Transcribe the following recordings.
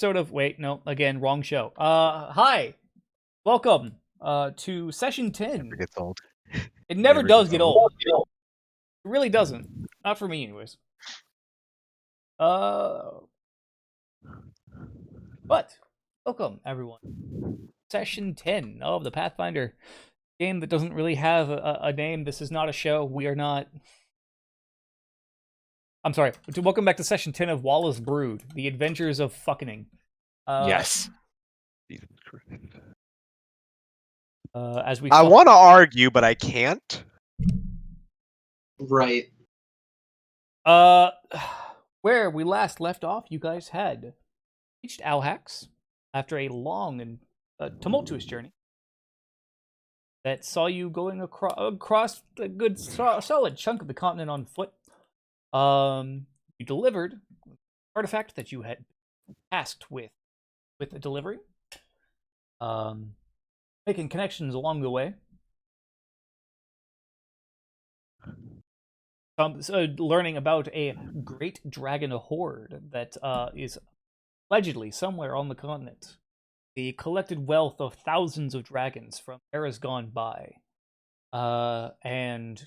Sort of. Wait, no. Again, wrong show. Hi, welcome. To session Never 10. gets old. It never does gets get old. It really doesn't. Not for me, anyways. But welcome everyone. Session 10 of the Pathfinder game that doesn't really have a name. This is not a show. We are not. I'm sorry. Welcome back to session 10 of Wallace Brood, The Adventures of Fucking. Yes. As we I want to argue, but I can't. Right. Where we last left off, you guys had reached Alhax after a long and tumultuous journey that saw you going across a good solid chunk of the continent on foot. You delivered an artifact that you had tasked with delivering. Making connections along the way. Learning about a great dragon horde that is allegedly somewhere on the continent. The collected wealth of thousands of dragons from eras gone by. And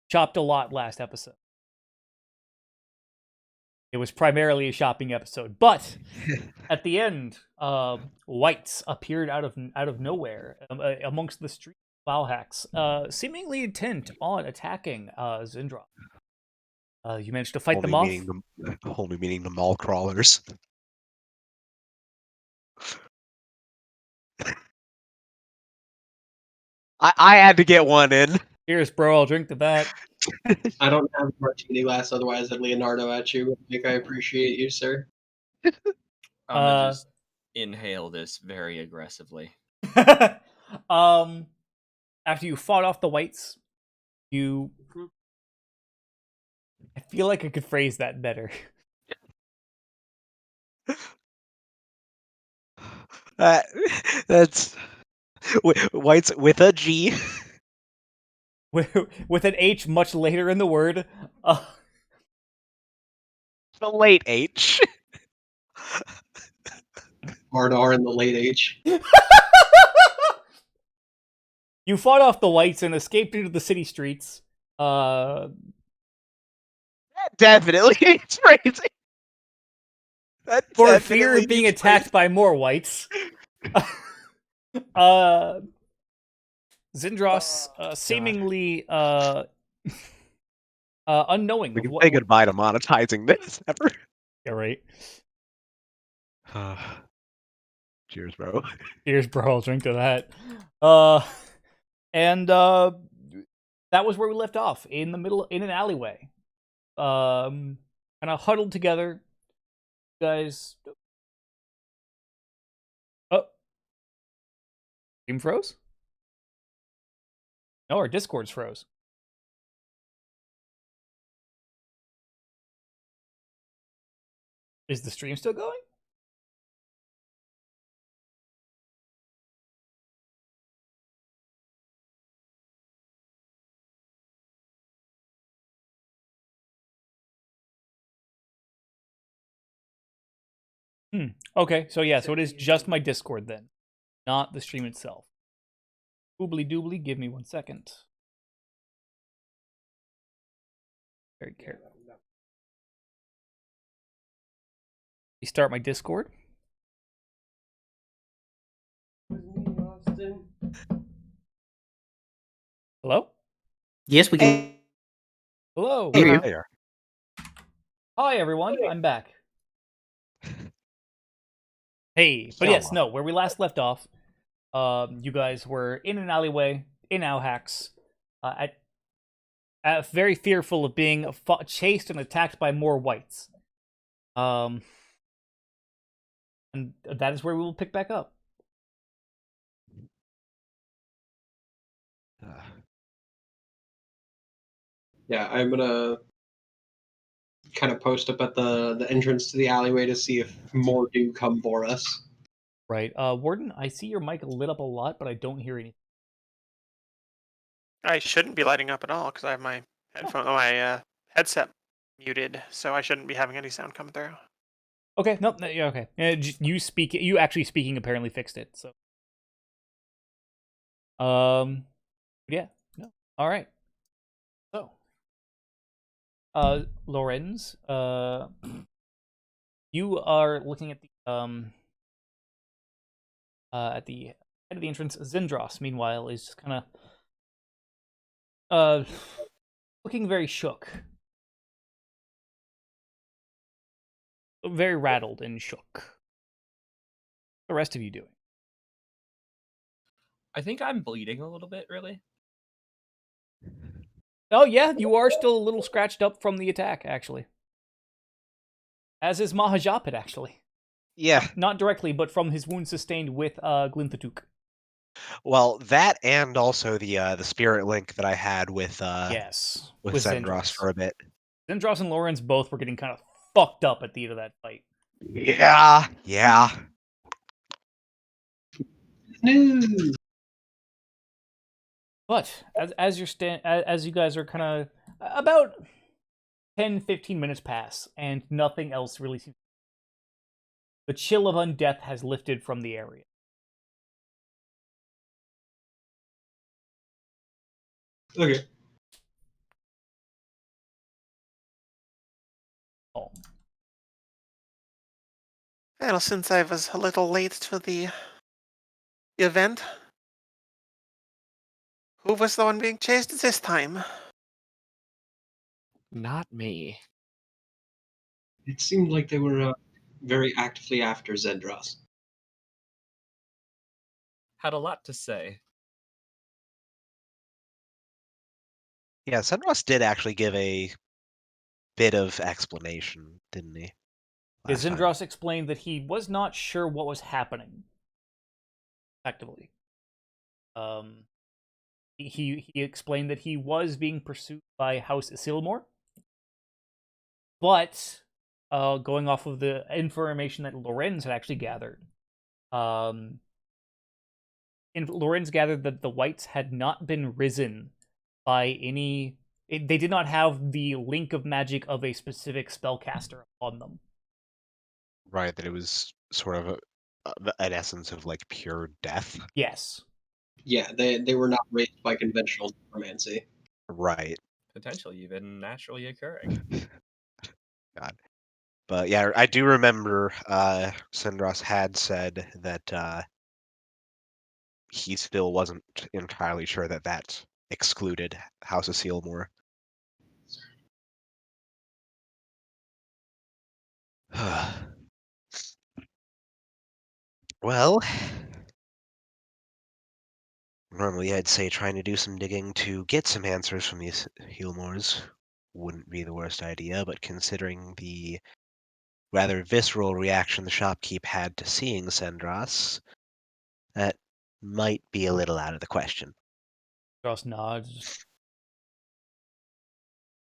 chopped a lot last episode. It was primarily a shopping episode, but at the end, whites appeared out of nowhere amongst the streets of Valhax, seemingly intent on attacking Zindra. You managed to fight them off. Only meaning the mall crawlers. I had to get one in. Cheers, bro. I'll drink to that. I don't have a martini glass, otherwise I'd Leonardo at you. I appreciate you, sir. I'm gonna just inhale this very aggressively. After you fought off the whites, I feel like I could phrase that better. That's whites with a G. With an H much later in the word. The late H. Hard R in the late H. You fought off the whites and escaped into the city streets. Definitely it's crazy. For fear of being attacked by more whites. Zindros, seemingly unknowing. We can say goodbye to monetizing this ever. Yeah, right. Cheers, bro. Cheers, bro. I'll drink to that. And that was where we left off, in the middle, in an alleyway. Kind of huddled together. You guys. Oh. Stream froze? No, our Discord's froze. Is the stream still going? Okay, so yeah, so it is just my Discord then, not the stream itself. Oobly doobly, give me 1 second. Very careful. Restart my Discord. Hello? Yes, we can. Hello. Hey, Hi, everyone. I'm back. Hey, but yes, no, where we last left off, you guys were in an alleyway in Alhax, very fearful of being chased and attacked by more whites. And that is where we will pick back up. Yeah, I'm gonna kind of post up at the entrance to the alleyway to see if more do come for us. Right. Warden, I see your mic lit up a lot, but I don't hear anything. I shouldn't be lighting up at all because I have my headset muted, so I shouldn't be having any sound come through. Okay, nope, no, yeah, okay. You actually speaking apparently fixed it. So, yeah, no, all right. So, Lorenz, you are looking at the head of the entrance. Zindros, meanwhile, is just kind of looking very shook, very rattled and shook. What the rest of you doing? I think I'm bleeding a little bit, really. Oh yeah, you are still a little scratched up from the attack, actually. As is Mahajapit, actually. Yeah. Not directly, but from his wound sustained with Glinthatuk. Well, that and also the spirit link that I had with Yes, with Zendros for a bit. Zendros and Lorenz both were getting kind of fucked up at the end of that fight. Yeah, yeah. No. But as you guys are kind of about 10-15 minutes pass and nothing else really seems. The chill of undeath has lifted from the area. Okay. Oh. Well, since I was a little late to the event, who was the one being chased this time? Not me. It seemed like they were very actively after Zendros. Had a lot to say. Yeah, Zendros did actually give a bit of explanation, didn't he? last time? Zindros explained that he was not sure what was happening. Effectively. He explained that he was being pursued by House Isilmore, but going off of the information that Lorenz had actually gathered, Lorenz gathered that the Whites had not been risen by any. They did not have the link of magic of a specific spellcaster on them. Right, that it was sort of an essence of like pure death. Yes. Yeah, they were not raised by conventional necromancy. Right. Potentially even naturally occurring. God. But yeah, I do remember Zendros had said that he still wasn't entirely sure that that excluded House of Sealmore. Well, normally I'd say trying to do some digging to get some answers from these Healmores wouldn't be the worst idea, but considering the rather visceral reaction the shopkeep had to seeing Zendros, that might be a little out of the question. Zindros nods.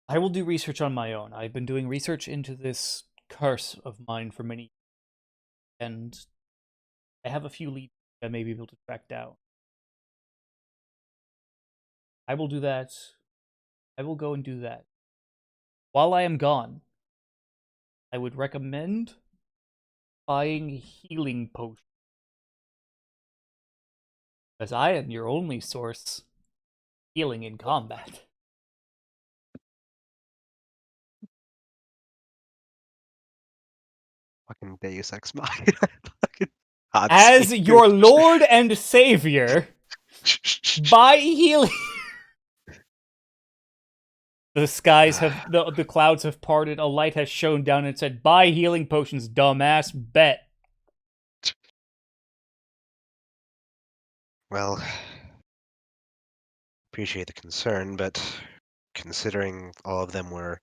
I will do research on my own. I've been doing research into this curse of mine for many years, and I have a few leads I may be able to track down. I will do that. I will go and do that. While I am gone, I would recommend buying healing potions, as I am your only source healing in combat. Fucking Deus Ex Machina. Fucking hot As seat. your lord and savior, buy healing. The skies have the clouds have parted. A light has shone down and said, "Buy healing potions, dumbass. Bet." Well, appreciate the concern, but considering all of them were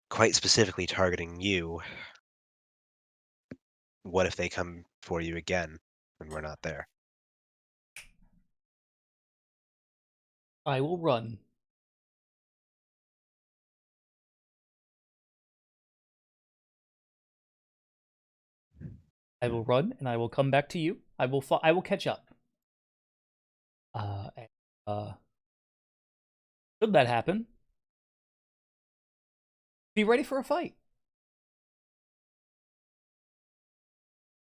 quite specifically targeting you, what if they come for you again and we're not there? I will run. I will run, and I will come back to you. I will catch up. Uh, and, uh, should that happen, be ready for a fight.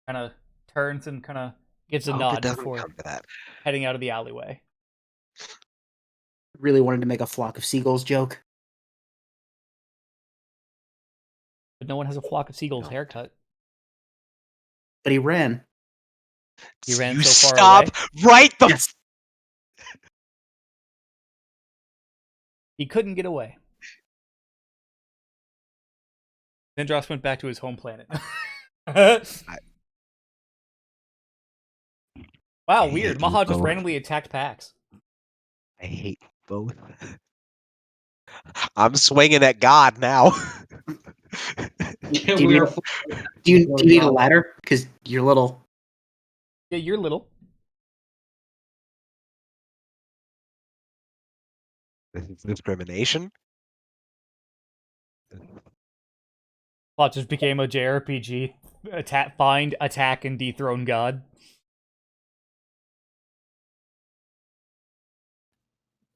kind of turns and kind of gives a I hope it nod doesn't before come to that. heading out of the alleyway. Really wanted to make a flock of seagulls joke. But no one has a flock of seagulls No. haircut. But he ran. He ran You so far stop away. right the Yes. He couldn't get away. Zendros went back to his home planet. Wow, I weird. hate you Maha just both. randomly attacked Pax. I hate both. I'm swinging at God now. Yeah, Do you we need are. a- Do you need a ladder? Because you're little. Yeah, you're little. This is discrimination. Plot just became a JRPG. Find, attack, and dethrone God.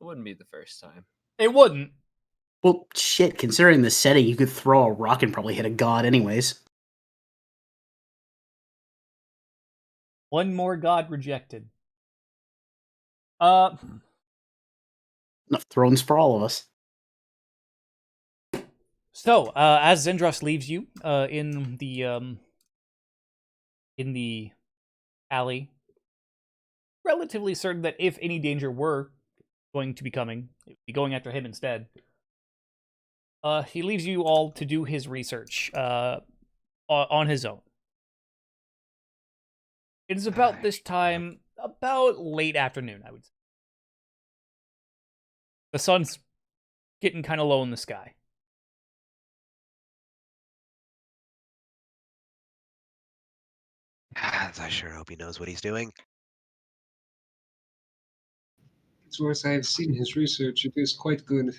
It wouldn't be the first time. It wouldn't. Well, shit, considering the setting, you could throw a rock and probably hit a god anyways. One more God rejected. Enough thrones for all of us. So, as Zendros leaves you, in the alley, relatively certain that if any danger were going to be coming, it would be going after him instead. He leaves you all to do his research, on his own. It is about this time, about late afternoon, I would say. The sun's getting kind of low in the sky. I sure hope he knows what he's doing. As far as I have seen his research, it is quite good.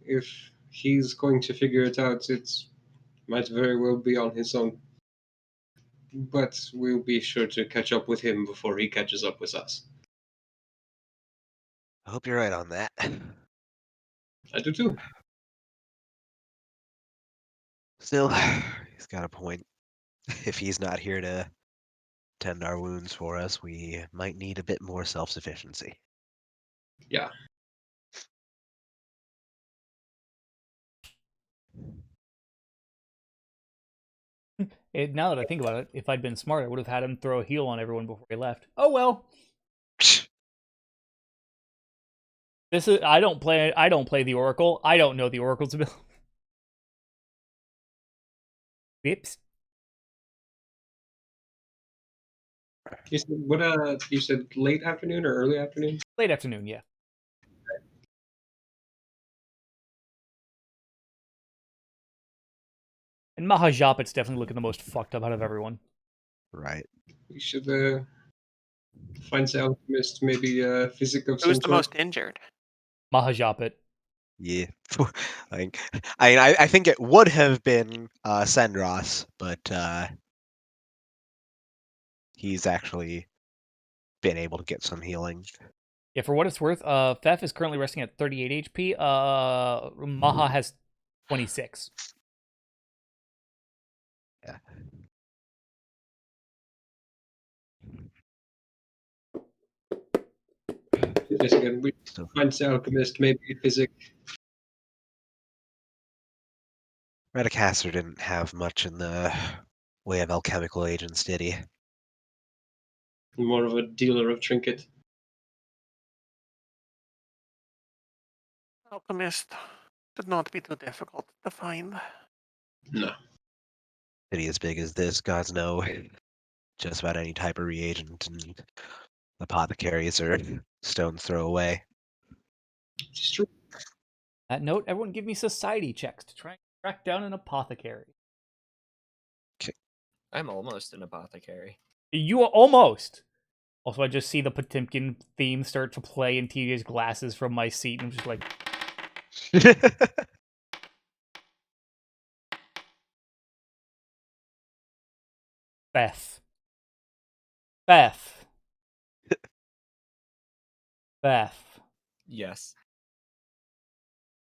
If he's going to figure it out, it might very well be on his own. But we'll be sure to catch up with him before he catches up with us. I hope you're right on that. I do too. Still, he's got a point. If he's not here to tend our wounds for us, we might need a bit more self-sufficiency. Yeah. Now that I think about it, if I'd been smart, I would have had him throw a heal on everyone before he left. Oh well. I don't play the Oracle. I don't know the Oracle's ability. Whoops. You said late afternoon or early afternoon? Late afternoon, yeah. And Mahajapit's definitely looking the most fucked up out of everyone. Right. We should find the alchemist, maybe a physic of some Who's the sort. most injured? Mahajapit. Yeah. Like, I think it would have been Sendros, but he's actually been able to get some healing. Yeah, for what it's worth, Fef is currently resting at 38 HP. Maha has 26. Yeah. Yes, again, we So, find the alchemist, maybe physic. Redicaster didn't have much in the way of alchemical agents, did he? More of a dealer of trinket. Alchemist should not be too difficult to find. No. City as big as this, gods know just about any type of reagent, and apothecaries are stone's throw away. It's true. That note, everyone give me society checks to try and track down an apothecary. I'm almost an apothecary. You are almost. Also, I just see the Potemkin theme start to play in TJ's glasses from my seat, and I'm just like, Beth. Beth. Beth. Yes.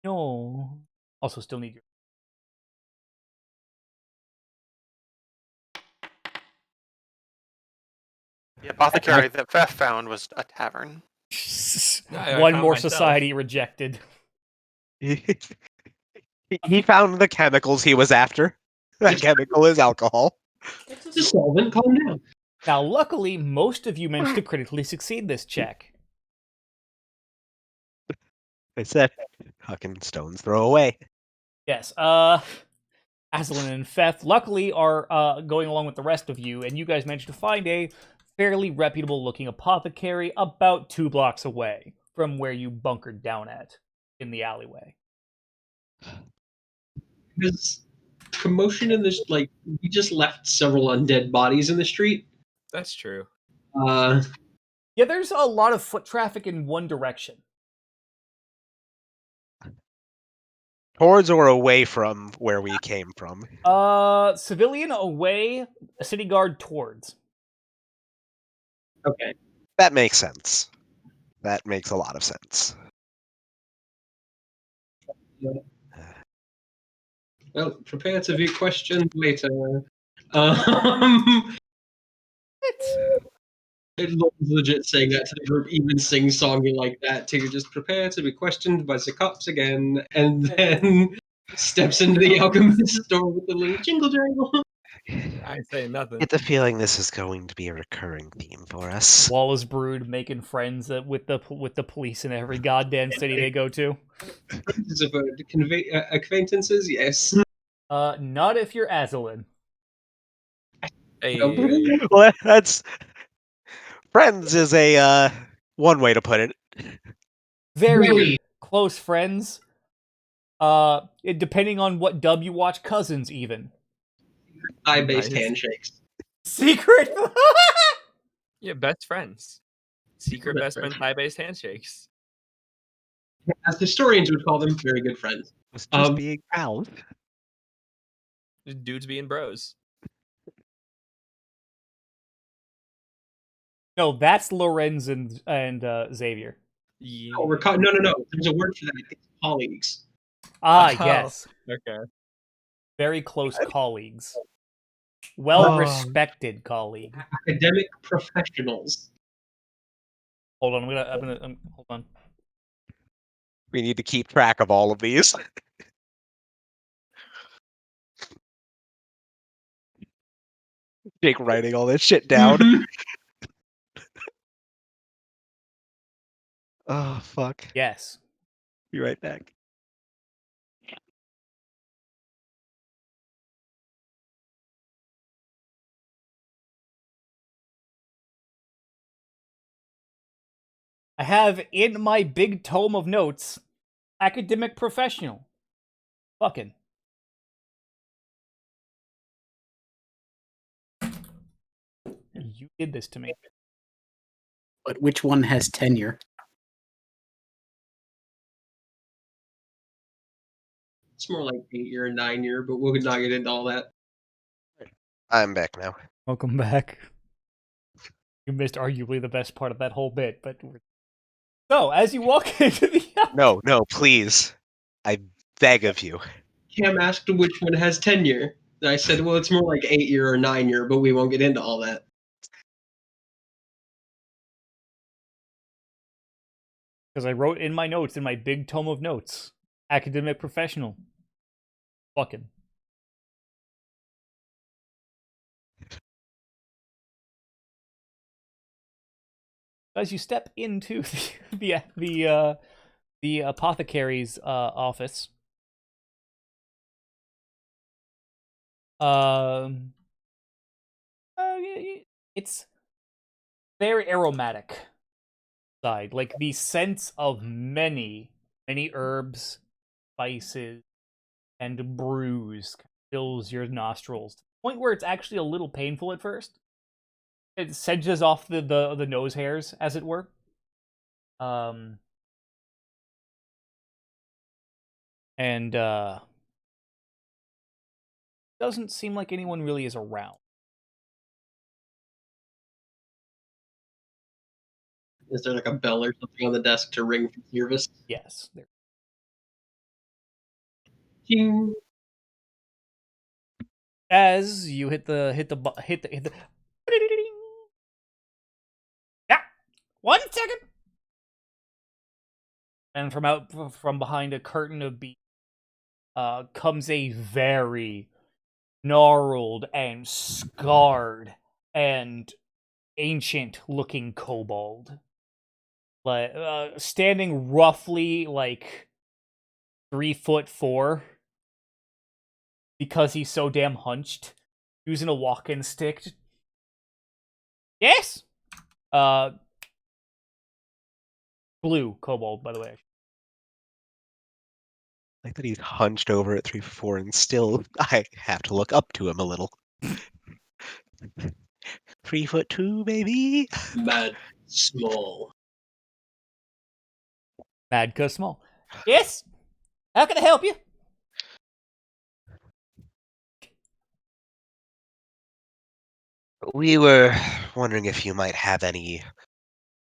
No. Also, still need your. The apothecary that Fef found was a tavern. I One found more myself. society rejected. He found the chemicals he was after. That chemical is alcohol. It's a solvent. Calm down. Now, luckily, most of you managed to critically succeed this check. I said, fucking stones throw away. Yes, Aslan and Feth, luckily, are going along with the rest of you, and you guys managed to find a fairly reputable-looking apothecary about 2 blocks away from where you bunkered down at in the alleyway. There's commotion in this. Like, we just left several undead bodies in the street. That's true. Yeah, there's a lot of foot traffic in one direction. Towards or away from where we came from. Civilian away, city guard towards. Okay. That makes sense. That makes a lot of sense. Well, prepare to be questioned later. It looks legit saying that to the group, even sing-songing like that, to just prepare to be questioned by the cops again, and then steps into the alchemist store with the little jingle jangle. I ain't saying nothing. Get the feeling this is going to be a recurring theme for us. Wallace Brood making friends with the police in every goddamn city they go to. Is a word. Acquaintances, yes. Not if you're Aslan. Hey, Well, that's friends is a one way to put it. Very close friends. Depending on what dub you watch, cousins even. Eye-based Nice. handshakes. Secret. yeah, best friends. Secret Best best friend thigh-based handshakes. As historians would call them, very good friends. It's just being pals. Just dudes being bros. No, that's Lorenz and Xavier. Yeah. Oh, no. There's a word for that. It's colleagues. Ah, Oh. yes. Okay. Very close colleagues. Well-respected colleague. Academic professionals. Hold on, hold on. We need to keep track of all of these. Jake writing all this shit down. Mhm. Oh, fuck. Yes. Be right back. I have in my big tome of notes, academic professional. Fucking. You did this to me. But which one has tenure? It's more like 8-year, 9-year, but we'll not get into all that. I'm back now. Welcome back. You missed arguably the best part of that whole bit, but... So, as you walk into the... No, please. I beg of you. Cam asked which one has tenure. And I said, well, it's more like 8-year or 9-year, but we won't get into all that. Because I wrote in my notes, in my big tome of notes, academic professional. Fucking. As you step into the apothecary's office, it's very aromatic side, like the sense of many herbs, spices, and brews fills your nostrils to the point where it's actually a little painful at first. It sedges off the nose hairs, as it were. And doesn't seem like anyone really is around. Is there like a bell or something on the desk to ring for service? Yes. There. Ding. As you hit the 1 second. And from behind a curtain of bees, comes a very gnarled and scarred and ancient-looking kobold, like standing roughly like 3'4", because he's so damn hunched, using a walking stick. Yes. Blue kobold, by the way. Like that he's hunched over at 3'4", and still I have to look up to him a little. 3'2", baby. Mad small. Mad cuz small. Yes. How can I help you? We were wondering if you might have any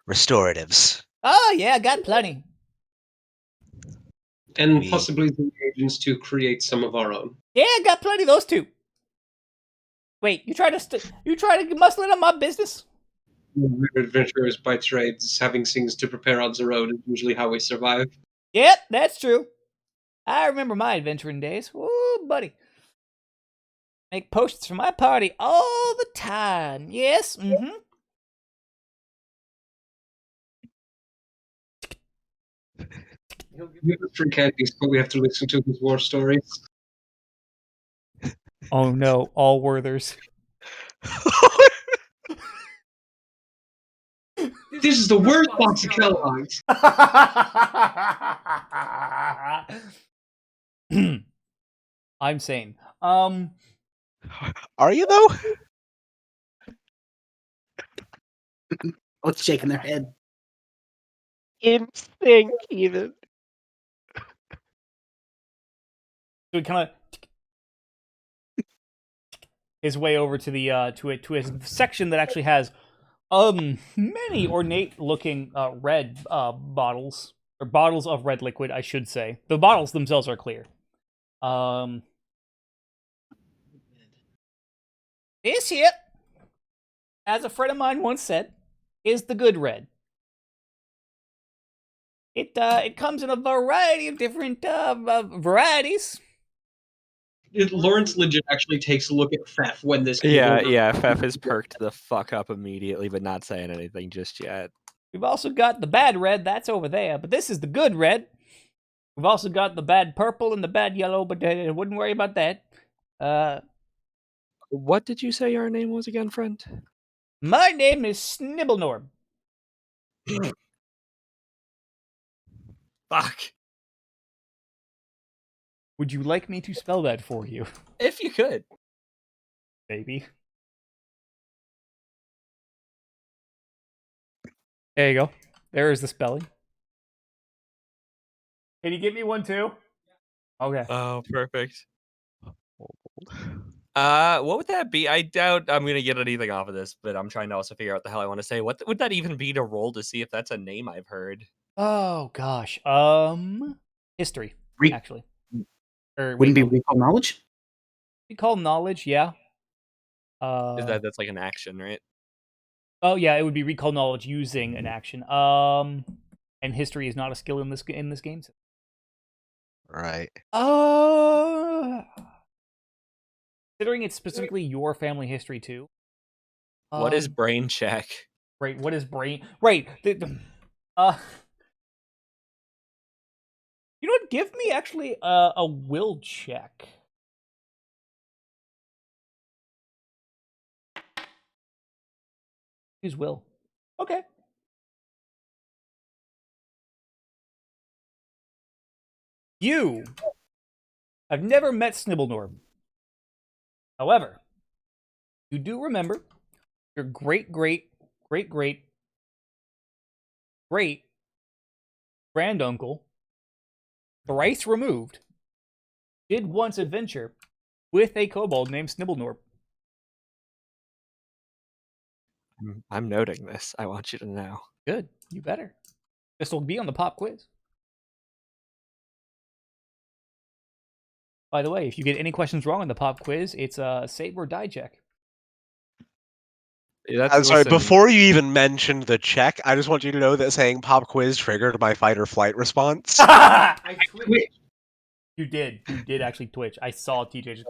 restoratives. Oh yeah, I got plenty. And We- possibly the agents to create some of our own. Yeah, I got plenty of those too. Wait, you try to muscle in on my business? We're adventurers by trades. Having things to prepare on the road is usually how we survive. Yep, that's true. I remember my adventuring days. Woo, buddy. Make potions for my party all the time. Yes, mm-hmm. We have free candies, but we have to listen to his war stories. Oh no, all Werthers. This is the worst box of Kellogg's. I'm sane. Are you though? Both shaking their head. In sync, even. So he kind of his way over to the to his section that actually has many ornate looking red bottles, or bottles of red liquid, I should say. The bottles themselves are clear. This here, as a friend of mine once said, is the good red. It comes in a variety of different varieties. Lawrence legit actually takes a look at Fef when this came Yeah, over. yeah. Fef is perked the fuck up immediately, but not saying anything just yet. We've also got the bad red, that's over there, but this is the good red. We've also got the bad purple and the bad yellow, but wouldn't worry about that. What did you say your name was again, friend? My name is Snibblenorb. Fuck. Would you like me to spell that for you, If you could. baby? There you go. There is the spelling. Can you give me one too? Okay. Oh, perfect. What would that be? I doubt I'm gonna get anything off of this, but I'm trying to also figure out what the hell I want to say. What would that even be to roll to see if that's a name I've heard? Oh gosh. History Re- actually. Or Wouldn't be recall knowledge? we call knowledge, yeah. Is that's like an action, right? Oh yeah, it would be recall knowledge using an action. And history is not a skill in this game. So. Right. Considering it's specifically your family history too. What is brain check? Right? What is brain? Right. You know what? Give me actually a will check. Use will. Okay. You have never met Snibblenorb. However, you do remember your great granduncle, thrice removed, did once adventure with a kobold named Snibblenorb. I'm noting this. I want you to know. Good. You better. This will be on the pop quiz. By the way, if you get any questions wrong on the pop quiz, it's a save or die check. I'm sorry, listen, before you even mentioned the check, I just want you to know that saying pop quiz triggered my fight or flight response. I twitched. Wait, You did. You did actually twitch. I saw TJ just.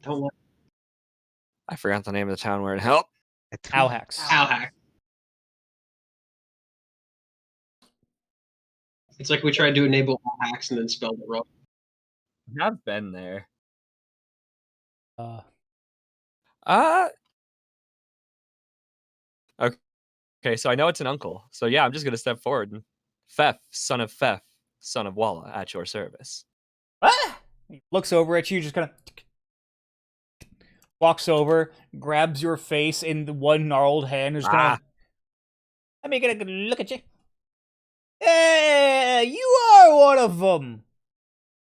don't let I forgot the name of the town where it helped. Alhax. Alhack. It's like we tried to enable hacks and then spelled it wrong. I've been there. Uh, Okay, so I know it's an uncle. So yeah, I'm just gonna step forward. And Fef, son of Fef, son of Walla, at your service. He looks over at you, just kind of walks over, grabs your face in the one gnarled hand, and just kind of. Let me get a good look at you. Hey, you are one of them.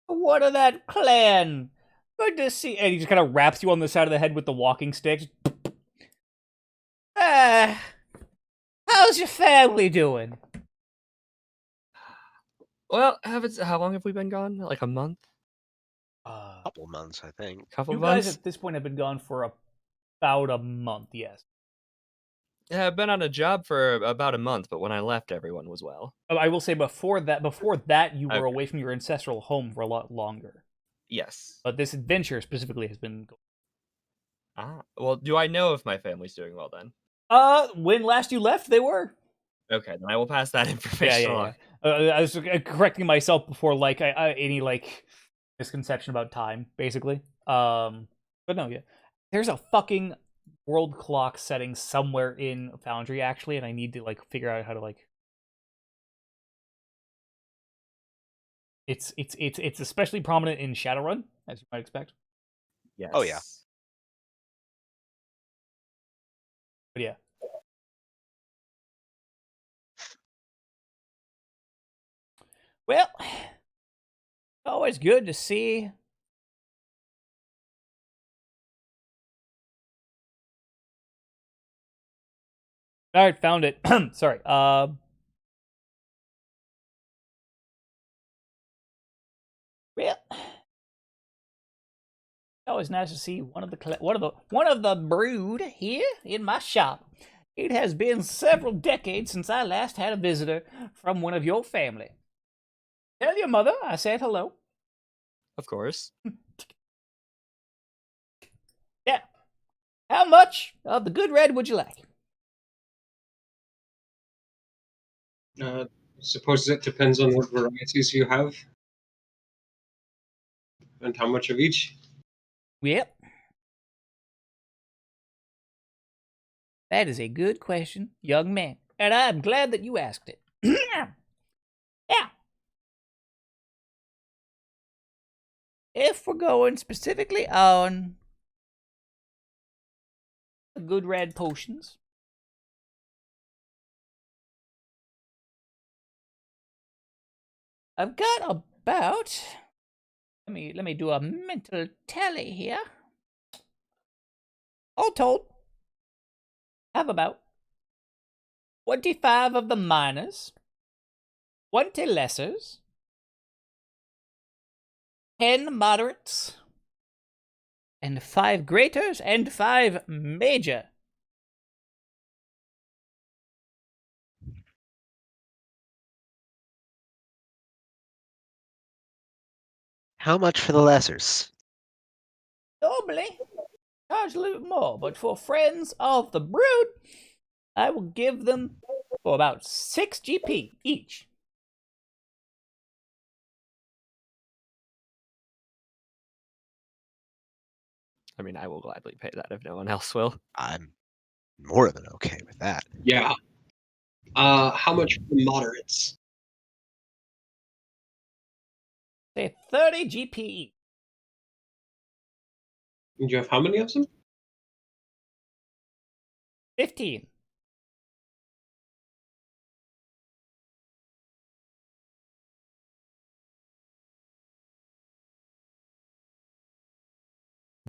One of that clan. Good to see. And he just kind of raps you on the side of the head with the walking stick. How's your family doing? Well, how long have we been gone? Like a month? Couple months, I think. Couple You months? guys at this point have been gone for about a month, yes. Yeah, I've been on a job for about a month, but when I left, everyone was well. I will say before that, you were away from your ancestral home for a lot longer. Yes. But this adventure specifically has been. Well, do I know if my family's doing well then? When last you left, they were. Okay, then I will pass that information along. I was correcting myself before, like, any, like, misconception about time, basically. But no, yeah. There's a fucking world clock setting somewhere in Foundry, actually, and I need to, like, figure out how to, like... It's especially prominent in Shadowrun, as you might expect. Yes. Oh, yeah. But yeah. Well, always good to see. All right, found it. Sorry. Well, always nice to see one of the brood here in my shop. It has been several decades since I last had a visitor from one of your family. Tell your mother I said hello. Of course. Yeah. How much of the good red would you like? Suppose it depends on what varieties you have and how much of each. Yep. That is a good question, young man, and I'm glad that you asked it. Yeah. If we're going specifically on the good red potions, I've got about, let me do a mental tally here. All told, I have about 25 of the minors, 20 lessers, 10 moderates, and 5 greaters, and 5 major. How much for the lessers? Normally, charge a little bit more, but for friends of the brood, I will give them for about 6 GP each. I mean, I will gladly pay that if no one else will. I'm more than okay with that. Yeah. How much for the moderates? Say 30 GP each. And you have how many of them? 15.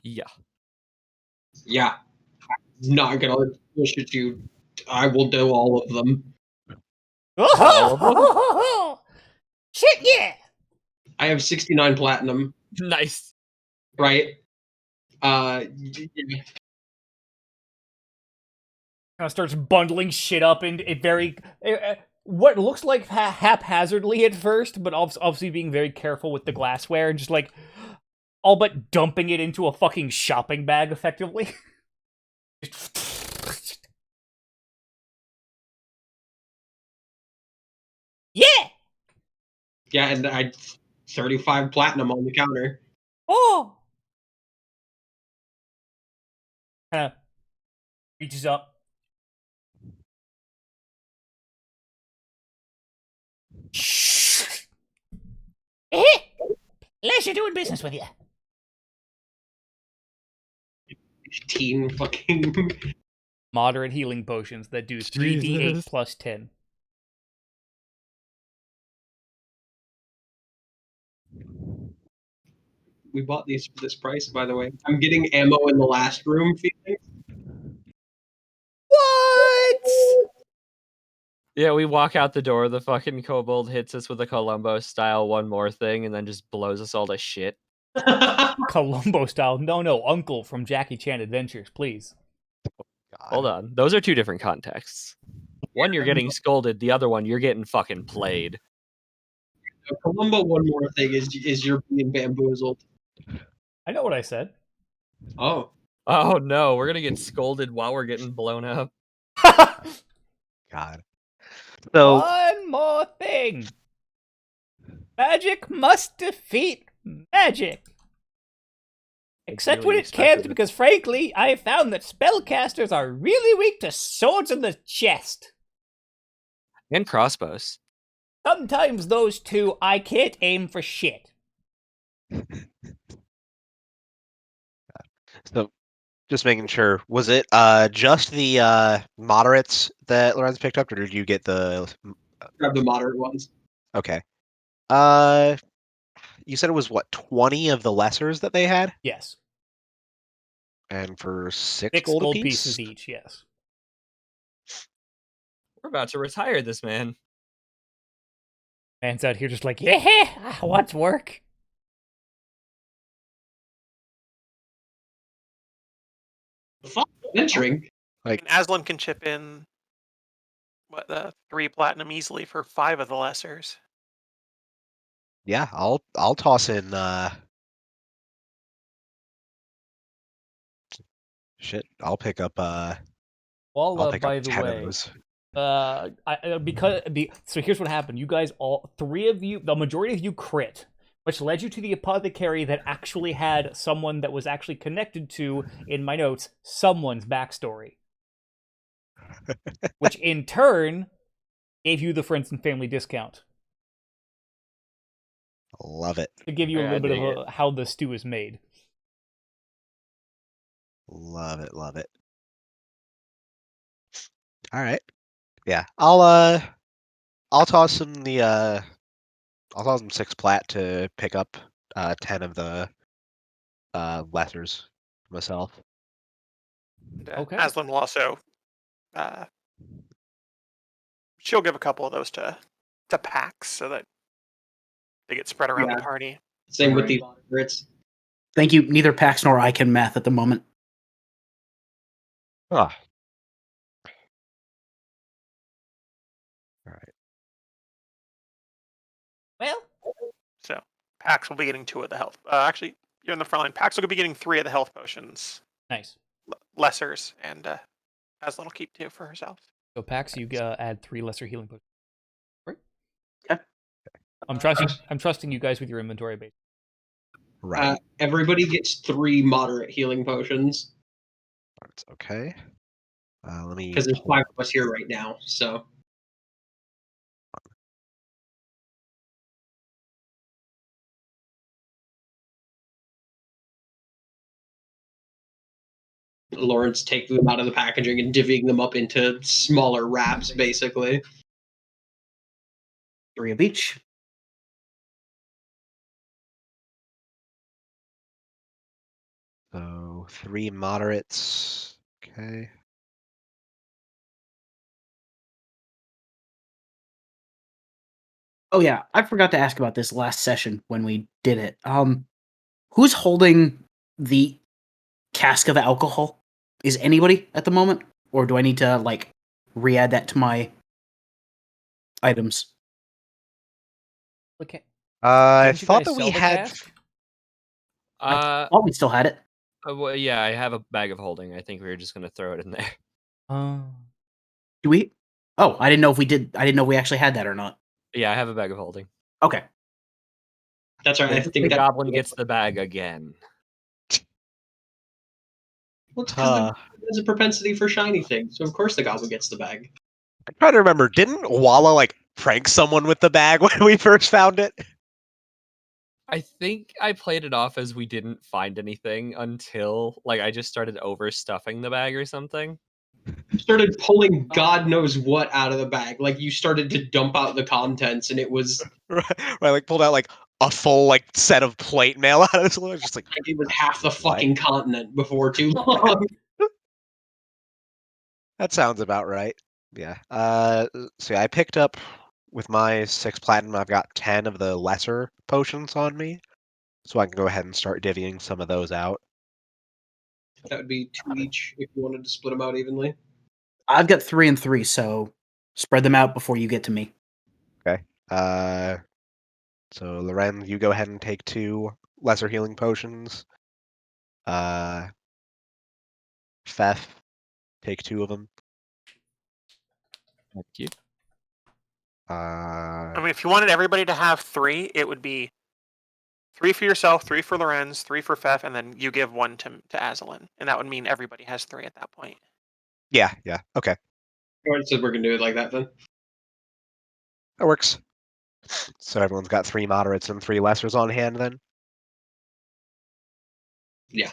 Yeah. Yeah. Not gonna push at you. I will do all of them. Shit, yeah! I have 69 platinum, Nice. right? Yeah. Kind of starts bundling shit up in a very what looks like haphazardly at first, but obviously being very careful with the glassware and just like all but dumping it into a fucking shopping bag, effectively. Yeah. Yeah, and I 35 platinum on the counter. Oh. Kind of reaches up. Shh. Pleasure doing business with you. 15 fucking. Moderate healing potions that do 3d8 Jesus. plus 10. We bought these for this price, by the way. I'm getting ammo in the last room, feeling. What? Yeah, we walk out the door, the fucking kobold hits us with a Columbo style one more thing, and then just blows us all to shit. Columbo style. No, Uncle from Jackie Chan Adventures, please. God. Hold on. Those are two different contexts. One, you're getting scolded. The other one, you're getting fucking played. Columbo, one more thing is you're being bamboozled. I know what I said. Oh. Oh no, we're gonna get scolded while we're getting blown up. God. So One more thing. Magic must defeat magic. Except really when it respected can't, it. because frankly, I have found that spellcasters are really weak to swords in the chest. And crossbows. Sometimes those two, I can't aim for shit. so just making sure, was it just the moderates that Lorenz picked up, or did you get the Grab the moderate ones. okay. You said it was what, 20 of the lessers that they had? Yes. And for 6 6 gold gold apiece? pieces each, yes. We're about to retire this man. Man's out here just like, yeah, I want work. Fuck, venturing. Like, And Aslan can chip in the 3 platinum easily for 5 of the lessers. yeah, I'll toss in shit. I'll pick up Well, I'll pick up by the 10 of way, those. so here's what happened. You guys, all 3 of you, the majority of you crit, which led you to the apothecary that actually had someone that was actually connected to, in my notes, someone's backstory. Which in turn gave you the friends and family discount. Love it. To give you a Yeah, little bit dig of how the stew is made. Love it, love it. All right. Yeah. I'll toss him the I'll toss him 6 plat to pick up 10 of the lessers myself. And, Okay. Aslan will also she'll give a couple of those to Pax so that they get spread around Yeah. the party. Same with the moderates. Thank you. Neither Pax nor I can math at the moment. Ah. All right. Well, So Pax will be getting 2 of the health. Actually, you're in the front line. Pax will be getting 3 of the health potions. nice. Lessers, and Aslan will keep 2 for herself. So Pax, you add 3 lesser healing potions. Right? Okay. I'm trusting you guys with your inventory base. Right. Everybody gets 3 moderate healing potions Okay. Let me because there's pull 5 of us here right now. So Lawrence taking them out of the packaging and divvying them up into smaller wraps, basically. 3 of each. So 3 moderates. Okay. Oh yeah, I forgot to ask about this last session when we did it. Who's holding the cask of alcohol. Is anybody at the moment? Or do I need to, like, re-add that to my items? Okay. I Didn't you thought guys that we sell the had. cask? I thought we still had it. Well, yeah, I have a bag of holding. I think we were just gonna throw it in there. Do we? Oh, I didn't know if we did. I didn't know if we actually had that or not. Yeah, I have a bag of holding. Okay. That's right. I The think that goblin gets the bag again. Well, it's because there's a propensity for shiny things, so of course the goblin gets the bag. I'm trying to remember. Didn't Walla like prank someone with the bag when we first found it? I think I played it off as we didn't find anything until like I just started overstuffing the bag or something. You started pulling God knows what out of the bag. Like you started to dump out the contents, and it was Right, like pulled out like a full like set of plate mail out of his load. Just like it was half the What? fucking continent before too long. that sounds about right. Yeah. So yeah, I picked up with my 6 platinum. I've got 10 of the lesser potions on me, so I can go ahead and start divvying some of those out. That would be 2 each if you wanted to split them out evenly. I've got 3 and 3, so spread them out before you get to me. Okay. So Loren, you go ahead and take 2 lesser healing potions. Feth, take 2 of them. Thank you. I mean, if you wanted everybody to have 3, it would be 3 for yourself, 3 for Lorenz, 3 for Fef, and then you give 1 to Azalin, and that would mean everybody has 3 at that point. Yeah. Okay. Alright, so we're gonna do it like that then. That works. So everyone's got 3 moderates and 3 lessers on hand then? Yeah.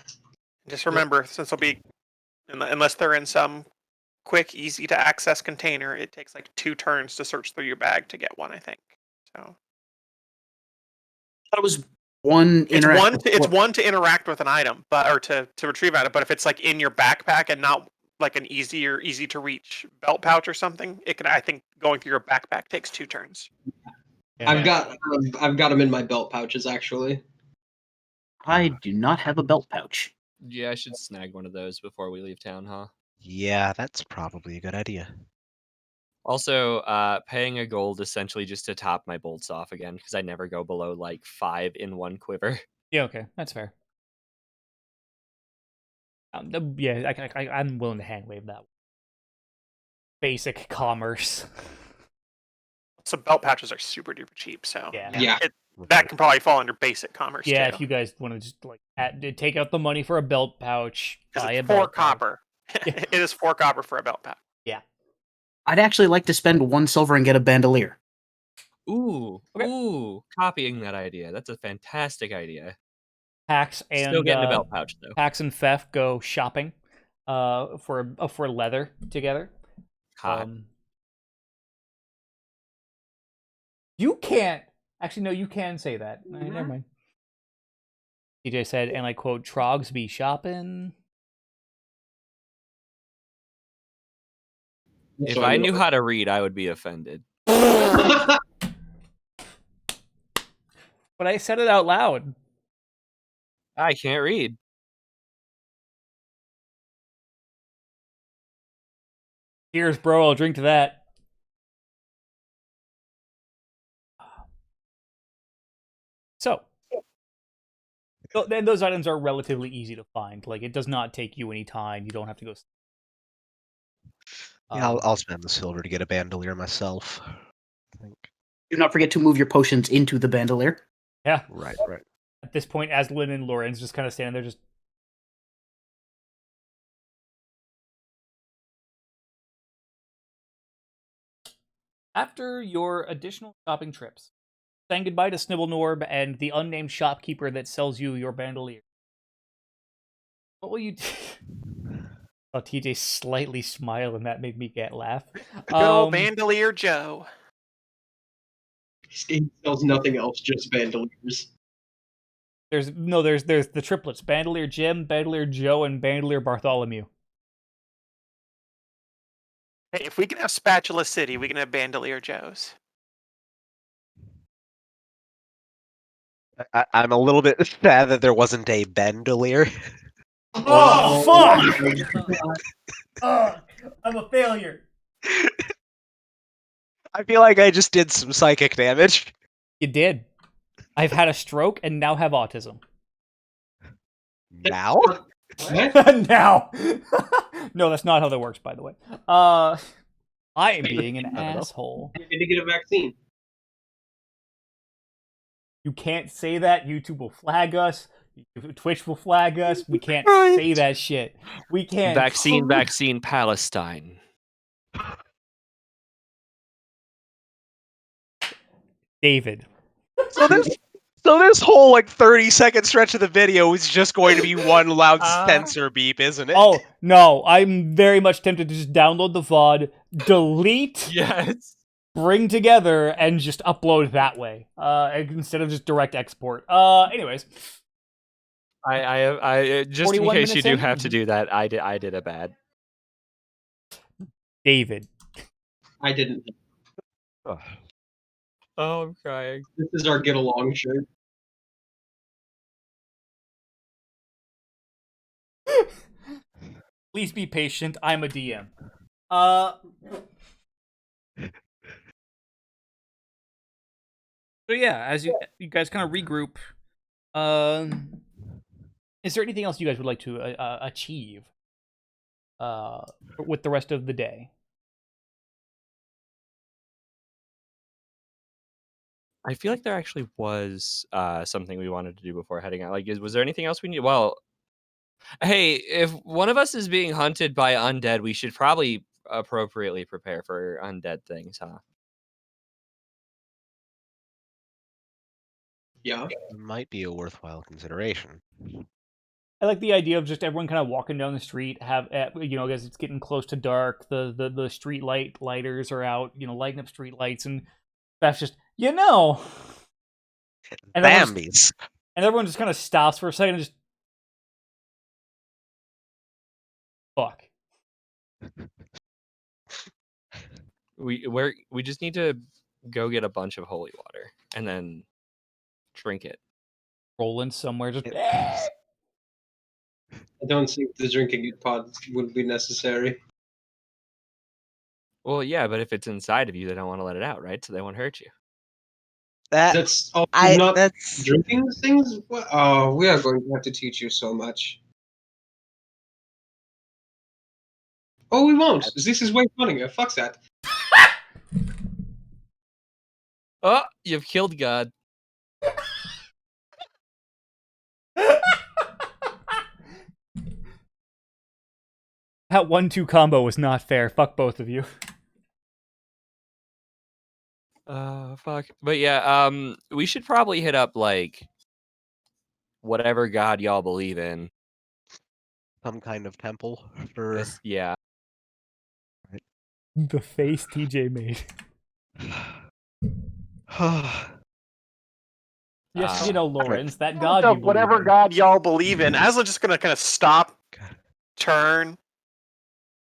Just remember, since they'll be, unless they're in some quick, easy to access container, it takes like 2 turns to search through your bag to get one, I think. So I thought it was one it's interact. one to interact with an item, but or to retrieve item. But if it's like in your backpack and not like an easy to reach belt pouch or something, it can. I think going through your backpack takes 2 turns. Yeah. I've got them in my belt pouches actually. I do not have a belt pouch. Yeah, I should snag one of those before we leave town, huh? Yeah, that's probably a good idea. Also, paying a gold essentially just to top my bolts off again because I never go below like 5 in one quiver. Yeah, okay, that's fair. Yeah, I'm willing to hand wave that. Basic commerce. So belt pouches are super duper cheap. So Yeah. that can probably fall under basic commerce. Yeah, too. if you guys want to just like take out the money for a belt pouch, buy a It's belt 4 pouch. copper. Yeah. It is 4 copper for a belt pouch. Yeah. I'd actually like to spend 1 silver and get a bandolier. Ooh, Okay. ooh, copying that idea. That's a fantastic idea. Pax and Still getting a belt pouch though. Pax and Fef go shopping for leather together. Hot. You can't actually no, you can say that. Never mind. DJ said, and I quote, "Trogs be shopping." If I knew how to read, I would be offended. But I said it out loud. I can't read. Cheers, bro. I'll drink to that. So, then those items are relatively easy to find. Like, it does not take you any time. You don't have to go. Yeah, I'll spend the silver to get a bandolier myself. I think. Do not forget to move your potions into the bandolier. Yeah. Right. At this point, Aslan and Lorenz just kind of standing there, just. After your additional shopping trips, saying goodbye to Snibblenorb and the unnamed shopkeeper that sells you your bandolier. What will you do? Oh, TJ slightly smiled, and that made me laugh. Good old Bandolier Joe. He sells nothing else, just bandoliers. There's the triplets: Bandolier Jim, Bandolier Joe, and Bandolier Bartholomew. Hey, if we can have Spatula City, we can have Bandolier Joe's. I'm a little bit sad that there wasn't a bandolier. Well, Fuck! I'm a failure. I feel like I just did some psychic damage. You did. I've had a stroke and now have autism. Now? What? Now. No, that's not how that works, by the way. I am being an I don't know. asshole. You need to get a vaccine. You can't say that. YouTube will flag us. Twitch will flag us. We can't Right. say that shit. We can't. Vaccine, Palestine. David. So this whole like 30-second stretch of the video is just going to be one loud sensor beep, isn't it? Oh, no. I'm very much tempted to just download the VOD, delete, Yes. bring together, and just upload that way. Instead of just direct export. Anyways. I just in 41 case you minutes do in? have to do that, I did a bad. David. I didn't. Ugh. Oh, I'm crying. This is our get along shirt. Please be patient. I'm a DM. So yeah, as you guys kind of regroup, is there anything else you guys would like to achieve with the rest of the day? I feel like there actually was something we wanted to do before heading out. Like, was there anything else we need? Well, hey, if one of us is being hunted by undead, we should probably appropriately prepare for undead things, huh? Yeah. It might be a worthwhile consideration. I like the idea of just everyone kind of walking down the street, as it's getting close to dark, the street lighters are out, lighting up street lights, and that's just, and Bambies. everyone just kind of stops for a second and just, fuck. We just need to go get a bunch of holy water and then drink it. Rolling somewhere, just. I don't think the drinking pod would be necessary. Well, yeah, but if it's inside of you, they don't want to let it out, right? So they won't hurt you. That's not drinking things? Oh, we are going to have to teach you so much. Oh, we won't. This is way funnier. Fuck that. Oh, you've killed God. That 1-2 combo was not fair. Fuck both of you. Fuck. But yeah, we should probably hit up like whatever god y'all believe in. Some kind of temple for Yeah. The face TJ made. Yes, Lawrence, that god you whatever believe in. god y'all believe in. Aslan's just gonna kind of stop, turn.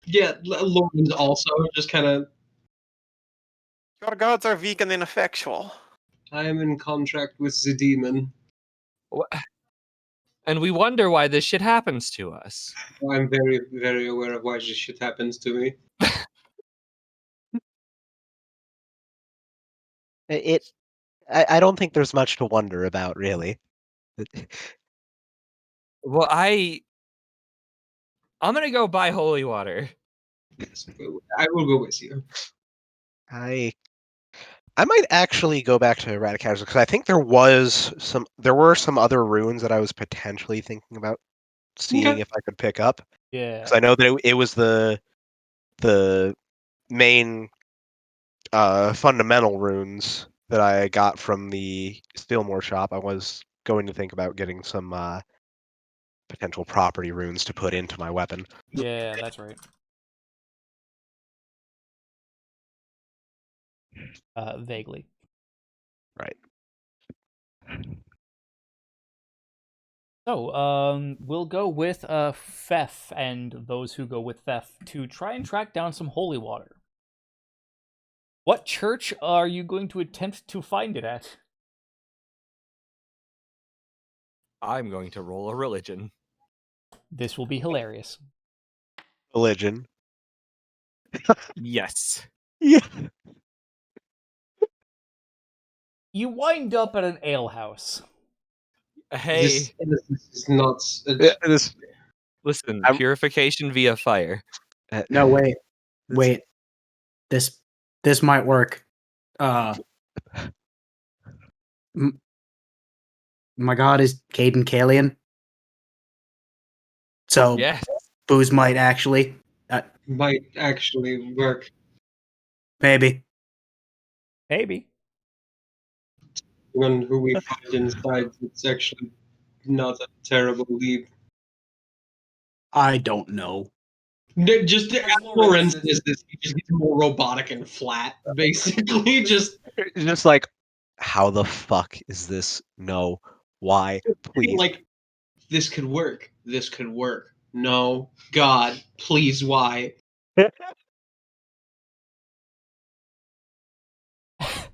Yeah, Lauren's also just kind of. Your gods are weak and ineffectual. I am in contract with the demon. And we wonder why this shit happens to us. I'm very, very aware of why this shit happens to me. I don't think there's much to wonder about, really. Well, I'm gonna go buy holy water. I will go with you. I might actually go back to Radicalized because I think there were some other runes that I was potentially thinking about seeing if I could pick up. Yeah. Because I know that it was the main fundamental runes that I got from the Steelmore shop. I was going to think about getting some potential property runes to put into my weapon. Yeah, that's right. Vaguely. Right. So, we'll go with Fef and those who go with Fef to try and track down some holy water. What church are you going to attempt to find it at? I'm going to roll a religion. This will be hilarious. Religion. Yes. Yeah. You wind up at an alehouse. Hey, This is not. This, listen, I'm- purification via fire. No, wait, It's- wait. This might work. My god is Caden Kalian. So Yes. booze might actually, Might actually work. maybe. Maybe. When who we find inside, it's actually not a terrible lead. I don't know. Just to ask Lorenz this, he just gets more robotic and flat, basically. Just just like, how the fuck is this? No. Why? Please. like, this could work. This could work. No, God, please, why?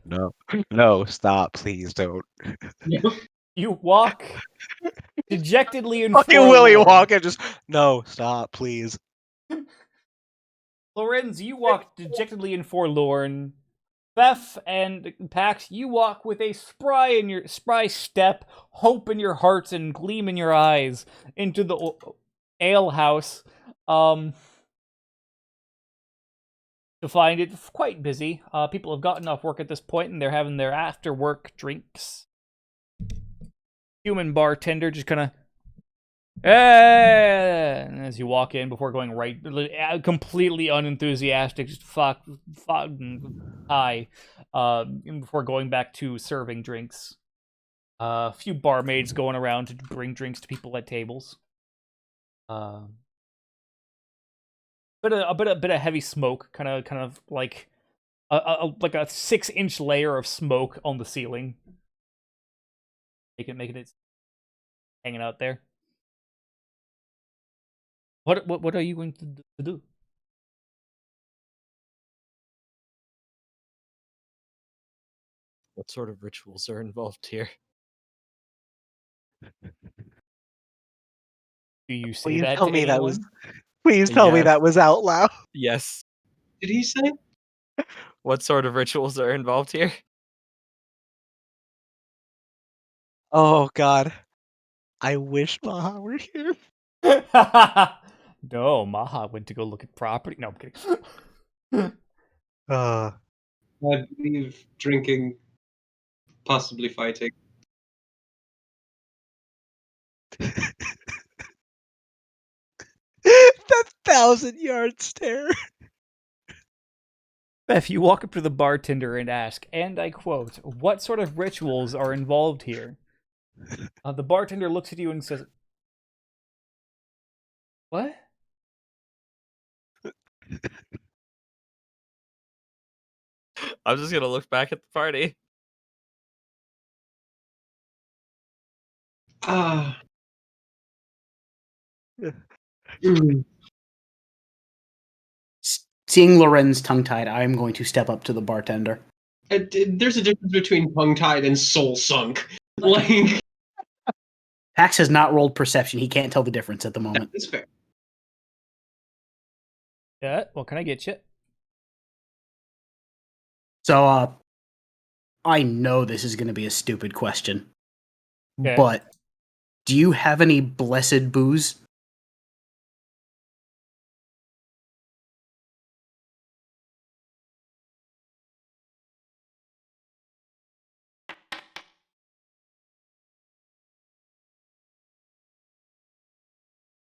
No. No, stop. Please don't. You walk dejectedly and Fucking Willy Wonka just, no, stop, please. Lorenz, you walk dejectedly and forlorn. Beth and Pax, you walk with a spry step, hope in your hearts and gleam in your eyes into the ale house. To find it quite busy. People have gotten off work at this point and they're having their after work drinks. Human bartender just kind of, and as you walk in before going right, completely unenthusiastic, just fuck, hi, before going back to serving drinks. A few barmaids going around to bring drinks to people at tables. A bit of heavy smoke, kind of like like a 6-inch layer of smoke on the ceiling, making it hanging out there. What are you going to do? What sort of rituals are involved here? Do you say Please that tell to me anyone? that was. Please tell me Yes. that was out loud. Yes. Did he say? What sort of rituals are involved here? Oh God. I wish Maha were here. No, Maha went to go look at property. No, I'm kidding. Uh, I believe drinking, possibly fighting. that 1,000-yard stare. Beth, you walk up to the bartender and ask, and I quote, "What sort of rituals are involved here?" The bartender looks at you and says, "What?" I'm just gonna look back at the party. Ah. Mm. Seeing Lorenz tongue-tied, I'm going to step up to the bartender. There's a difference between tongue-tied and soul-sunk. Like, Pax has not rolled perception. He can't tell the difference at the moment. that's fair. Yeah, what can I get you? So, I know this is going to be a stupid question. Okay. But do you have any blessed booze?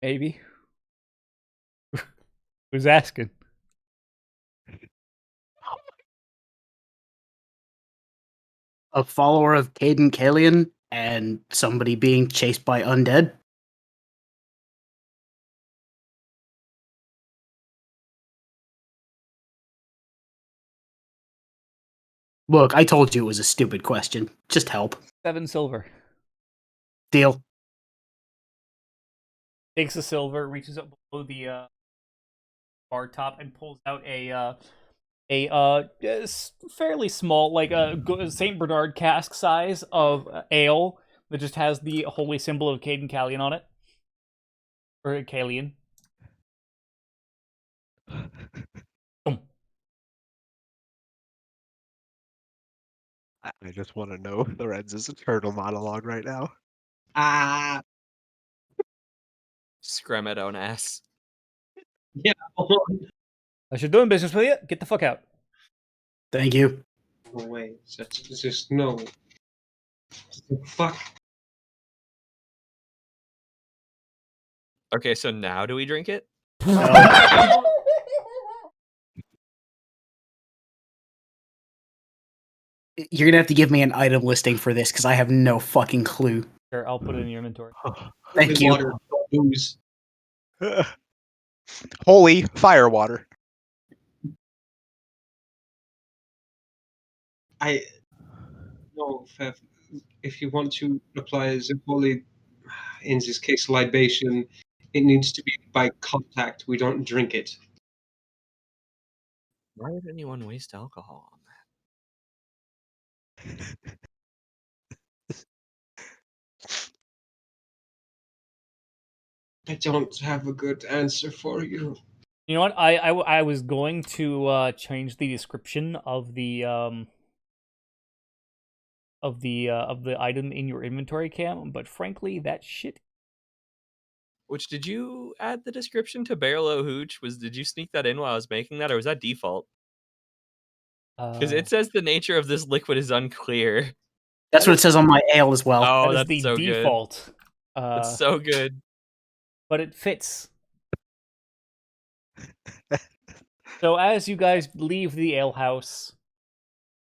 Maybe. Who's asking? A follower of Caden Kalian and somebody being chased by undead? Look, I told you it was a stupid question. Just help. 7 silver. Deal. Takes the silver, reaches up below the bar top, and pulls out a fairly small, like a Saint Bernard cask size of ale that just has the holy symbol of Caden Callion on it. Or Kalian. Boom. I just want to know Lorenz's internal monologue right now. Ah, Scram it own ass. yeah. I should doing business with you. Get the fuck out. Thank you. No way. Just no. Fuck. Okay, so now do we drink it? No. You're gonna have to give me an item listing for this because I have no fucking clue. Sure, I'll put it in your inventory. Thank you. Water, don't booze. Holy fire water. I No, Fev. If you want to apply as a holy, in this case, libation, it needs to be by contact. We don't drink it. Why would anyone waste alcohol on that? I don't have a good answer for you. You know what? I was going to change the description of the of the item in your inventory, Cam, but frankly, that shit. Which, did you add the description to Barrel O Hooch? Did you sneak that in while I was making that, or was that default? Because it says the nature of this liquid is unclear. That's what it says on my ale as well. Oh, that is that's the so default. good. That's so good. But it fits. So as you guys leave the alehouse,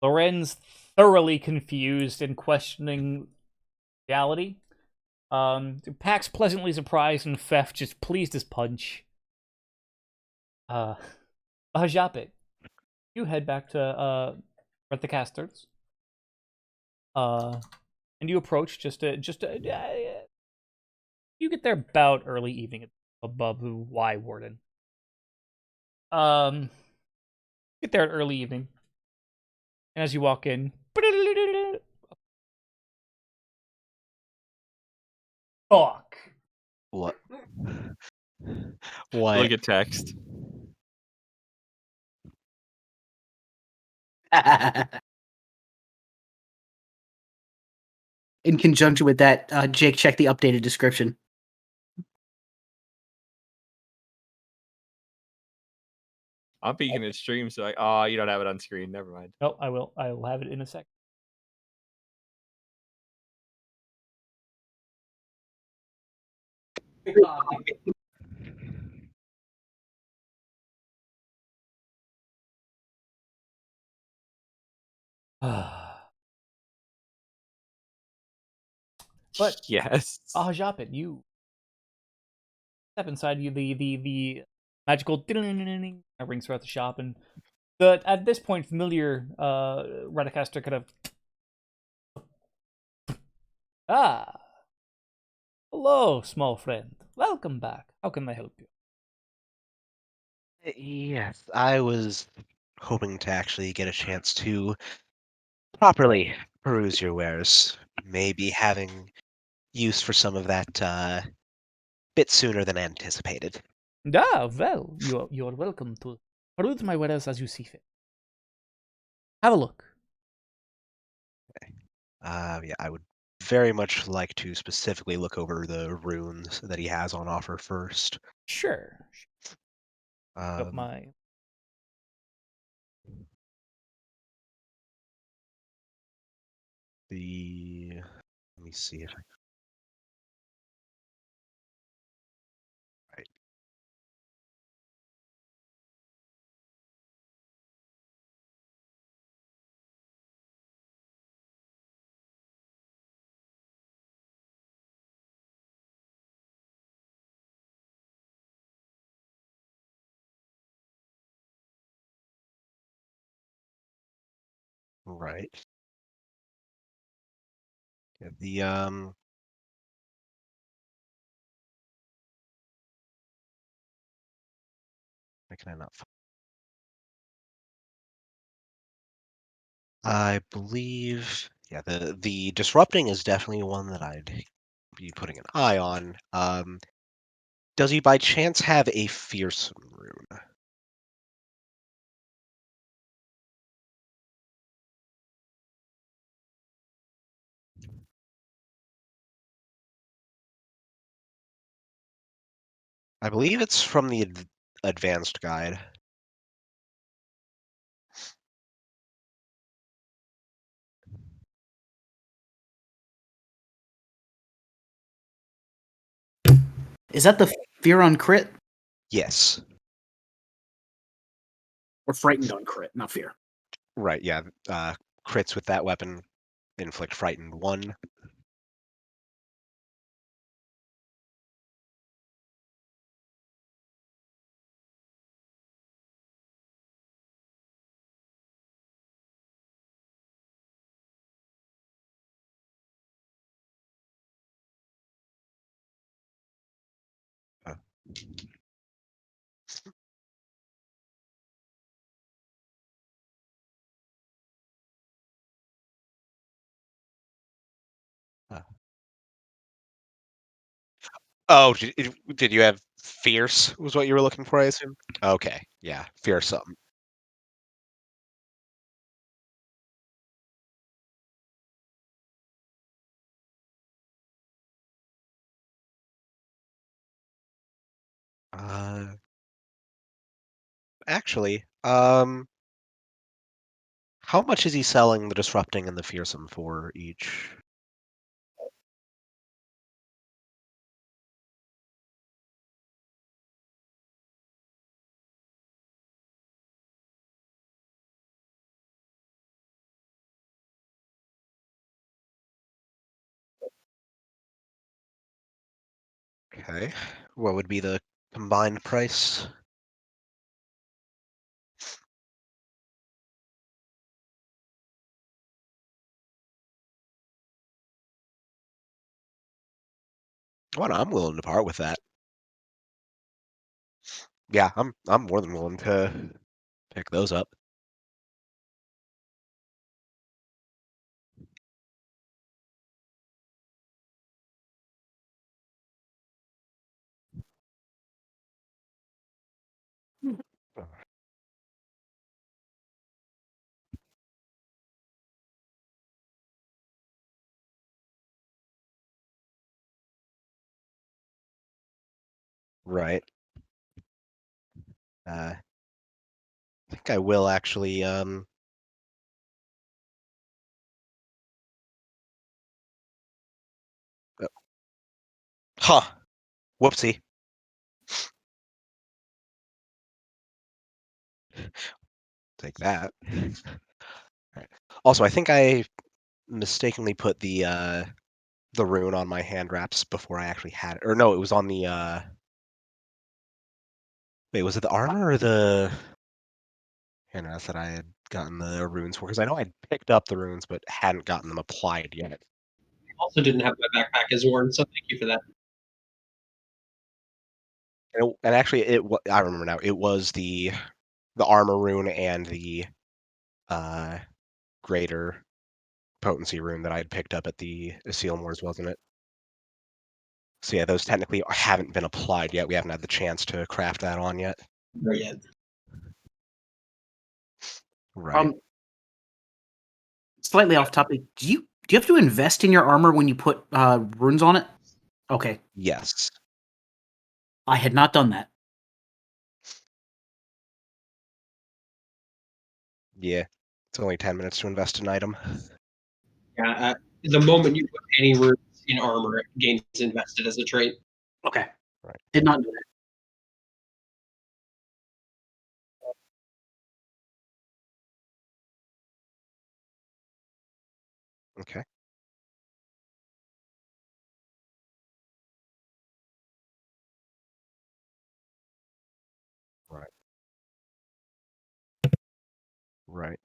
Lorenz thoroughly confused and questioning reality. Pax pleasantly surprised, and Fef just pleased as punch. Japit, you head back to the casters. And you approach you get there about early evening above Y Warden. Get there at early evening. And as you walk in, fuck. What? What? Look at text. In conjunction with that, Jake, check the updated description. I'm peeking at stream, so oh, you don't have it on screen. Never mind. No, I will. I will have it in a sec. But yes, Japit, you step inside. You the magical ding rings throughout the shop, and at this point familiar Redicaster kind of hello, small friend. Welcome back. How can I help you? Yes, I was hoping to actually get a chance to properly peruse your wares. Maybe having use for some of that bit sooner than anticipated. Well, you're welcome to peruse my wares as you see fit. Have a look. Yeah, I would very much like to specifically look over the runes that he has on offer first. Sure. Up Um, my let me see if I right. Right. Yeah, why can I not I believe, yeah, the disrupting is definitely one that I'd be putting an eye on. Does he by chance have a fearsome rune? I believe it's from the advanced guide. Is that the fear on crit Yes. or frightened on crit? Not fear. Right, yeah. Crits with that weapon inflict frightened 1. Uh, uh. Oh, did you have fierce? Was what you were looking for, I assume? Okay, yeah, fearsome. Actually, how much is he selling the disrupting and the fearsome for each? Okay, what would be the combined price? Well, I'm willing to part with that. Yeah, I'm more than willing to pick those up. Right. I think I will actually. Oh, huh. Whoopsie. Take that. Right. Also, I think I mistakenly put the rune on my hand wraps before I actually had it. Or no, it was on the wait, was it the armor or the hand wraps that I had gotten the runes for? Because I know I'd picked up the runes but hadn't gotten them applied yet. Also didn't have my backpack as worn, so thank you for that. And actually, I remember now. It was the armor rune and the uh greater potency rune that I had picked up at the Sealmore's, wasn't it? So yeah, those technically haven't been applied yet. We haven't had the chance to craft that on yet. Not yet. Right. Slightly off topic. Do you have to invest in your armor when you put runes on it? Okay, Yes. I had not done that. Yeah. It's only 10 minutes to invest an item. Yeah, the moment you put any runes in armor, it gains invested as a trait. Okay, Right. did not know that. Okay. Right. Right.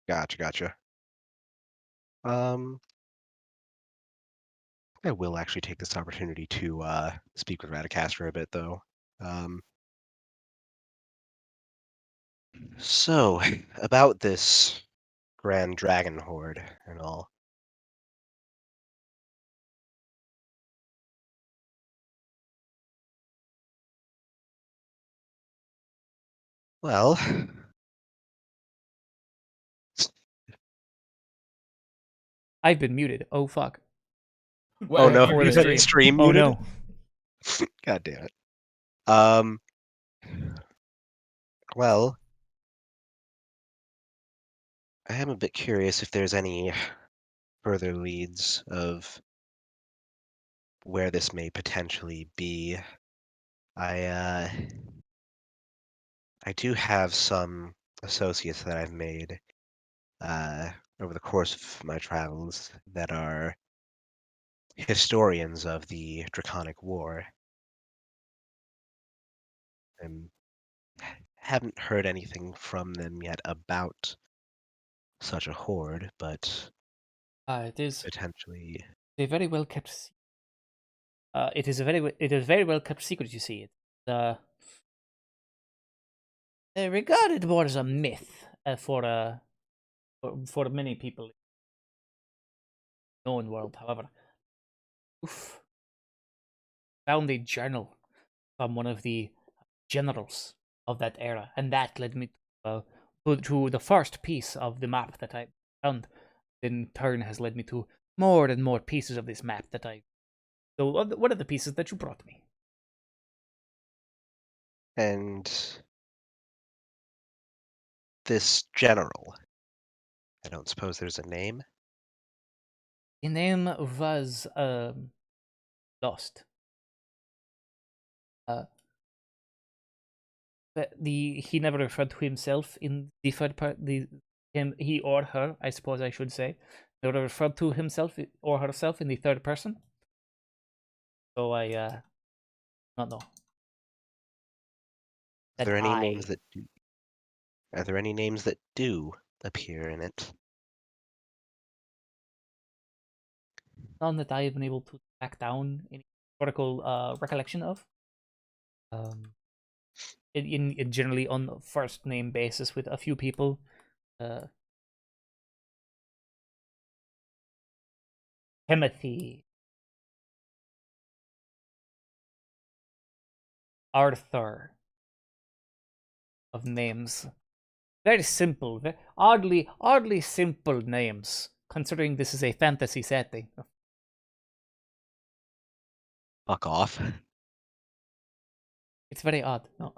Gotcha. I will actually take this opportunity to speak with Radicaster a bit, though. So, about this Grand Dragon Horde and all. Well, I've been muted. Oh fuck. oh no, For you the had stream. stream Oh muted? no. God damn it. Um, well, I am a bit curious if there's any further leads of where this may potentially be. I do have some associates that I've made over the course of my travels that are historians of the Draconic War, and haven't heard anything from them yet about such a horde, but It is potentially. a very well kept. It is very well kept secret. You see, it's regarded more as a myth for many people in the known world. However, oof, found a journal from one of the generals of that era, and that led me to the first piece of the map that I found. In turn, has led me to more and more pieces of this map that I. So, what are the pieces that you brought me? And this general, I don't suppose there's a name? The name was lost. He never referred to himself in the third part. He or her, I suppose I should say, never referred to himself or herself in the third person. So I don't know. Are there any names that do? Are there any names that do appear in it? None that I have been able to track down any historical recollection of. In generally on a first name basis with a few people. Timothy, Arthur, of names. Very simple, oddly simple names, considering this is a fantasy setting. Fuck off. It's very odd. No,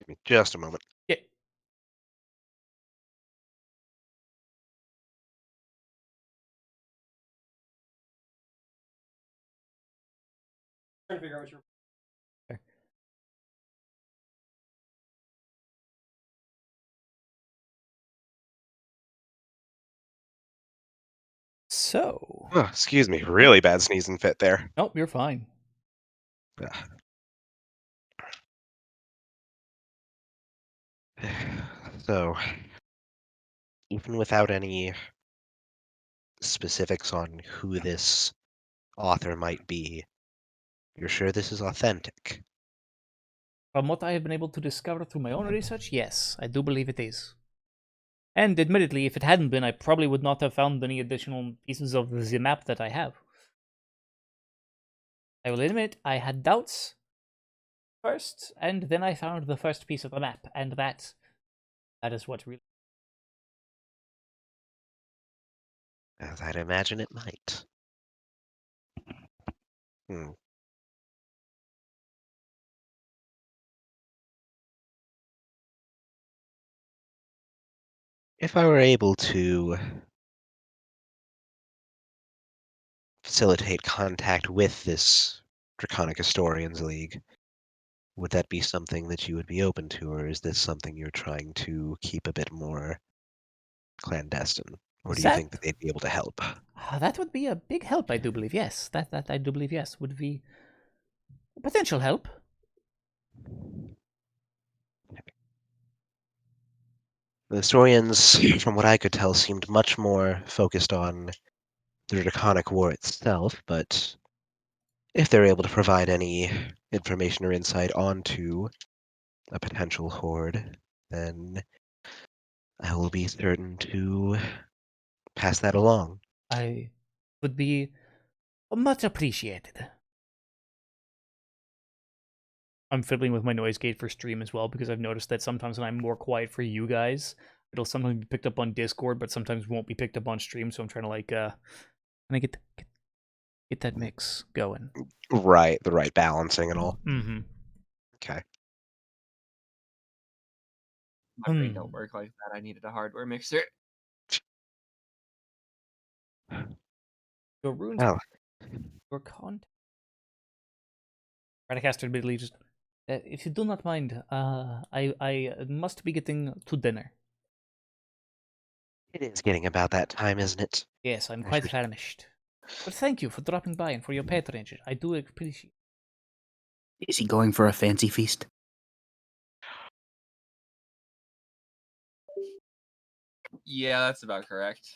Give me just a moment. yeah. Trying to figure out what you're. So, Oh, excuse me, really bad sneezing fit there. nope, you're fine. So, even without any specifics on who this author might be, you're sure this is authentic? From what I have been able to discover through my own research, yes, I do believe it is. And admittedly, if it hadn't been, I probably would not have found any additional pieces of the map that I have. I will admit, I had doubts first, and then I found the first piece of the map, and that is what really. As I'd imagine it might. Hmm. If I were able to facilitate contact with this Draconic Historians League, would that be something that you would be open to, or is this something you're trying to keep a bit more clandestine? Or do you think that they'd be able to help? That would be a big help, I do believe. Yes, that I do believe. Yes, would be a potential help. The historians, from what I could tell, seemed much more focused on the Draconic War itself, but if they're able to provide any information or insight onto a potential horde, then I will be certain to pass that along. I would be much appreciated. I'm fiddling with my noise gate for stream as well because I've noticed that sometimes when I'm more quiet for you guys, it'll sometimes be picked up on Discord, but sometimes won't be picked up on stream. So I'm trying to like, get that mix going. Right, the right balancing and all. Mm-hmm. Okay. My brain don't work like that. I needed a hardware mixer. Your runes, Oh. your content. Radicaster admittedly just, if you do not mind, I must be getting to dinner. It is getting about that time, isn't it? Yes, I'm I quite should- famished. But thank you for dropping by and for your patronage. I do appreciate. Is he going for a fancy feast? Yeah, that's about correct.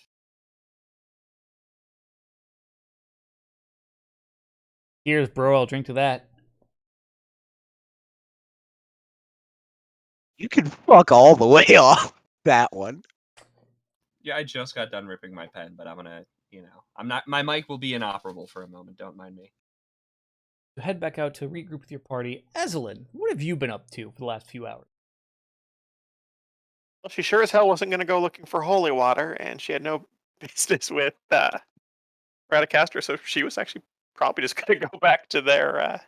Cheers, bro. I'll drink to that. You can fuck all the way off that one. Yeah, I just got done ripping my pen, but I'm gonna, I'm not. My mic will be inoperable for a moment. Don't mind me. Head back out to regroup with your party. Ezelyn, what have you been up to for the last few hours? Well, she sure as hell wasn't going to go looking for holy water, and she had no business with Radicaster, so she was actually probably just going to go back to their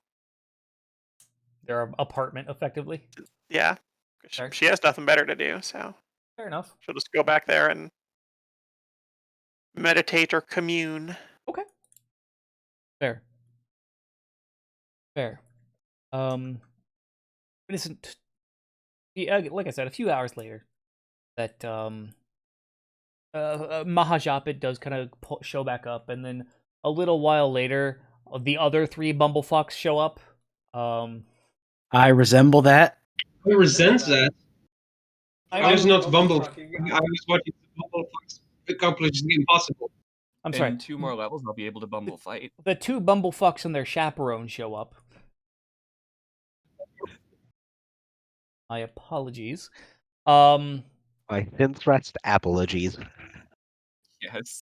apartment, effectively. Yeah, Fair. she has nothing better to do, so Fair enough. she'll just go back there and meditate or commune. Okay. Fair. Fair. It isn't. Yeah, like I said, a few hours later, that Mahajapit does kind of show back up, and then a little while later, the other three bumblefucks show up. I resemble that. Who resents that? I was not Bumble. I was watching Bumblefucks accomplish the impossible. I'm sorry. In 2 more levels, I'll be able to bumble fight. The two bumblefucks and their chaperone show up. My apologies. My thin-thrust apologies. Yes.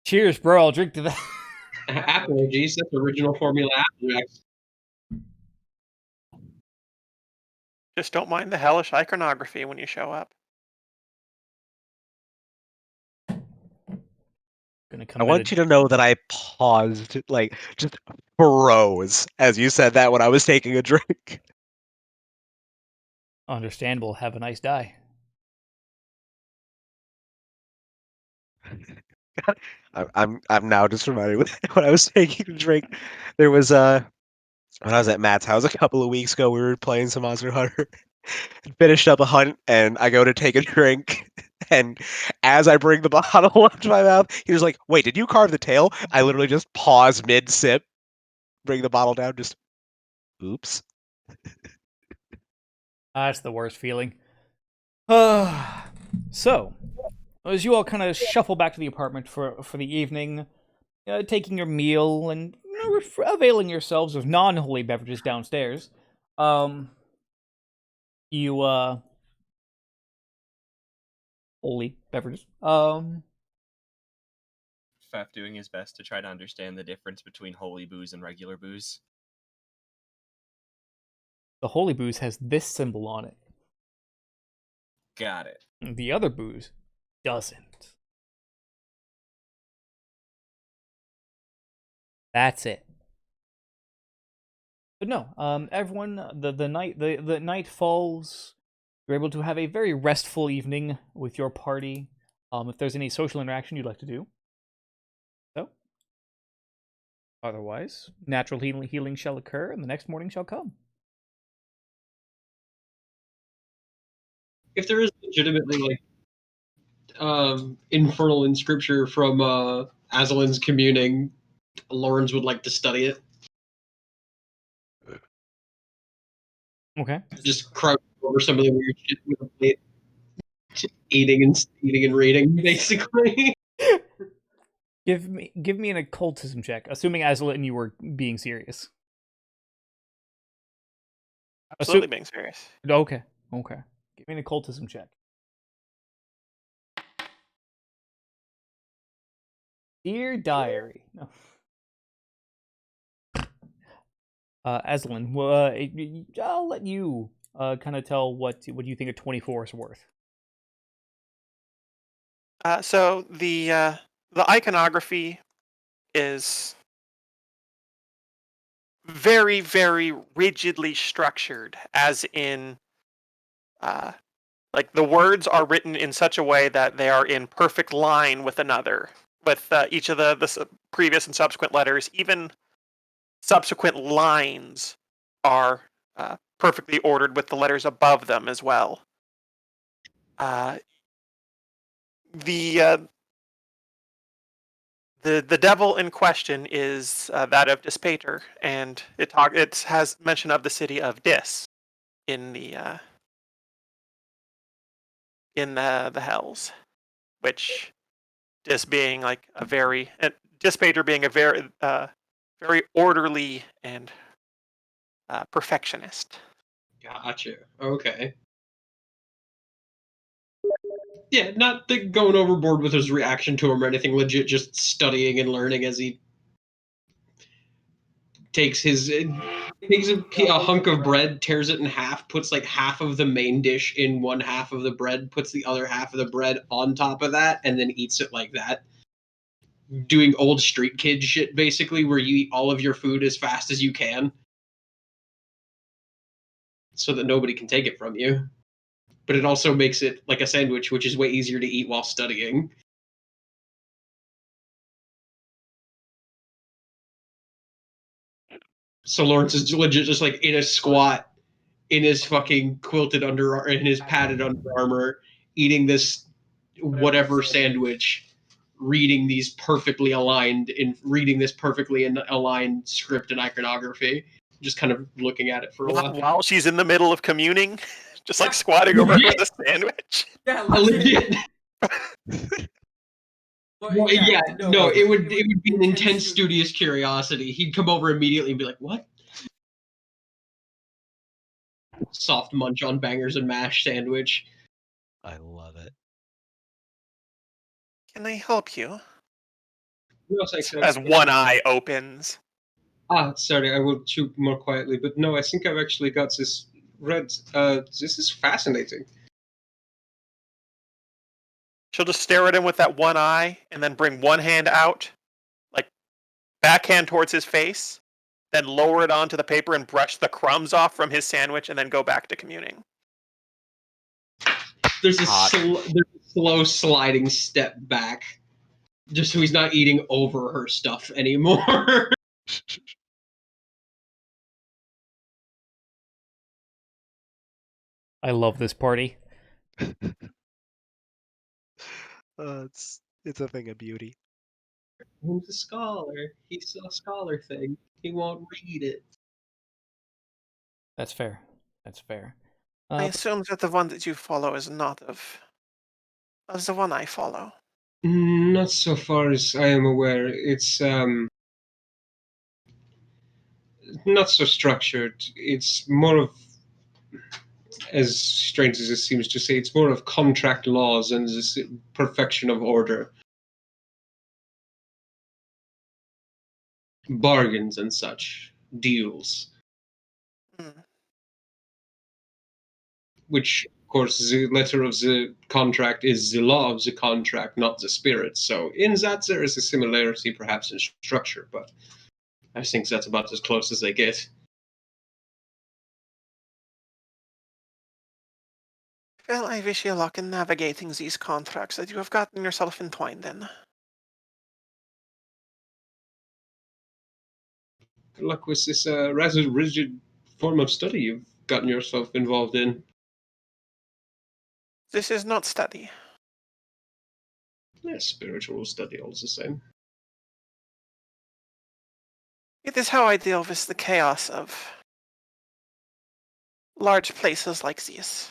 Cheers, bro. I'll drink to that. Apologies, that's original formula Applejack. Just don't mind the hellish iconography when you show up. I want you to know that I paused, like, just froze as you said that when I was taking a drink. Understandable. Have a nice day. I'm now just reminded when I was taking a drink. There was when I was at Matt's house a couple of weeks ago, we were playing some Monster Hunter. Finished up a hunt, and I go to take a drink. And as I bring the bottle up to my mouth, he was like, "Wait, did you carve the tail?" I literally just pause mid sip, bring the bottle down, just oops. That's the worst feeling. So, as you all kind of shuffle back to the apartment for the evening, taking your meal and availing yourselves of non-holy beverages downstairs, you holy beverages. Faf doing his best to try to understand the difference between holy booze and regular booze. The holy booze has this symbol on it. Got it. The other booze doesn't. That's it. But no, everyone, the night falls. You're able to have a very restful evening with your party. If there's any social interaction you'd like to do, so. Otherwise, natural healing shall occur, and the next morning shall come. If there is legitimately like infernal in scripture from Aslan's communing, Lawrence would like to study it. Okay. Just crouch over some of the weird shit with a plate, eating and reading, basically. Give me an occultism check, assuming Aslan and you were being serious. Absolutely being serious. Okay. Okay. Give me an occultism check. Dear diary. No. Aslan, I'll let you kind of tell what you think a 24 is worth. So the iconography is very, very rigidly structured, as in, like the words are written in such a way that they are in perfect line with another, with each of the previous and subsequent letters. Even subsequent lines are perfectly ordered with the letters above them as well. The the devil in question is that of Dispater, and it has mention of the city of Dis in the hells, which Dis being like a very Dispater being a very orderly and perfectionist. Gotcha. Okay. Yeah, not going overboard with his reaction to him or anything. Legit, just studying and learning as he takes a hunk of bread, tears it in half, puts like half of the main dish in one half of the bread, puts the other half of the bread on top of that, and then eats it like that. Doing old street kid shit, basically, where you eat all of your food as fast as you can so that nobody can take it from you. But it also makes it like a sandwich, which is way easier to eat while studying. So Lawrence is legit just like in a squat, in his fucking in his padded Under Armour, eating this whatever sandwich, reading this perfectly aligned script and iconography, just kind of looking at it for a while. While she's in the middle of communing, just like squatting over with a sandwich. Yeah, legit. Well, yeah, no, it would be an intense studious curiosity. He'd come over immediately and be like, "What?" Soft munch on bangers and mash sandwich. I love it. Can I help you? No, thanks. As one eye opens. Sorry, I will chew more quietly. But no, I think I've actually got this read. This is fascinating. She'll just stare at him with that one eye and then bring one hand out, like backhand towards his face, then lower it onto the paper and brush the crumbs off from his sandwich and then go back to communing. There's a slow sliding step back, just so he's not eating over her stuff anymore. I love this party. It's a thing of beauty. He's a scholar. He's a scholar thing. He won't read it. That's fair. That's fair. I assume that the one that you follow is not of the one I follow. Not so far as I am aware. It's not so structured. It's more of, as strange as it seems to say, it's more of contract laws and this perfection of order. Bargains and such. Deals. Which, of course, the letter of the contract is the law of the contract, not the spirit. So in that there is a similarity perhaps in structure, but I think that's about as close as they get. Well, I wish you luck in navigating these contracts that you have gotten yourself entwined in. Good luck with this rather rigid form of study you've gotten yourself involved in. This is not study. Yeah, spiritual study, all the same. It is how I deal with the chaos of large places like these.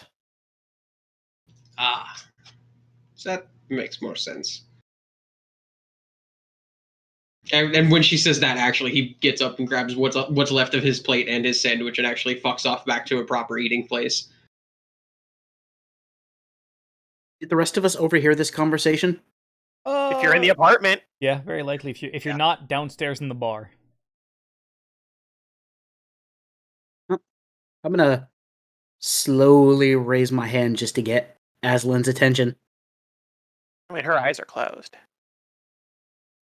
That makes more sense. And when she says that, actually, he gets up and grabs what's left of his plate and his sandwich and actually fucks off back to a proper eating place. Did the rest of us overhear this conversation? If you're in the apartment, yeah, very likely. If you're not downstairs in the bar, I'm gonna slowly raise my hand just to get Aslan's attention. I mean, her eyes are closed.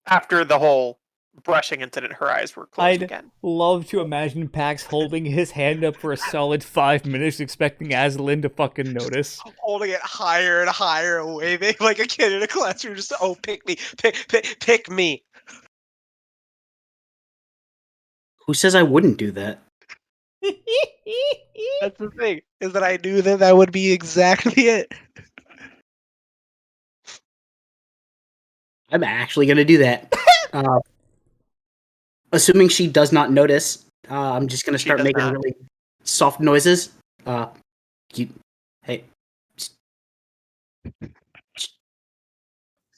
After the whole brushing incident, her eyes were closed I'd again. love to imagine Pax holding his hand up for a solid 5 minutes, expecting Aslan to fucking notice. Holding it higher and higher, waving like a kid in a classroom. Just pick me, pick me. Who says I wouldn't do that? That's the thing, is that I knew that would be exactly it. I'm actually gonna do that. Assuming she does not notice, I'm just gonna She start does making not. really soft noises. Hey,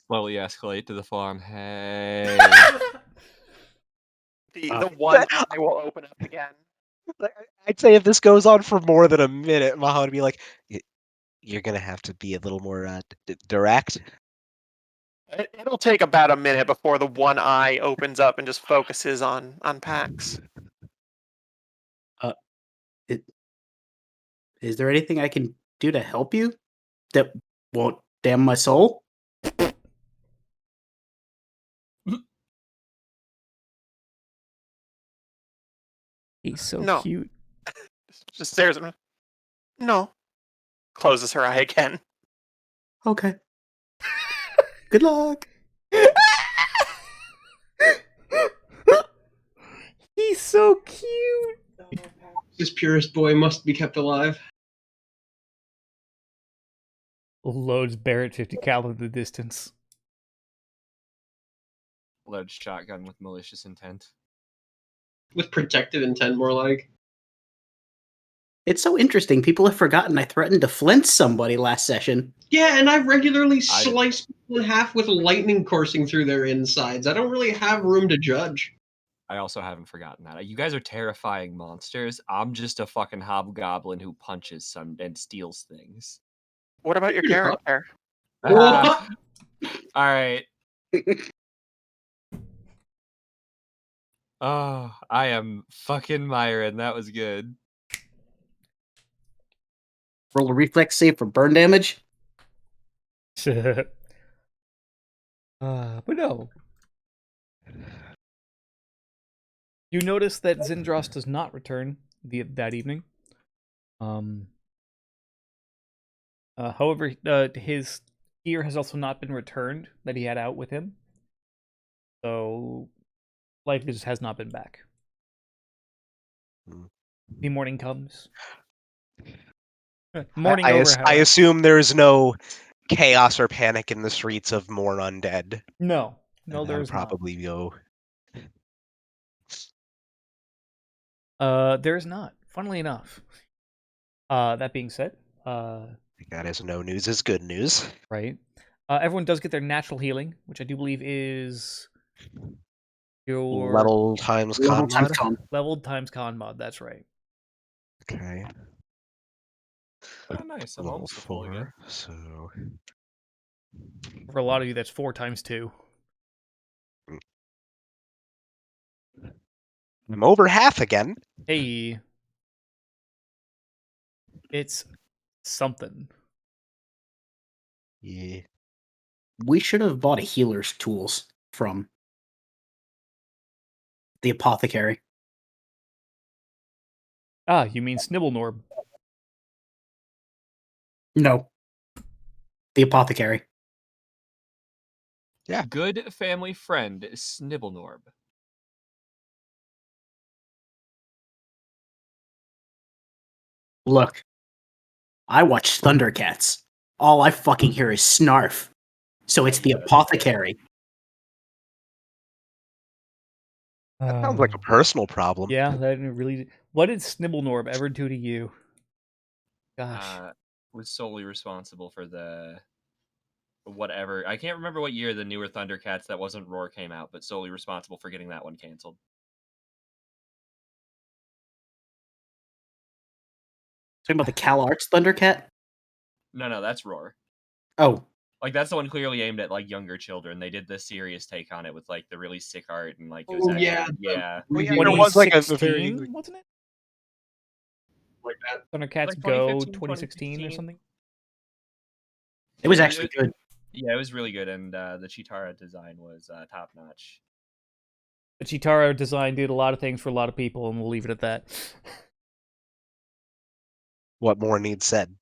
Slowly escalate to the farm. Hey. The one eye will open up again. Like, I'd say if this goes on for more than a minute, Maha would be like, "You're gonna have to be a little more direct." It'll take about a minute before the one eye opens up and just focuses on Pax. is there anything I can do to help you that won't damn my soul? He's so No. cute. Just stares at me. No. Closes her eye again. Okay. Good luck. He's so cute. This purest boy must be kept alive. Loads Barrett 50 cal in the distance. Load shotgun with malicious intent. With protective intent, more like. It's so interesting. People have forgotten I threatened to flint somebody last session. Yeah, and I regularly slice people in half with lightning coursing through their insides. I don't really have room to judge. I also haven't forgotten that. You guys are terrifying monsters. I'm just a fucking hobgoblin who punches some and steals things. What about your character? All right. Oh, I am fucking Myron. That was good. Roll a reflex save for burn damage. But no. You notice that Zindros does not return that evening. However, his gear has also not been returned that he had out with him. So, likely just has not been back. The morning comes. Morning over. I assume there's no chaos or panic in the streets of Morn Undead. No, And there's probably go. there's not. Funnily enough. That being said, that is no news is good news. Right. Everyone does get their natural healing, which I do believe is your level times con mod. Leveled times con mod. That's right. Okay. Oh, nice. I'm almost full again. So for a lot of you, that's 4 times 2. I'm over half again. Hey, it's something. Yeah. We should have bought a healer's tools from the apothecary. Ah, you mean Snibblenorb? No. The apothecary. Yeah. Good family friend, Snibblenorb. Look, I watch Thundercats. All I fucking hear is snarf. So it's the apothecary. That sounds like a personal problem. Yeah, that really. What did Snibblenorb ever do to you? Gosh. Was solely responsible for the whatever. I can't remember what year the newer Thundercats that wasn't Roar came out, but solely responsible for getting that one canceled. Talking about the Cal Arts Thundercat? No, that's Roar. Oh, Like that's the one clearly aimed at like younger children. They did the serious take on it with like the really sick art and like it was Oh, actually yeah, yeah. Review there was like a 2016, very wasn't it? like that. Thundercats Like Go 2015, 2016 or 2016. something. it was actually good. Yeah, it was really good, and the Chitara design was top notch. The Chitara design did a lot of things for a lot of people, and we'll leave it at that. what more needs said.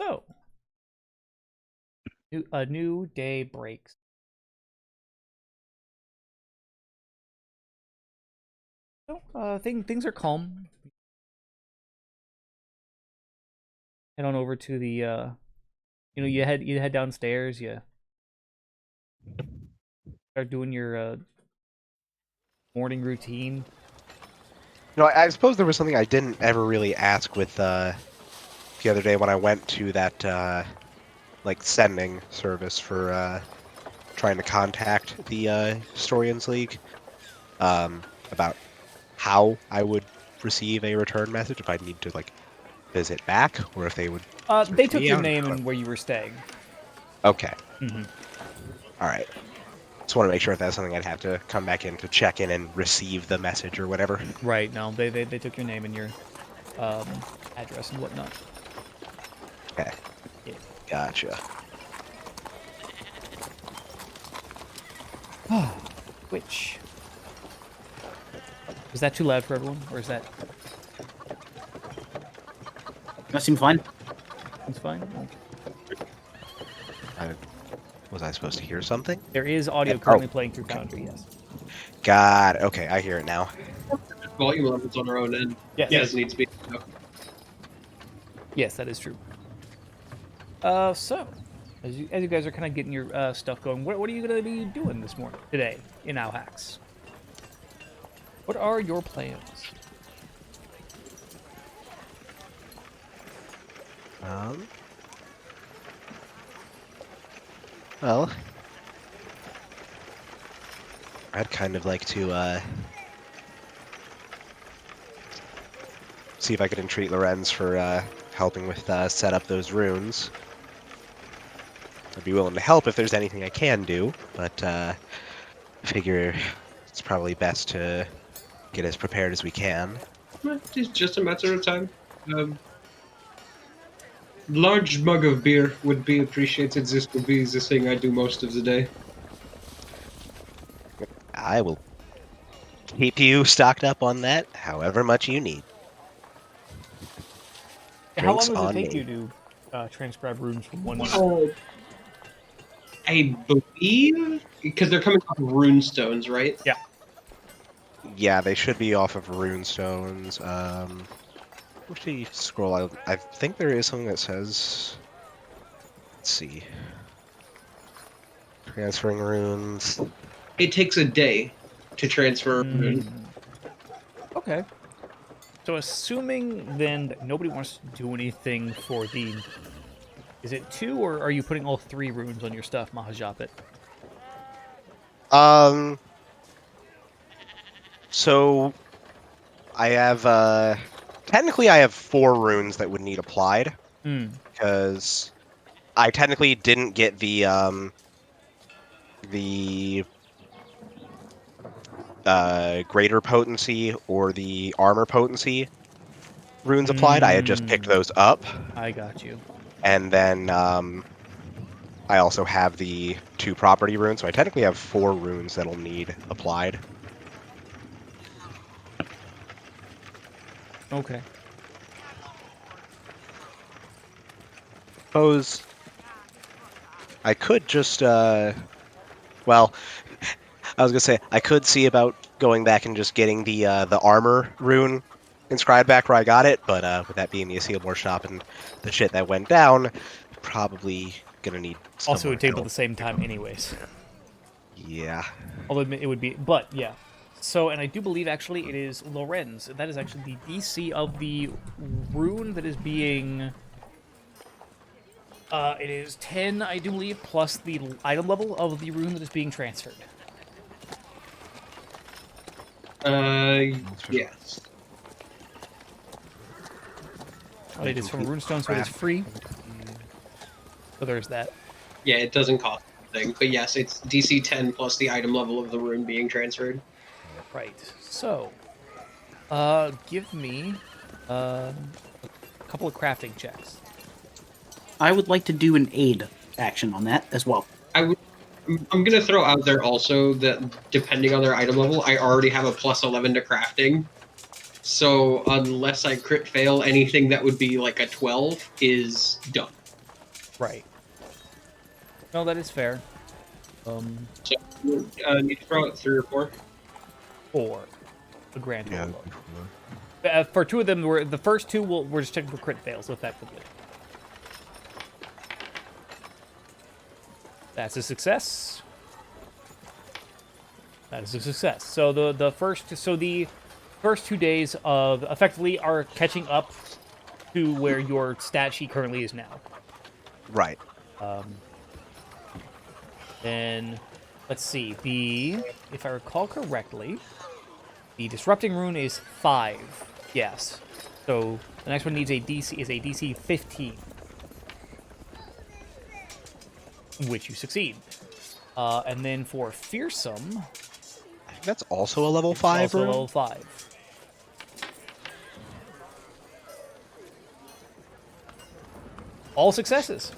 So, a new day breaks. So, things are calm. Head on over to the, you head downstairs. You start doing your morning routine. I suppose there was something I didn't ever really ask with the other day when I went to that like sending service for trying to contact the Historians League about how I would receive a return message if I need to like visit back or if they would. They search took me your out. name and where you were staying. Okay. Mm-hmm. All right. Just want to make sure if that's something I'd have to come back in to check in and receive the message or whatever. Right. No, they took your name and your address and whatnot. Okay. Yeah. Gotcha. Which is that too loud for everyone, or is that That seemed fine. it's fine? Was I supposed to hear something? There is audio Oh, currently playing through okay. Foundry. Yes. God. Okay, I hear it now. Volume levels on our own end. Yes. It doesn't need to be. Yes, that is true. So as you guys are kind of getting your stuff going, what are you gonna be doing this morning today in Alhax? What are your plans? Well, I'd kind of like to see if I could entreat Lorenz for helping with set up those runes. I'd be willing to help if there's anything I can do, but I figure it's probably best to get as prepared as we can. It's just a matter of time. Large mug of beer would be appreciated. This would be the thing I do most of the day. I will keep you stocked up on that, however much you need. How Drinks long does it on take me. you to transcribe runes from one? I believe because they're coming off of runestones, right? Yeah. Yeah, they should be off of runestones. Where's the scroll? I think there is something that says. Let's see. Transferring runes. It takes a day to transfer a rune. Okay. So assuming then that nobody wants to do anything for the... Is it 2, or are you putting all 3 runes on your stuff, Mahajapit? So I have technically I have 4 runes that would need applied because I technically didn't get the greater potency or the armor potency runes applied. I had just picked those up. I got you. And then I also have the 2 property runes, so I technically have 4 runes that'll need applied. Okay. Suppose I could just well, I was gonna say I could see about going back and just getting the armor rune inscribed back where I got it, but with that being the Aseelmore shop and the shit that went down, probably gonna need Also, it would take help. about the same time anyways. Yeah. I'll admit it would be, but yeah. So, and I do believe actually it is Lorenz. That is actually the DC of the rune that is being... it is 10, I do believe, plus the item level of the rune that is being transferred. Yes. Oh, it is from a runestone, so it is free. So there's that. Yeah, it doesn't cost anything, but yes, it's DC 10 plus the item level of the rune being transferred. Right. So, give me a couple of crafting checks. I would like to do an aid action on that as well. I'm going to throw out there also that depending on their item level, I already have a plus 11 to crafting. So unless I crit fail, anything that would be like a 12 is done. Right. No, that is fair. So need to throw out 3 or 4. 4. A grand Yeah. total. For 2 of them, the first 2 we're just checking for crit fails, effectively. That's a success. That is a success. So the first 2 days of effectively are catching up to where your stat sheet currently is now. Right. Then let's see. If I recall correctly, the disrupting rune is 5. Yes. So the next one needs a DC 15. Which you succeed. And then for fearsome, I think that's also a level 5 also rune. level 5. All successes.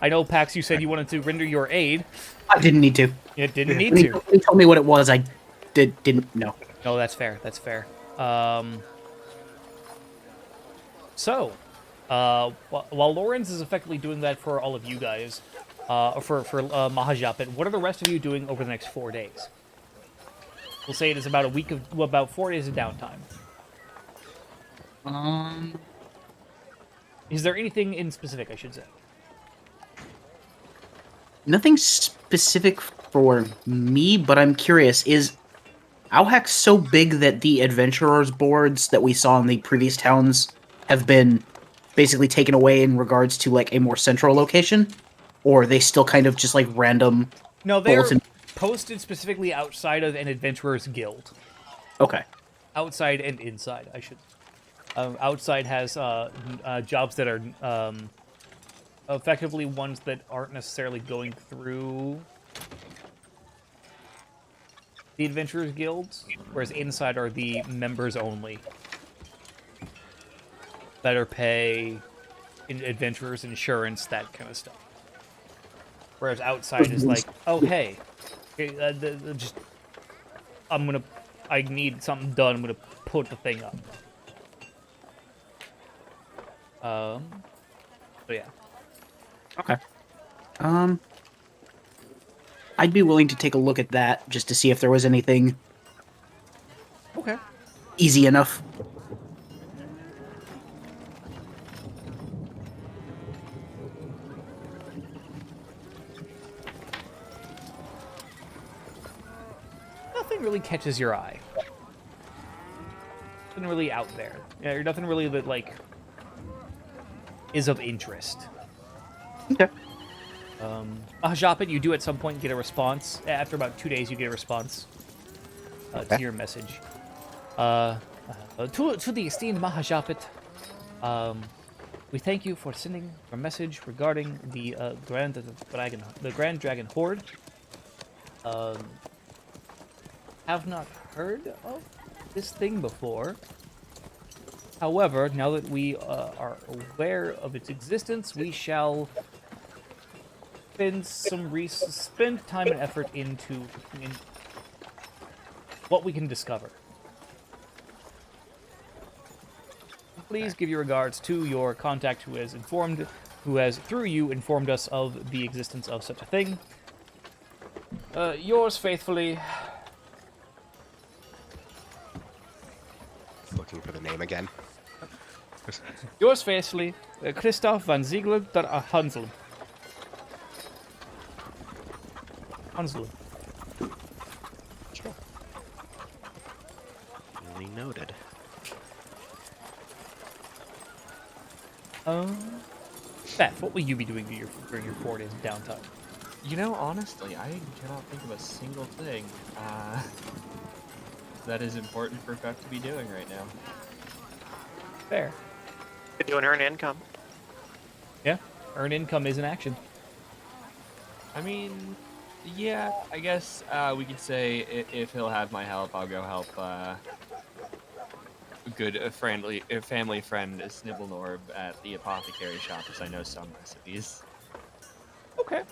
I know, Pax, you said you wanted to render your aid. I didn't need to. You didn't need When to. he told me what it was, I didn't know. No, that's fair. That's fair. So, while Lawrence is effectively doing that for all of you guys, for Mahajapit, what are the rest of you doing over the next 4 days? We'll say it is about about 4 days of downtime. Is there anything in specific, I should say? Nothing specific for me, but I'm curious, is Auhax so big that the adventurers boards that we saw in the previous towns have been basically taken away in regards to like a more central location? Or are they still kind of just like random? No, they're bulletin- posted specifically outside of an adventurer's guild. Okay. Outside and inside, I should. Outside has jobs that are effectively ones that aren't necessarily going through the adventurers guilds, whereas inside are the members only. Better pay, adventurers, insurance, that kind of stuff. Whereas outside is like, oh hey, just I need something done. I'm gonna put the thing up. So yeah. Okay. I'd be willing to take a look at that just to see if there was anything Okay. easy enough. Nothing really catches your eye. Nothing really out there. Yeah, nothing really that like is of interest. Okay. Mahajapit, you do at some point get a response. After about 2 days, you get a response to your message. To the esteemed Mahajapit, we thank you for sending a message regarding the Grand Dragon Horde. Have not heard of this thing before. However, now that we are aware of its existence, we shall spend time and effort into what we can discover. Please give your regards to your contact who has through you informed us of the existence of such a thing. Yours faithfully. Looking for the name again. Yours faithfully, Christoph van Ziegler der Hansel. Hansel. Sure. Duly noted. Beth, what will you be doing during your 4 days of downtime? You know, honestly, I cannot think of a single thing that is important for Beth to be doing right now. Fair. Could do an earn income. Yeah, earn income is an action. I mean, yeah, I guess we could say if he'll have my help, I'll go help a family friend Snibblenorb at the apothecary shop, because I know some recipes. Okay.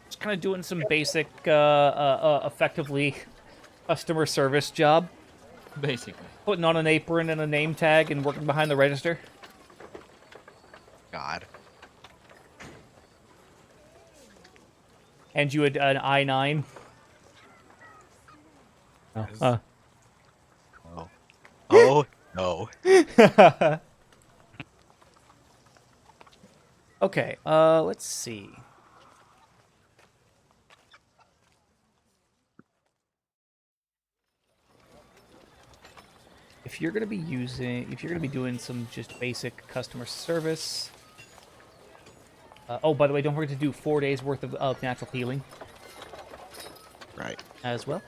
Just kind of doing some basic, effectively customer service job. Basically. Putting on an apron and a name tag and working behind the register. God. And you had an I-9. Oh. Oh. Oh no. Okay, let's see. If you're gonna be doing some just basic customer service. Oh, by the way, don't forget to do 4 days worth of natural healing Right. as well.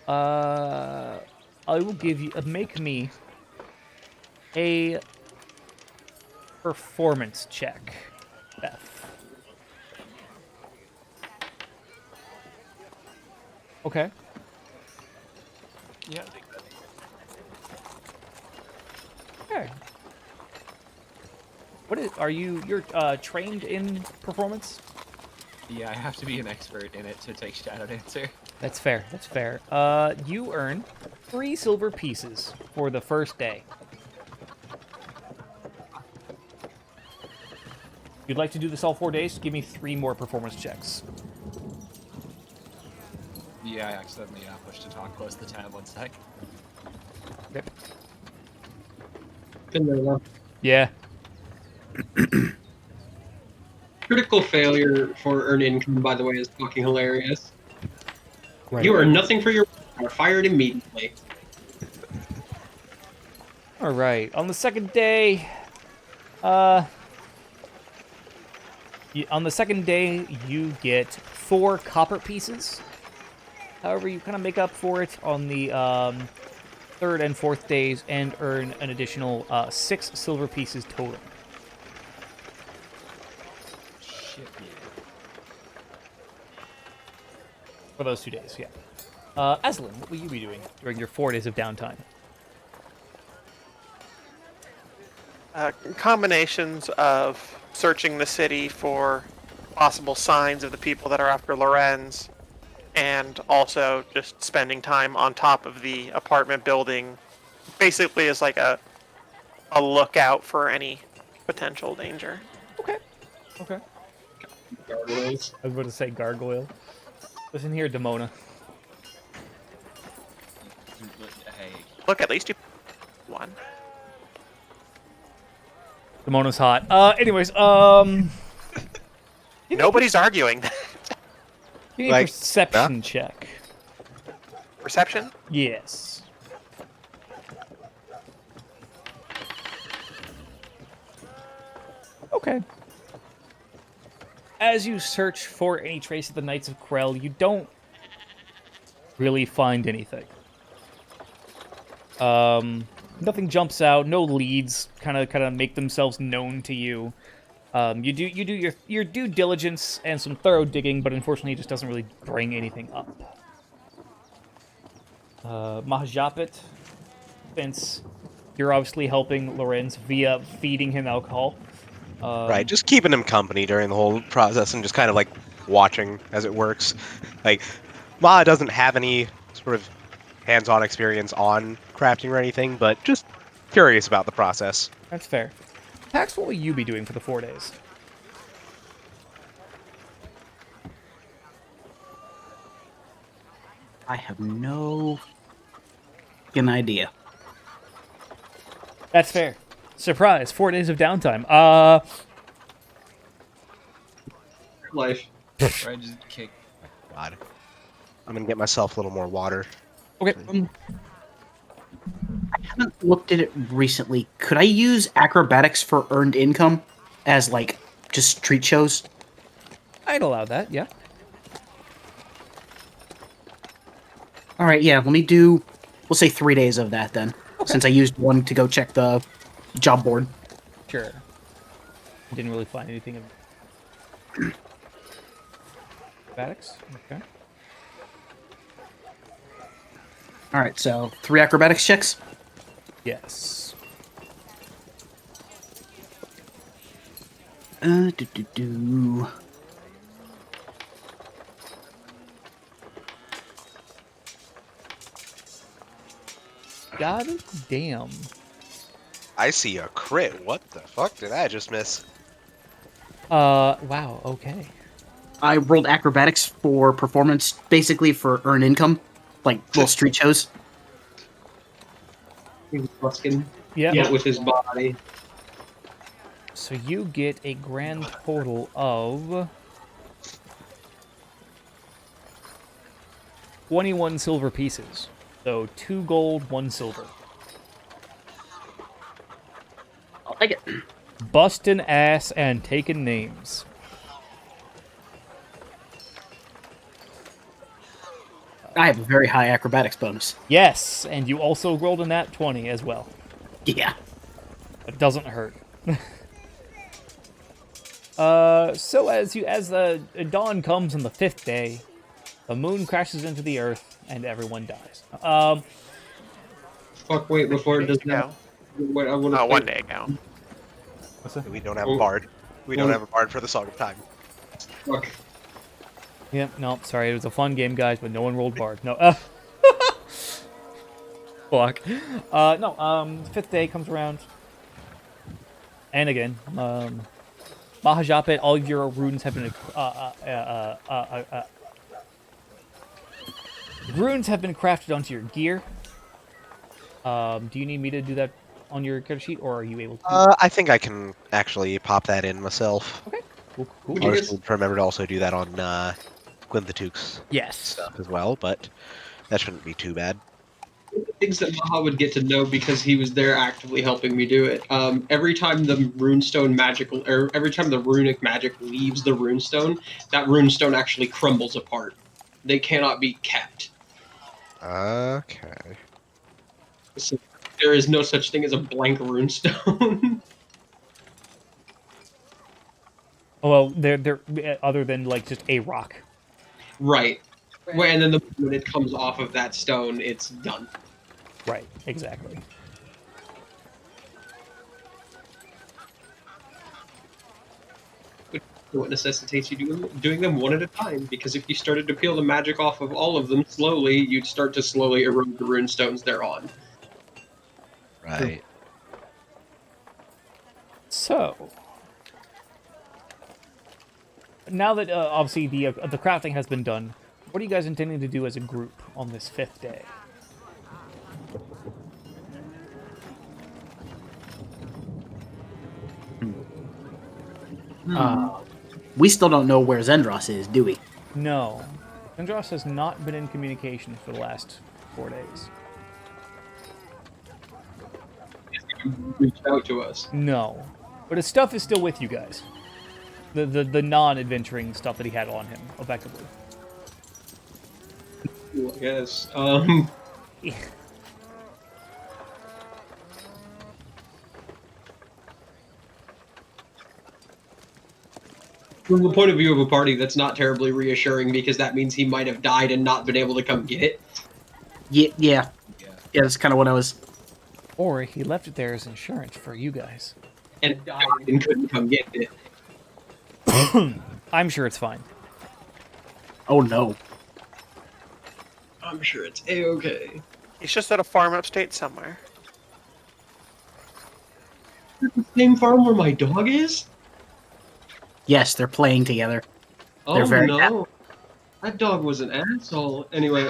I will give you make me a performance check, Beth. Okay. Yeah. Okay. You're trained in performance? Yeah, I have to be an expert in it to take Shadow Dancer. That's fair. That's fair. You earn 3 silver pieces for the first day. If you'd like to do this all 4 days, give me 3 more performance checks. Yeah, I accidentally pushed to talk. Close the tab 1 sec. Yep. Been there now. Yeah. Critical failure for earn income, by the way, is fucking hilarious. Right. You earn nothing for your are fired immediately. All right. On the second day, you get 4 copper pieces. However, you kind of make up for it on the third and fourth days and earn an additional 6 silver pieces total. Shit, yeah. For those 2 days, yeah. Aslan, what will you be doing during your 4 days of downtime? Combinations of searching the city for possible signs of the people that are after Lorenz, and also just spending time on top of the apartment building, basically as like a lookout for any potential danger. Okay. Okay. Gargoyles. I was about to say gargoyle. Listen here, Demona. Hey, Look, at least you one. Demona's hot. Anyways, Nobody's arguing. give me a Like, perception check. Perception? Yes. Okay. As you search for any trace of the Knights of Krell, you don't really find anything. Nothing jumps out. No leads kind of make themselves known to you. You do your due diligence and some thorough digging, but unfortunately, it just doesn't really bring anything up. Mahjapit, since you're obviously helping Lorenz via feeding him alcohol. Right, just keeping him company during the whole process and just kind of like watching as it works. Like, Ma doesn't have any sort of hands-on experience on crafting or anything, but just curious about the process. That's fair. Pax, what will you be doing for the 4 days? I have no fucking idea. That's fair. Surprise, 4 days of downtime. Life. I just kick. God. I'm gonna get myself a little more water. Okay. I haven't looked at it recently. Could I use acrobatics for earned income as, like, just treat shows? I'd allow that, yeah. All right, yeah, let me do, we'll say 3 days of that then. since I used one to go check the job board. Sure. Didn't really find anything of acrobatics. Okay. All right, so 3 acrobatics checks. Yes. Do. God damn. I see a crit. What the fuck did I just miss? Wow, okay. I rolled acrobatics for performance, basically for earn income, like little street shows. He's busking Yeah. with his body. So you get a grand total of 21 silver pieces. So 2 gold, 1 silver. I'll take it. Bustin' ass and taking names. I have a very high acrobatics bonus. Yes, and you also rolled a nat 20 as well. Yeah. It doesn't hurt. So as dawn comes on the 5th day, the moon crashes into the earth and everyone dies. Fuck, wait, before it does that. Wait, I want to 1 day ago. We don't have a bard. We don't have a bard for the Song of Time. Fuck. Yeah, no, sorry, it was a fun game, guys, but no one rolled bard. No, fuck. No, 5th day comes around. And again, Mahajapit, all of your runes have been runes have been crafted onto your gear. Do you need me to do that on your character sheet, or are you able to? I think I can actually pop that in myself. Okay, cool, cool. Would you I'll guys- just remember to also do that on Glinthatook's Yes. stuff as well, but that shouldn't be too bad. Things that Maha would get to know because he was there actively helping me do it. Every time the runestone magical, or every time the runic magic leaves the runestone, that runestone actually crumbles apart. They cannot be kept. Okay. So there is no such thing as a blank runestone. Oh, well, they're other than like just a rock. Right. Well, and then when it comes off of that stone, it's done. Right, exactly. What necessitates you doing them one at a time, because if you started to peel the magic off of all of them slowly, you'd start to slowly erode the runestones they're on. Right. So, now that obviously the crafting has been done, what are you guys intending to do as a group on this 5th day? We still don't know where Zendros is, do we? No, Zendros has not been in communication for the last 4 days. Reached out to us. No, but his stuff is still with you guys. The non-adventuring stuff that he had on him, effectively. Cool, I guess. From the point of view of a party, that's not terribly reassuring because that means he might have died and not been able to come get it. Yeah, that's kind of what I was. Or he left it there as insurance for you guys. And died and couldn't come get it. I'm sure it's fine. Oh no. I'm sure it's a-okay. He's just at a farm upstate somewhere. The same farm where my dog is? Yes, they're playing together. Oh They're very no. That dog was an asshole. Anyway,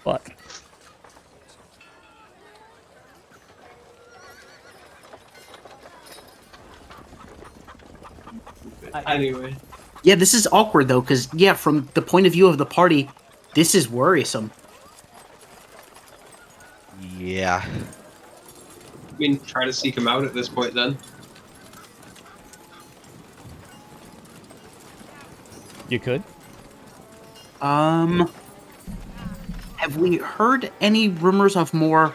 But anyway. Yeah, this is awkward though, because yeah, from the point of view of the party, this is worrisome. Yeah. I mean, try to seek him out at this point then. you could. Have we heard any rumors of more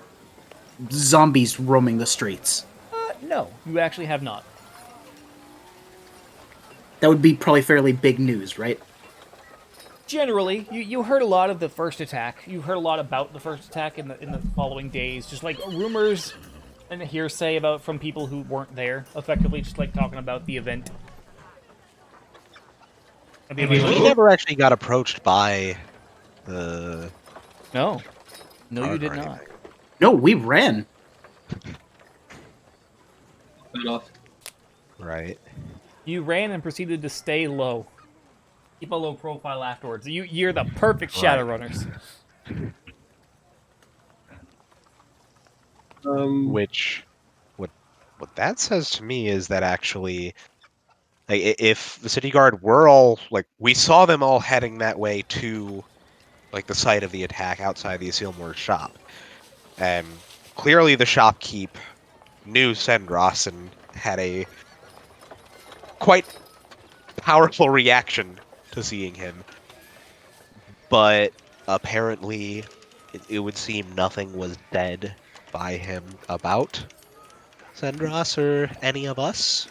zombies roaming the streets? No, you actually have not. That would be probably fairly big news, right? Generally, you heard a lot of the first attack. You heard a lot about the first attack in the following days, just like rumors and hearsay about from people who weren't there. Effectively, just like talking about the event. We never actually got approached by the. No, you park did or not. anything. No, we ran. Right. You ran and proceeded to stay low. Keep a low profile afterwards. You're the perfect Shadowrunners. Which, what that says to me is that actually, like, if the city guard were all like, we saw them all heading that way to, like, the site of the attack outside the Asilmore's shop, and clearly the shopkeep knew Sendros and had a quite powerful reaction to seeing him, but apparently it would seem nothing was said by him about Sendros or any of us.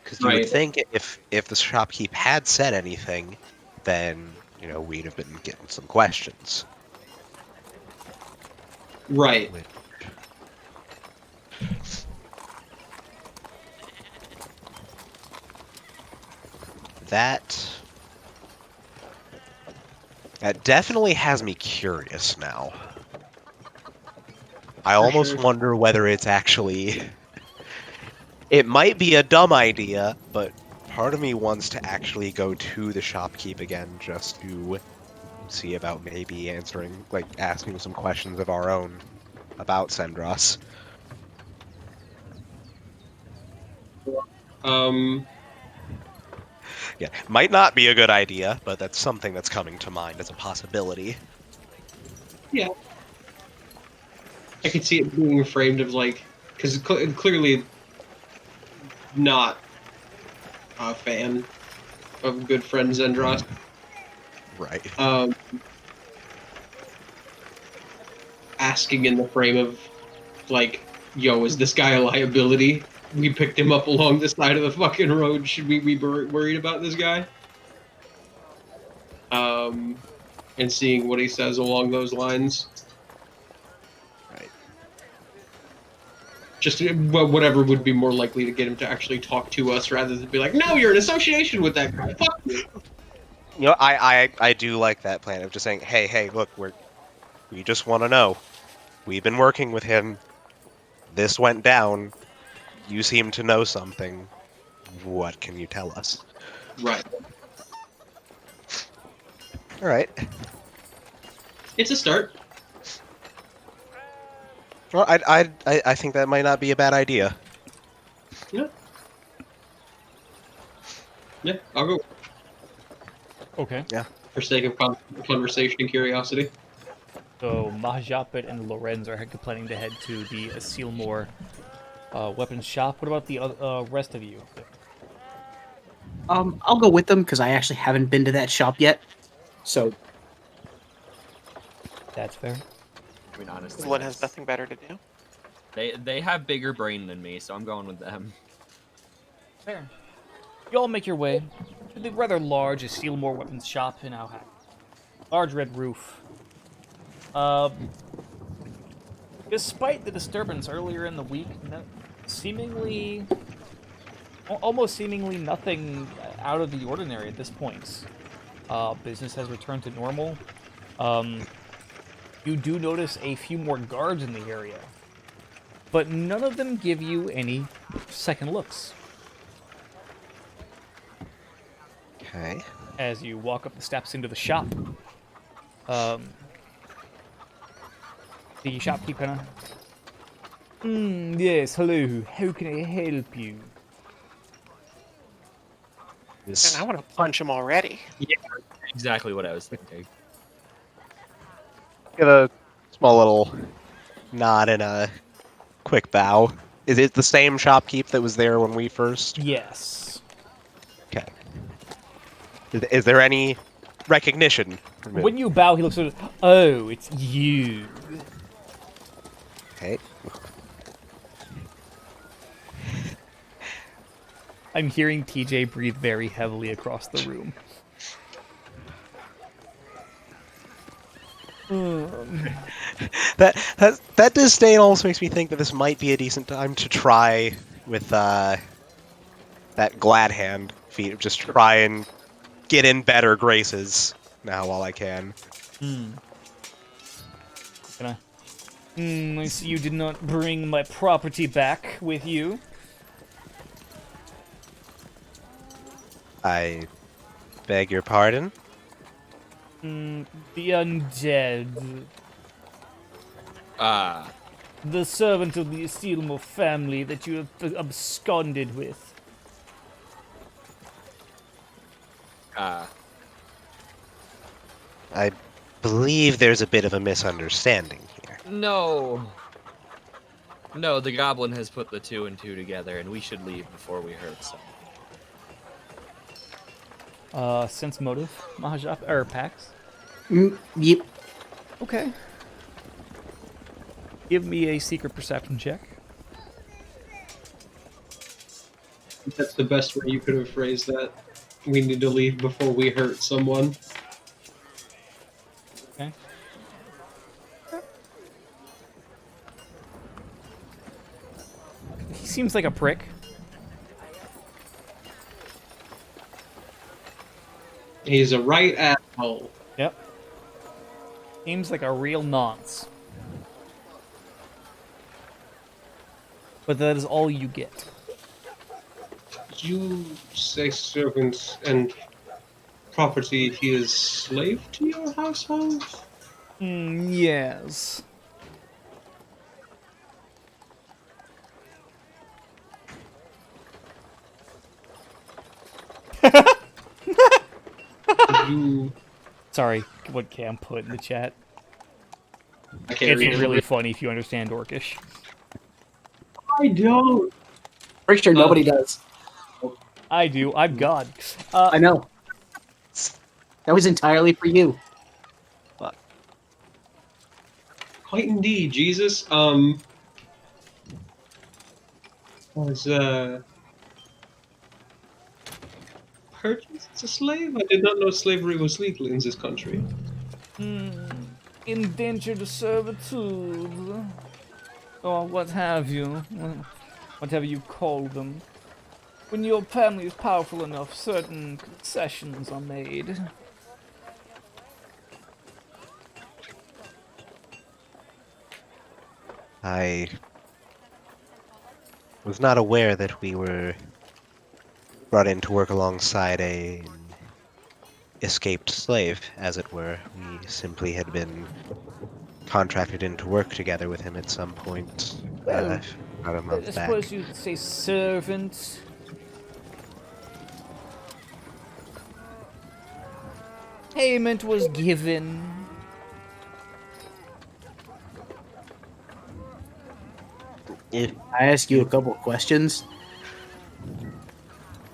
Because you would think if the shopkeep had said anything, then, you know, we'd have been getting some questions. Right. That definitely has me curious now. I almost wonder whether it's actually... It might be a dumb idea, but part of me wants to actually go to the shopkeep again just to see about maybe answering, like, asking some questions of our own about Sendros. Yeah, might not be a good idea, but that's something that's coming to mind as a possibility. Yeah. I could see it being framed of like, because clearly not a fan of good friend Zendros. Right. Asking in the frame of like, yo, is this guy a liability? We picked him up along the side of the fucking road. Should we be worried about this guy? And seeing what he says along those lines. Right. Just whatever would be more likely to get him to actually talk to us rather than be like, no, you're in association with that guy. Fuck you. You know, I do like that plan of just saying, hey, look, we just want to know. We've been working with him. This went down. You seem to know something. What can you tell us? Right. All right. It's a start. Well, I think that might not be a bad idea. Yeah. Yeah, I'll go. Okay. Yeah. For sake of conversation and curiosity. So Mahjapet and Lorenz are planning to head to the Asilmore weapons shop. What about the rest of you? I'll go with them because I actually haven't been to that shop yet. So That's fair. I mean, honestly, One has nothing better to do. they have bigger brain than me, so I'm going with them. Fair. You all make your way to the rather large Asilmore weapons shop in Auhak. Large red roof. Despite the disturbance earlier in the week, almost seemingly nothing out of the ordinary at this point. Business has returned to normal. You do notice a few more guards in the area, but none of them give you any second looks. Okay. As you walk up the steps into the shop, the shopkeep kind of, yes, hello, how can I help you? And I want to punch him already. Exactly what I was thinking. Get a small little nod and a quick bow. Is it the same shopkeep that was there when we first? Yes. Okay. Is there any recognition When you bow, he looks at it. Oh, it's you. Okay. I'm hearing TJ breathe very heavily across the room. That disdain almost makes me think that this might be a decent time to try with that glad hand feat. Just try and get in better graces now while I can. I see you did not bring my property back with you. I beg your pardon? The undead. Ah, The servant of the Steelmore family that you have absconded with. I believe there's a bit of a misunderstanding here. no. No, the goblin has put the 2 and 2 together, and we should leave before we hurt someone. Sense motive, Mahajap, or Pax? Yep. Okay. Give me a secret perception check. That's the best way you could have phrased that. We need to leave before we hurt someone. Okay. He seems like a prick. He's a right asshole. Yep. Seems like a real nonce. But that is all you get. You say servants and property, he is slave to your household? Yes. You... Sorry, what Cam put in the chat. I can't It's read really it. funny if you understand Orcish. I don't. Pretty sure nobody does. I do. I'm God. I know. That was entirely for you. Quite indeed, Jesus. Was purchased a slave? I did not know slavery was legal in this country. Indentured servitude. Or what have you. Whatever you call them. When your family is powerful enough, certain concessions are made. I was not aware that we were brought in to work alongside an escaped slave, as it were. We simply had been contracted in to work together with him at some point Well, about a I month back. suppose you'd say servant. Payment was given. If I ask you a couple of questions.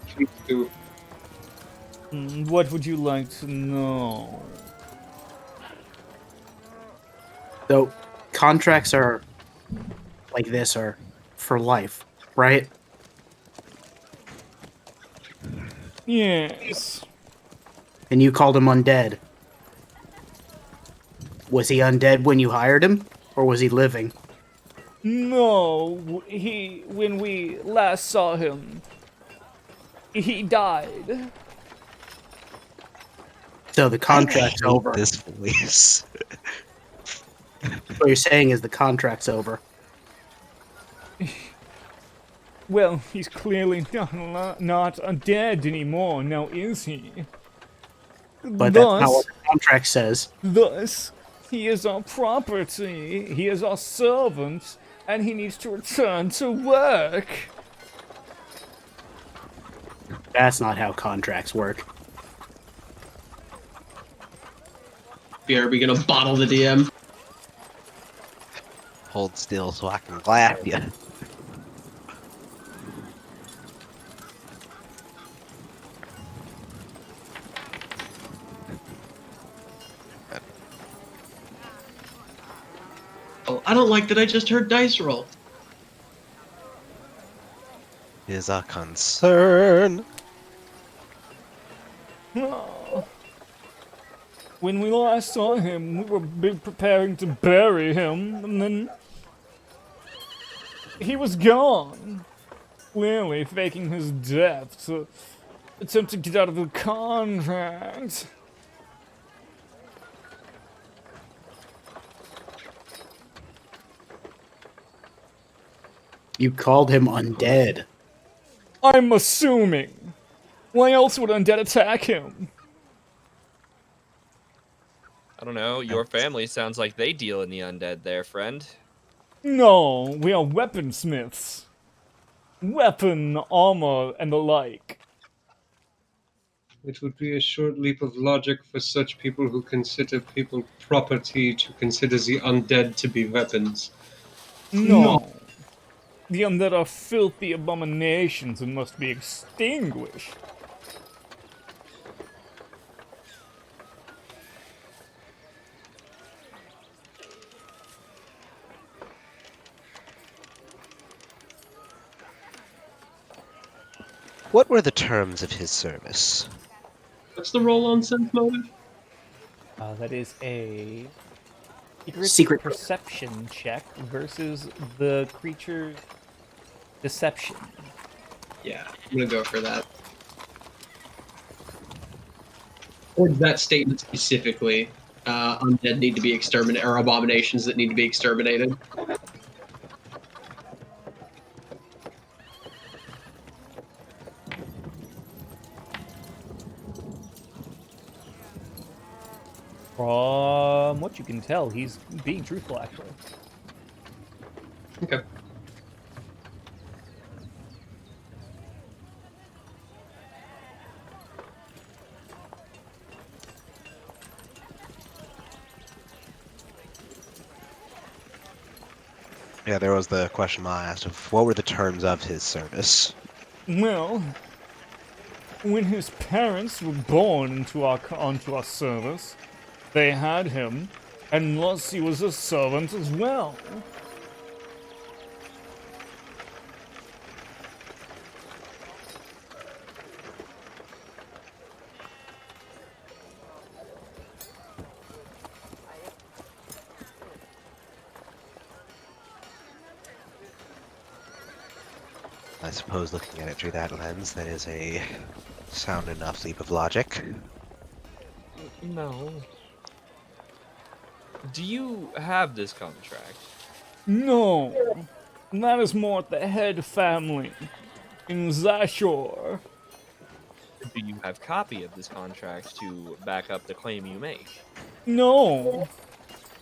Please do. What would you like to know? So, contracts are like this are for life, right? Yes. And you called him undead. Was he undead when you hired him, or was he living? No, when we last saw him, he died. So the contract's I hate over. this voice. What you're saying is the contract's over. Well, he's clearly not undead anymore, now is he? But that's not what the contract says. Thus, he is our property, he is our servant, and he needs to return to work. That's not how contracts work. Are we gonna bottle the DM? Hold still so I can laugh you. I don't like that I just heard dice roll. Is a concern. When we last saw him, we were preparing to bury him, and then he was gone. Clearly faking his death to attempt to get out of the contract. You called him undead. I'm assuming. Why else would undead attack him? I don't know. Your family sounds like they deal in the undead there, friend. No, we are weaponsmiths. Weapon, armor, and the like. It would be a short leap of logic for such people who consider people property to consider the undead to be weapons. No. The undead are filthy abominations and must be extinguished. What were the terms of his service? What's the roll on sense motive? That is a Secret perception check versus the creature's deception. Yeah, I'm gonna go for that. Or that statement specifically, undead need to be exterminated, or abominations that need to be exterminated. From what you can tell, he's being truthful, actually. Okay. Yeah, there was the question I asked of what were the terms of his service? Well, when his parents were born onto our service, they had him, and thus he was a servant as well. I suppose looking at it through that lens, that is a sound enough leap of logic. No. Do you have this contract? No, that is more at the head family in Zashore. Do you have copy of this contract to back up the claim you make? No,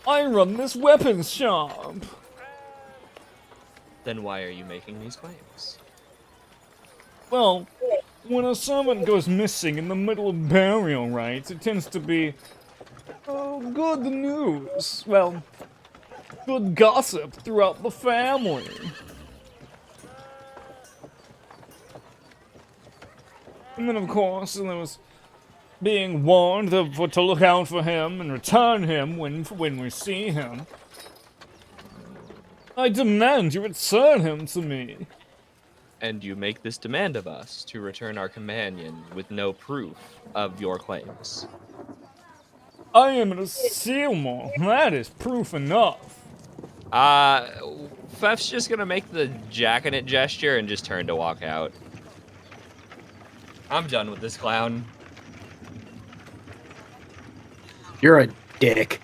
I run this weapons shop. Then why are you making these claims? Well, when a servant goes missing in the middle of burial rites, it tends to be, oh, good news. Well, good gossip throughout the family. And then, of course, there was being warned to look out for him and return him when we see him. I demand you return him to me. And you make this demand of us to return our companion with no proof of your claims. I am a Sealmore. That is proof enough. Fef's just gonna make the jacking it gesture and just turn to walk out. I'm done with this clown. You're a dick.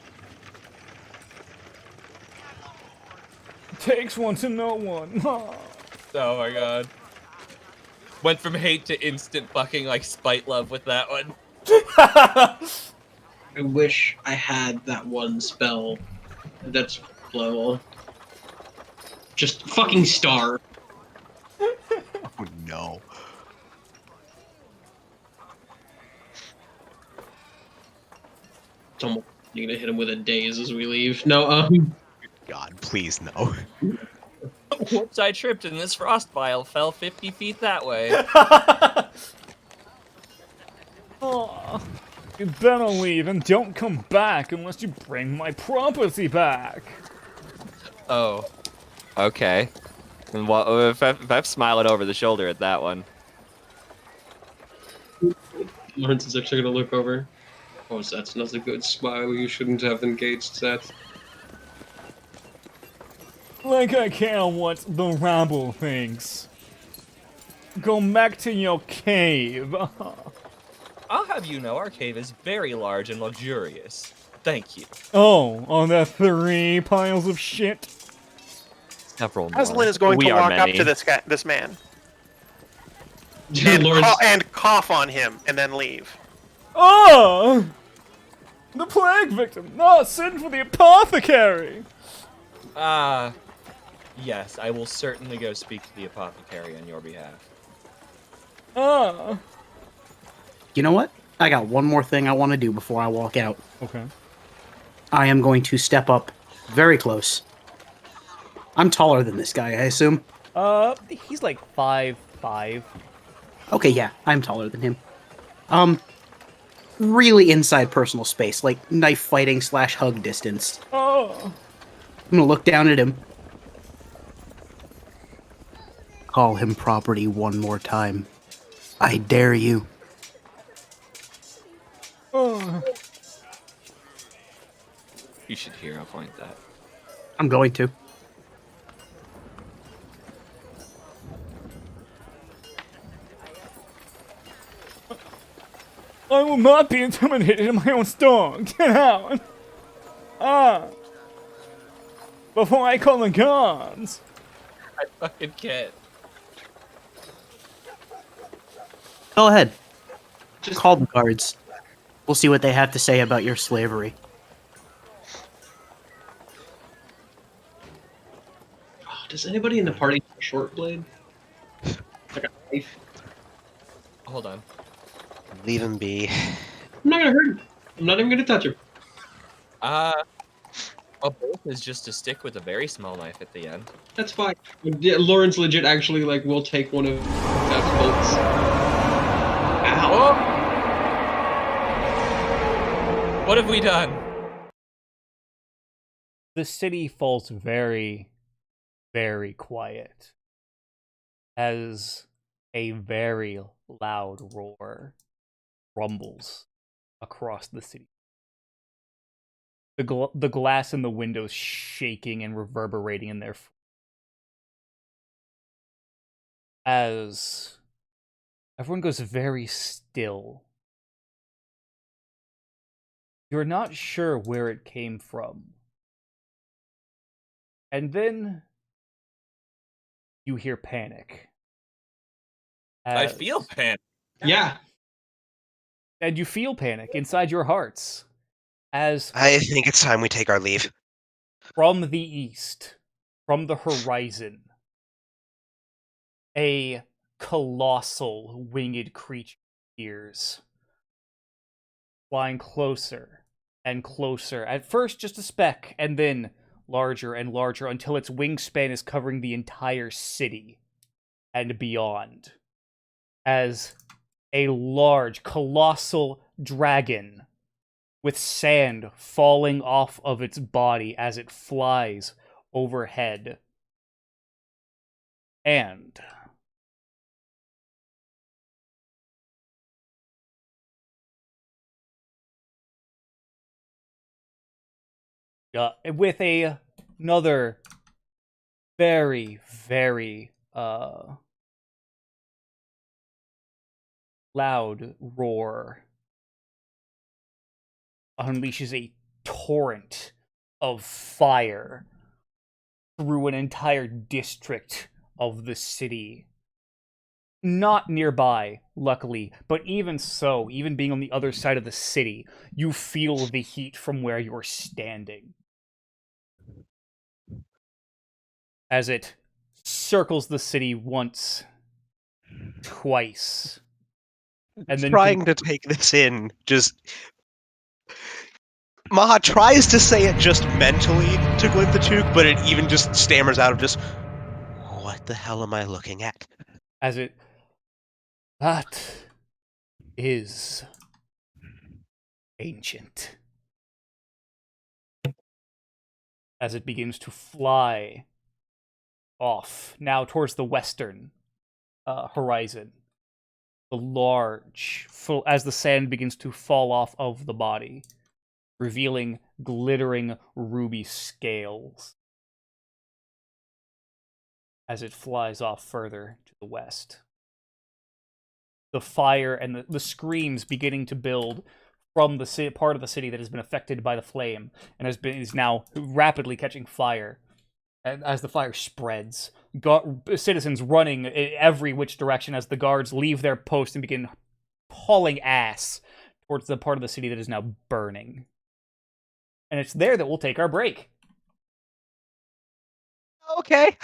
Takes one to know one. Oh my god. Went from hate to instant fucking like spite love with that one. I wish I had that one spell. That's low. Just fucking star. Oh no. It's almost you're gonna hit him with a daze as we leave. No, God, please no. Whoops, I tripped and this frost vial fell 50 feet that way. Oh, you better leave and don't come back unless you bring my property back. Oh, okay. And if I'm smiling over the shoulder at that one. Lawrence is actually going to look over. Oh, that's not a good smile. You shouldn't have engaged that. Like I care what the rabble thinks. Go back to your cave. I'll have you know our cave is very large and luxurious. Thank you. Oh, on the 3 piles of shit. Several more. Aslan is going we to are walk up many. to this man Lawrence, and cough on him and then leave. Oh! The plague victim! No, send for the apothecary! Yes, I will certainly go speak to the apothecary on your behalf. Ah. You know what? I got one more thing I want to do before I walk out. Okay. I am going to step up very close. I'm taller than this guy, I assume. He's like 5'5". Okay, yeah, I'm taller than him. Really inside personal space, like knife fighting / hug distance. Oh. I'm gonna look down at him. Call him property one more time. I dare you. Oh. You should hero point that. I'm going to. I will not be intimidated in my own stone. Get out. Ah. Before I call the guards. I fucking can't. Go ahead. Just call the guards. We'll see what they have to say about your slavery. oh, does anybody in the party have a short blade? Like a knife? Hold on. Leave him be. I'm not gonna hurt him. I'm not even gonna touch him. Well, both is just a stick with a very small knife at the end. That's fine. Yeah, Lawrence legit actually like will take one of Death's bolts. Ow. What have we done? The city falls very, very quiet as a very loud roar rumbles across the city. The glass in the windows shaking and reverberating in their as everyone goes very still. You're not sure where it came from. And then you hear panic. I feel panic. Yeah. And you feel panic inside your hearts as I think it's time we take our leave. from the east, from the horizon, a colossal winged creature appears, flying closer and closer. At first, just a speck, and then larger and larger until its wingspan is covering the entire city and beyond. As a large, colossal dragon with sand falling off of its body as it flies overhead. And with another very, very loud roar, unleashes a torrent of fire through an entire district of the city. Not nearby, luckily, but even so, even being on the other side of the city, you feel the heat from where you're standing. As it circles the city once, twice, and then Trying to take this in, just Maha tries to say it just mentally to Glint the Took, but it even just stammers out of just, what the hell am I looking at? as it, that is ancient. as it begins to fly off, now towards the western horizon. The large, as the sand begins to fall off of the body, revealing glittering ruby scales as it flies off further to the west. The fire and the screams beginning to build from the part of the city that has been affected by the flame and is now rapidly catching fire. And as the fire spreads, citizens running in every which direction as the guards leave their post and begin hauling ass towards the part of the city that is now burning. And it's there that we'll take our break. Okay.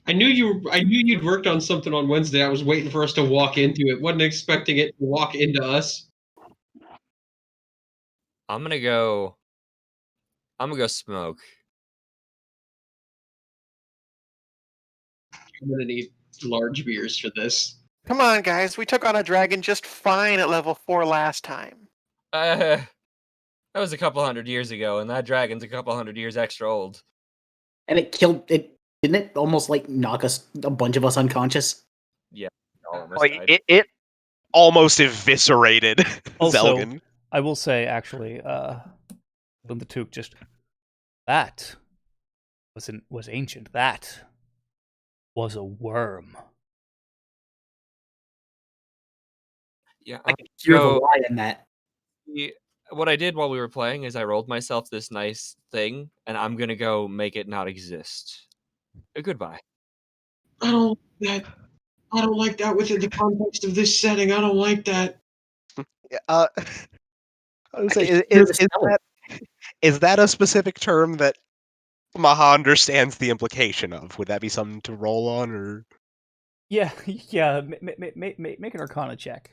I knew you'd worked on something on Wednesday. I was waiting for us to walk into it. Wasn't expecting it to walk into us. I'm gonna go smoke. I'm gonna need large beers for this. Come on, guys. We took on a dragon just fine at level 4 last time. That was a couple hundred years ago, and that dragon's a couple hundred years extra old. And it killed it. Didn't it almost like knock a bunch of us unconscious? Yeah, all of us Like died. it almost eviscerated Also, Zelgan. I will say, actually, Lindatuk just that was ancient. That was a worm. Yeah, I can hear the lie in that. what I did while we were playing is I rolled myself this nice thing, and I'm gonna go make it not exist. Goodbye. I don't like that within the context of this setting. I don't like that. I would say, can hear the spelling. is that a specific term that Maha understands the implication of? Would that be something to roll on, or? Yeah. Make an Arcana check.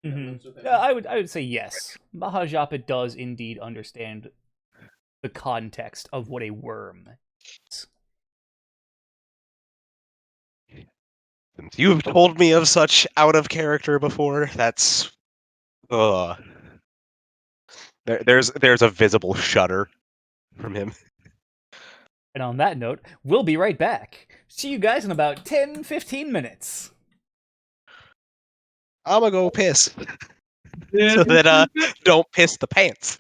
Mm-hmm. I would say yes. Mahajapa does indeed understand the context of what a worm is. Since you've told me of such out of character before, that's there's a visible shudder from him. And on that note, we'll be right back. See you guys in about 10-15 minutes. I'm gonna go piss Yeah. so that don't piss the pants.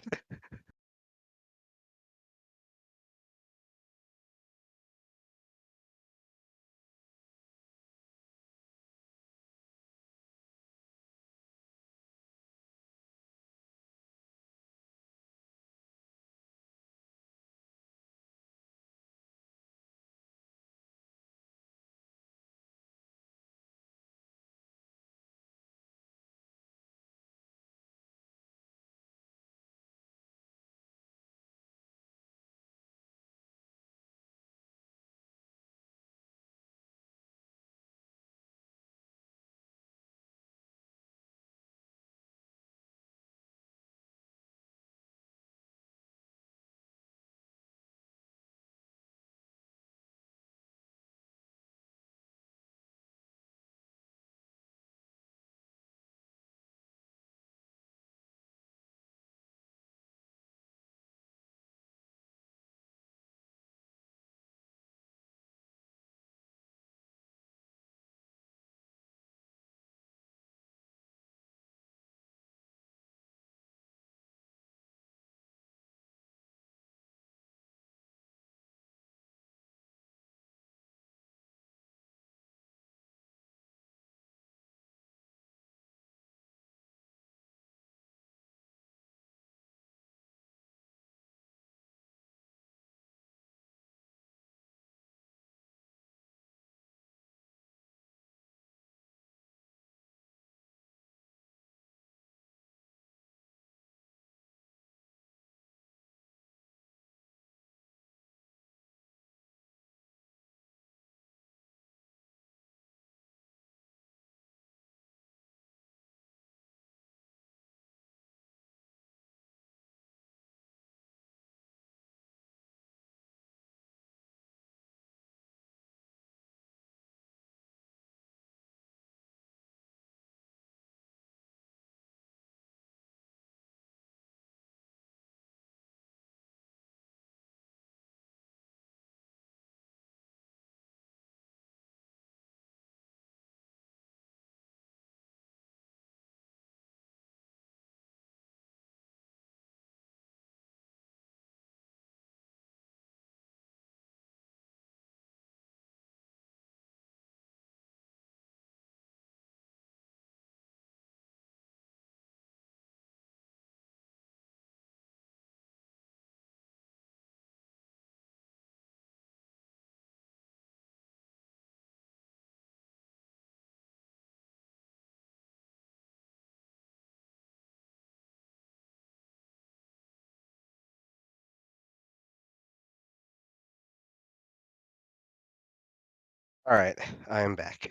All right, I am back.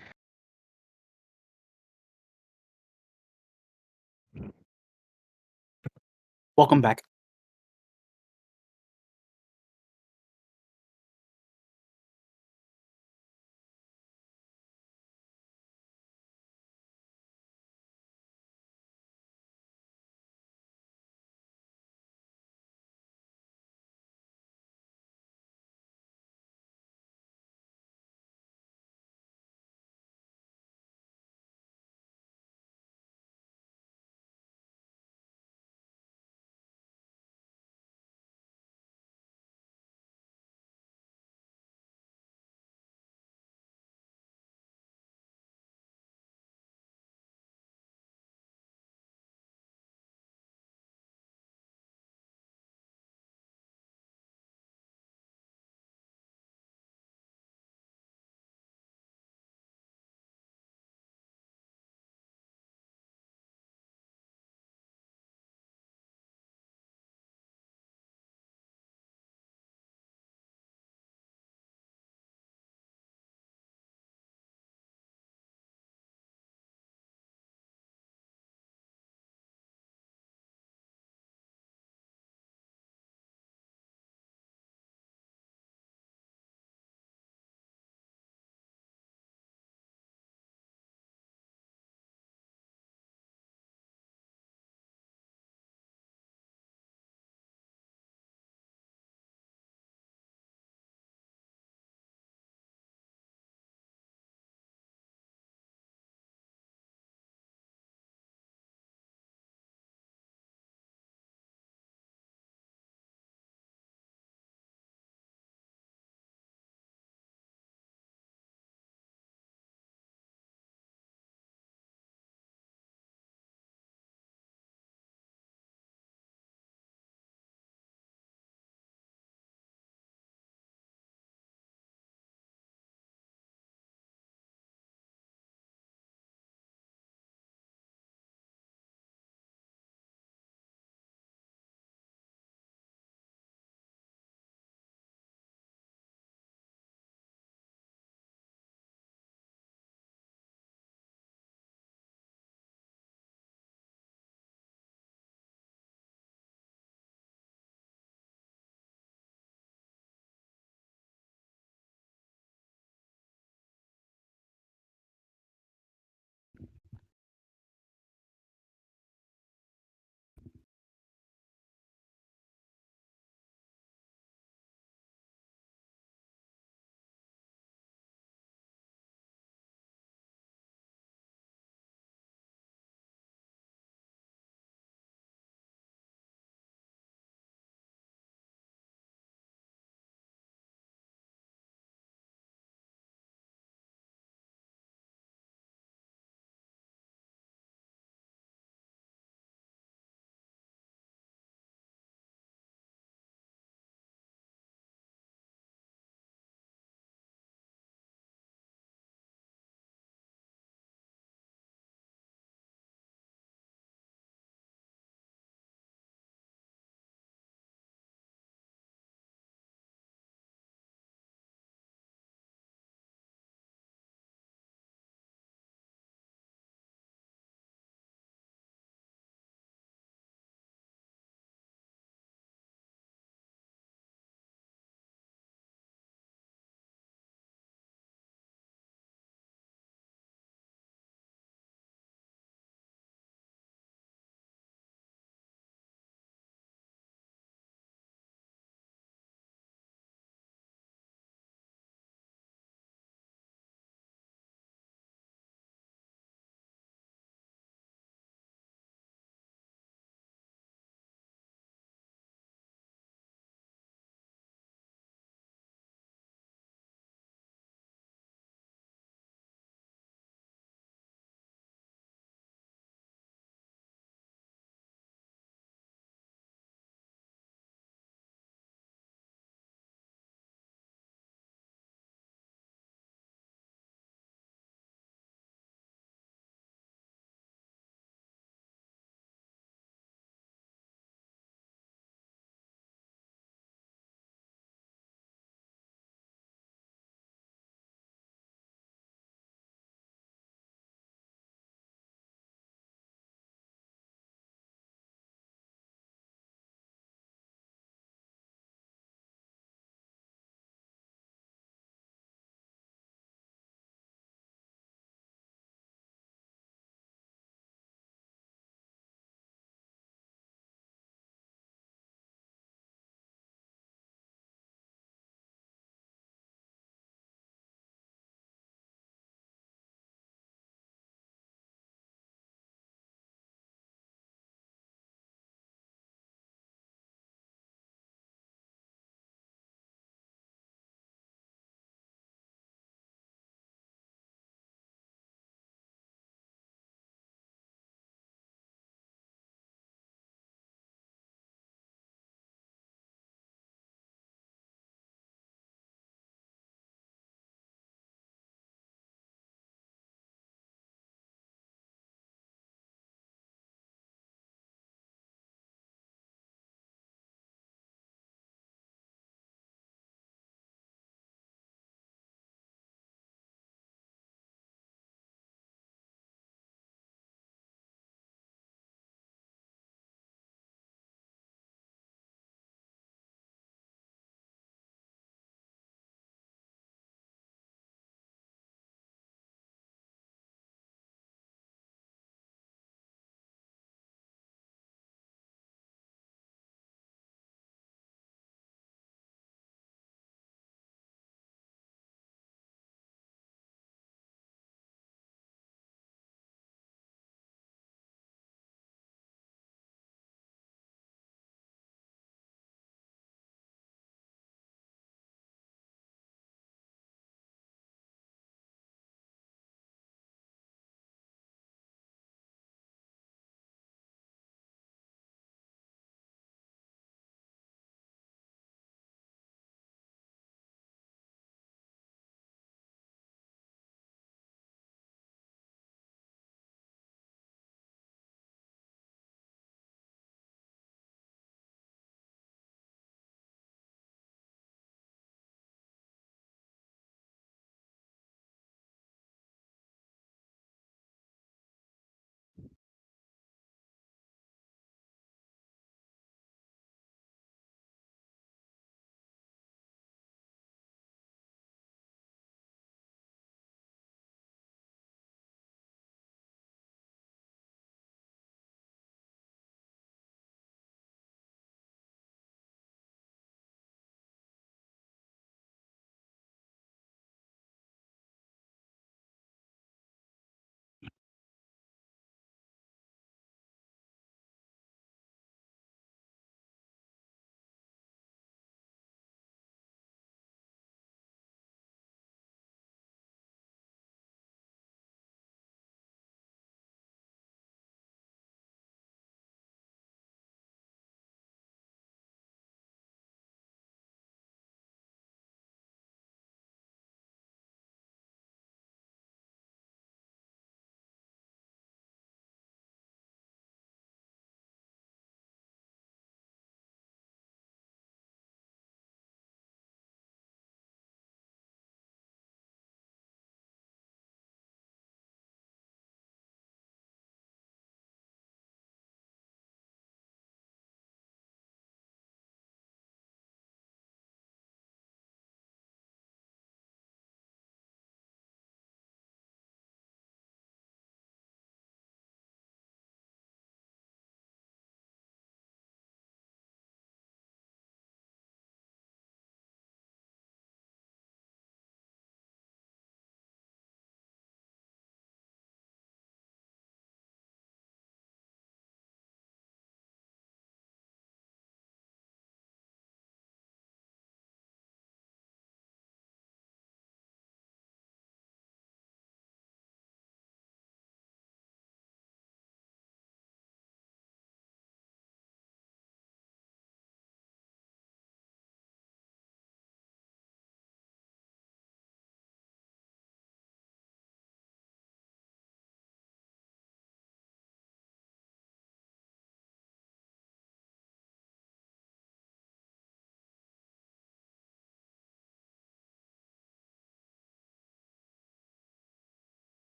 Welcome back.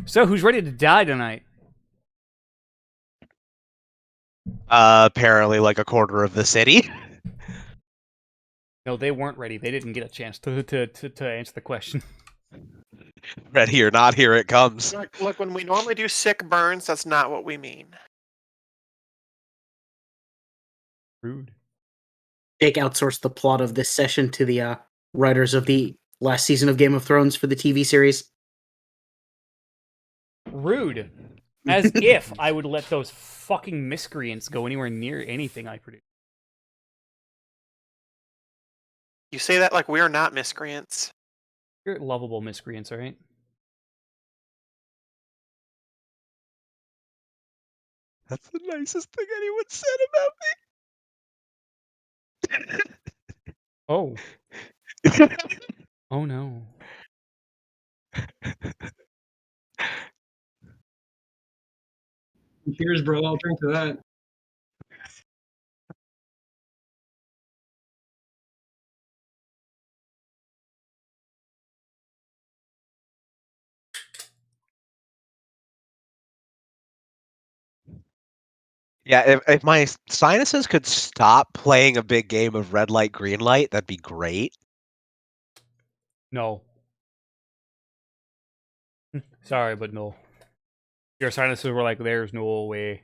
So, who's ready to die tonight? Apparently, like a quarter of the city. No, they weren't ready. They didn't get a chance to answer the question. Ready or not, here it comes. Look, when we normally do sick burns, that's not what we mean. Rude. Jake outsourced the plot of this session to the writers of the last season of Game of Thrones for the TV series. Rude. As if I would let those fucking miscreants go anywhere near anything I produce. You say that like we are not miscreants. You're lovable miscreants, alright? That's the nicest thing anyone said Oh. about me. Oh no. Cheers, bro. I'll drink to that. Yeah, if my sinuses could stop playing a big game of red light, green light, that'd be great. No. Sorry, but no. Your sinuses were like, there's no way.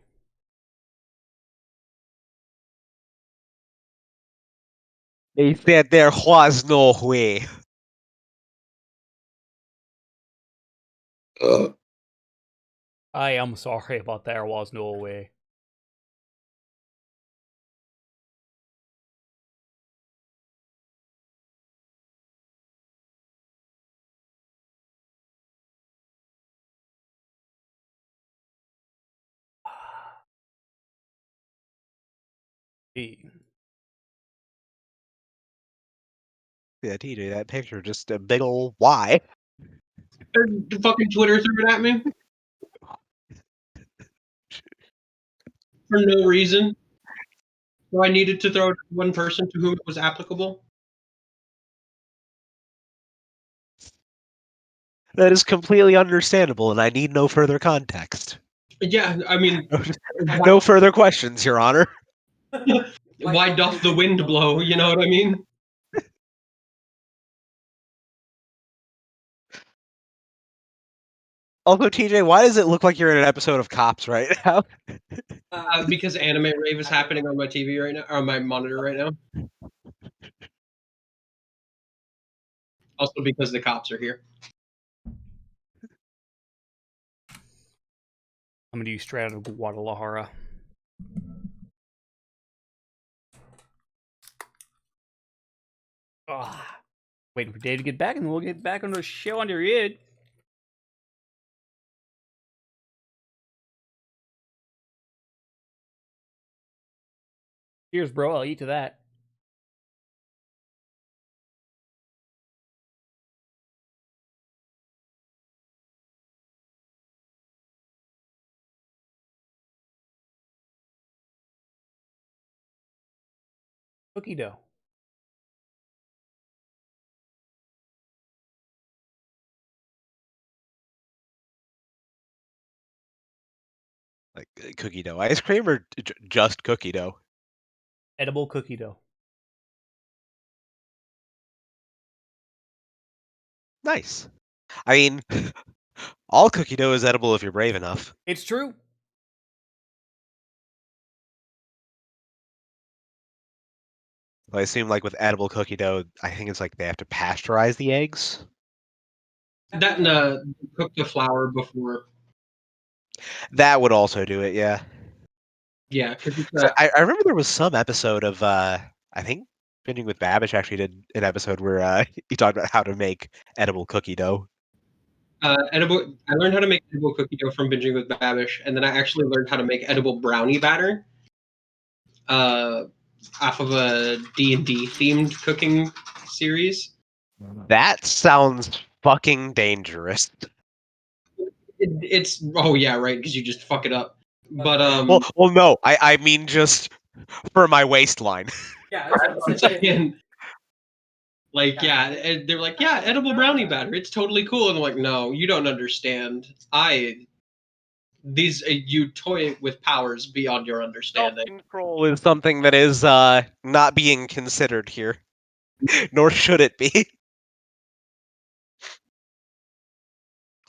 They said there was no way. I am sorry, but there was no way. Yeah, TJ, that picture just a big ol' Y. The fucking Twitter threw it at me for no reason. So I needed to throw it at one person to whom it was applicable. That is completely understandable, and I need no further context. Yeah, I mean, No further questions, Your Honor. why doth the wind blow? You know what I mean? Also, TJ, why does it look like you're in an episode of Cops right now? Because anime rave is happening on my TV right now, or on my monitor right now. Also because the cops are here. I'm gonna use straight out of Guadalajara. Waiting for Dave to get back, and then we'll get back on the show under it. Cheers, bro. I'll eat to that. Cookie dough. Like cookie dough ice cream or just cookie dough? Edible cookie dough. Nice. I mean, all cookie dough is edible if you're brave enough. It's true. I assume, like with edible cookie dough, I think it's like they have to pasteurize the eggs. That and cook the flour before. That would also do it, yeah. Yeah, because So I remember there was some episode of I think Binging with Babish actually did an episode where he talked about how to make edible cookie dough. edible. I learned how to make edible cookie dough from binging with Babish, and then I actually learned how to make edible brownie batter. Off of a D&D themed cooking series. That sounds fucking dangerous. It's oh yeah, right, because you just fuck it up. But Well, no, I mean just for my waistline. yeah, I'm saying, Like, yeah, and they're like, yeah, edible brownie batter. It's totally cool. And I'm like, no, you don't understand. You toy with powers beyond your understanding. Self-control is something that is not being considered here, nor should it be.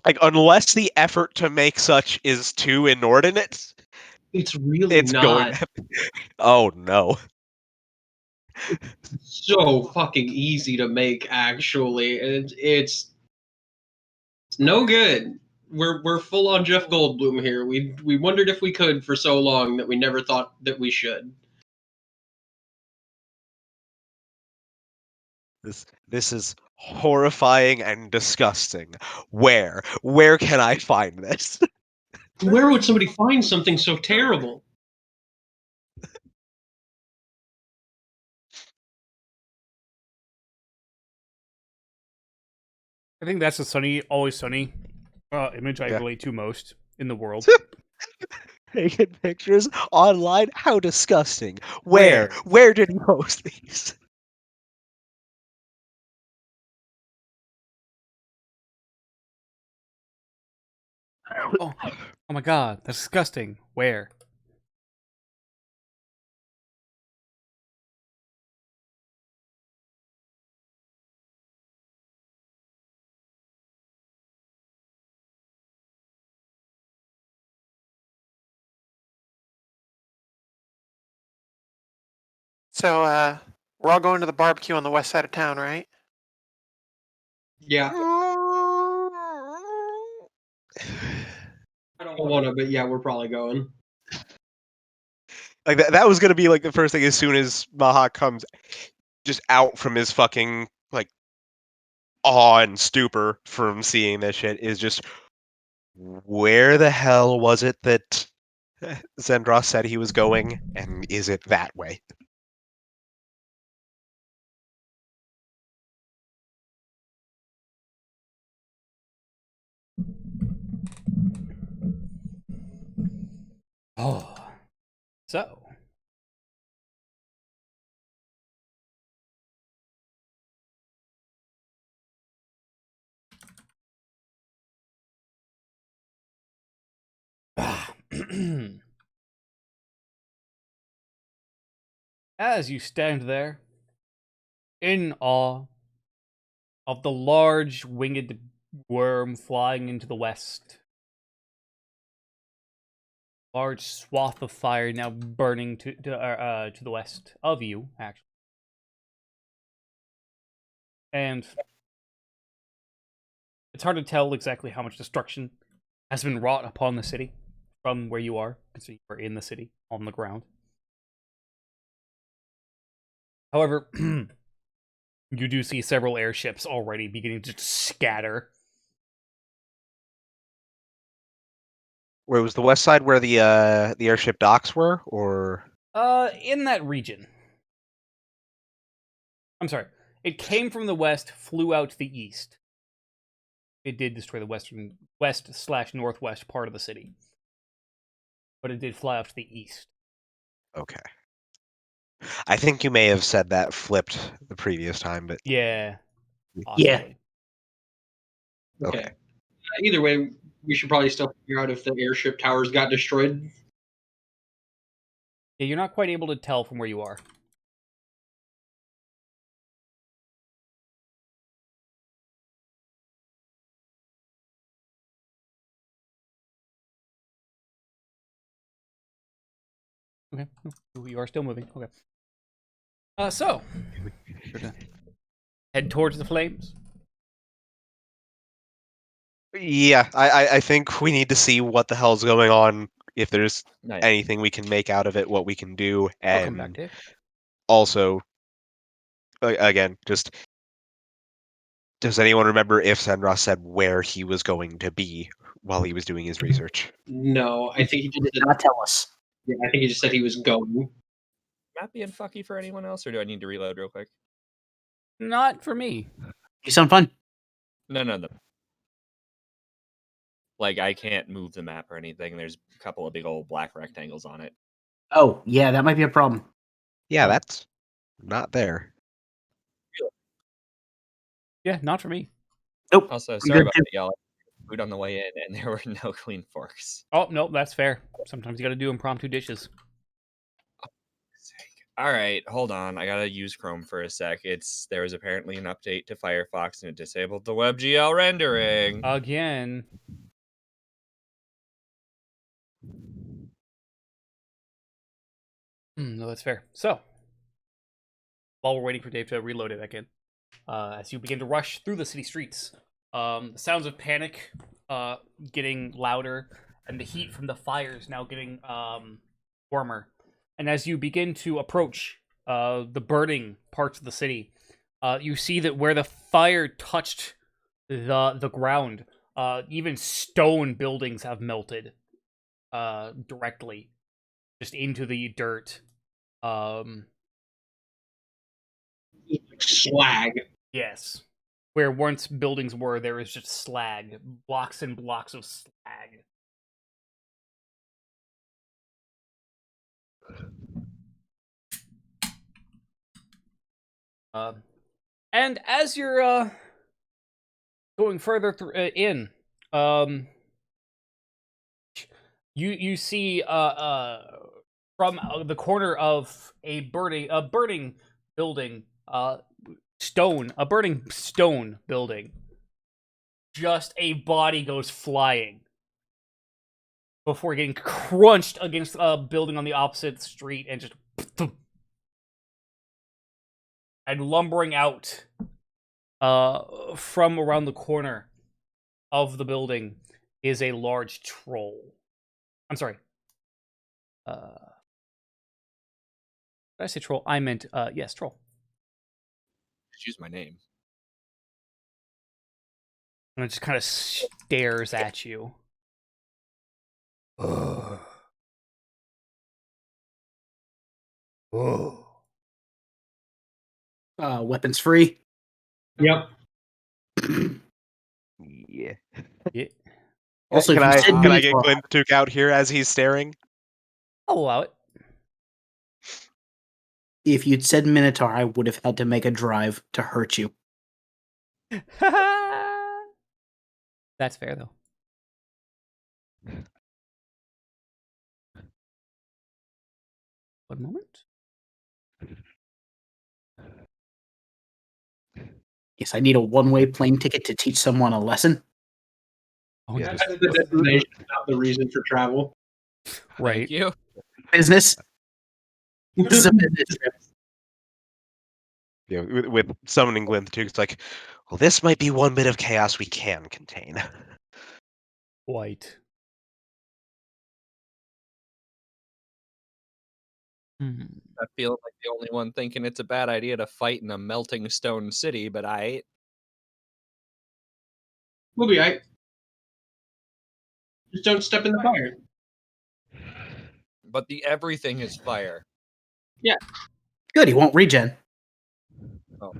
Like, unless the effort to make such is too inordinate, It's really it's going not to... Oh, no. so fucking easy to make, actually. And it's no good. We're full on Jeff Goldblum here. We wondered if we could for so long that we never thought that we should. This is horrifying and disgusting. Where can I find this? Where would somebody find something so terrible? I think that's the sunny, always sunny image I Yeah. relate to most in the world. Taking pictures online? How disgusting. Where did he post these? Oh my god, that's disgusting. Where? So, we're all going to the barbecue on the west side of town, right? Yeah, I don't want to, but yeah, we're probably going. Like that was gonna be like the first thing as soon as Maha comes just out from his fucking like awe and stupor from seeing this shit is just where the hell was it that Zendros said he was going, and is it that way? Oh. So. As you stand there, in awe of the large winged worm flying into the west, large swath of fire now burning to the west of you, actually, and it's hard to tell exactly how much destruction has been wrought upon the city from where you are, because you are in the city on the ground. However, you do see several airships already beginning to scatter. Where was the west side where the airship docks were, or In that region. I'm sorry. It came from the west, flew out to the east. It did destroy the west/northwest part of the city, but it did fly out to the east. okay? I think you may have said that flipped the previous time, but Yeah, possibly. Yeah. okay. Either way, we should probably still figure out if the airship towers got destroyed. Yeah, you're not quite able to tell from where you are. Okay, you are still moving. Okay. So we're gonna head towards the flames. Yeah, I think we need to see what the hell's going on. If there's Nice. anything we can make out of it, what we can do, I'll come back and to it. also, again, just does anyone remember if Zendros said where he was going to be while he was doing his research? No, I think he just said, Not tell us. yeah, I think he just said he was going. Map being fucky for anyone else, or do I need to reload real quick? Not for me. You sound fun. No. Like, I can't move the map or anything. There's a couple of big old black rectangles on it. Oh, yeah, that might be a problem. Yeah, that's not there. Yeah, not for me. Nope. Also, I'm sorry good about too. that, y'all. Food on the way in, and there were no clean forks. Oh, no, that's fair. Sometimes you got to do impromptu dishes. All right, hold on. I gotta use Chrome for a sec. There was apparently an update to Firefox, and it disabled the WebGL rendering. Again. No, that's fair. So, while we're waiting for Dave to reload it back in, as you begin to rush through the city streets, the sounds of panic getting louder, and the heat from the fires now getting warmer. And as you begin to approach the burning parts of the city, you see that where the fire touched the ground, even stone buildings have melted directly just into the dirt. Slag. Yes. Where once buildings were, there is just slag. Blocks and blocks of slag. And as you're going further in, you see from the corner of a burning building, a burning stone building, just a body goes flying before getting crunched against a building on the opposite street and just and lumbering out from around the corner of the building is a large troll. I'm sorry. Did I say troll? I meant yes, troll. Just use my name. And it just kind of stares at you. Oh. Weapons free. Yep. Yeah. Yeah. Also, can if you I said can I get Minotaur, Glintook out here as he's staring? I'll allow it. if you'd said Minotaur, I would have had to make a drive to hurt you. That's fair, though. One moment. Yes, I need a one-way plane ticket to teach someone a lesson. Oh, Yeah, yes. That's the destination, not the reason for travel. Right. Thank you. Business. This is a business trip. Yeah, with summoning Glintook, it's like, well, this might be one bit of chaos we can contain. White. Hmm. I feel like the only one thinking it's a bad idea to fight in a melting stone city, but We'll be right. Just don't step in the fire. But the everything is fire. Good, he won't regen. Hold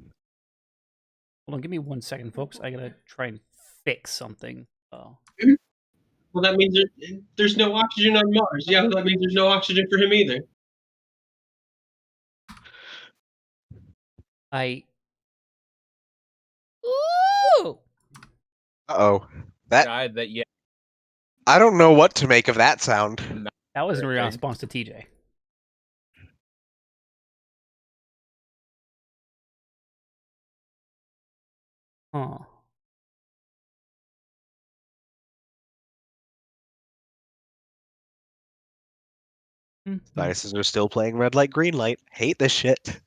on, give me 1 second, folks. I gotta try and fix something. Oh. Well, that means there's no oxygen on Mars. Yeah, that means there's no oxygen for him either. Ooh! Uh-oh. That God, that yeah. I don't know what to make of that sound. That was in Okay. response to TJ. Huh. Sinuses are still playing red light, green light. Hate this shit.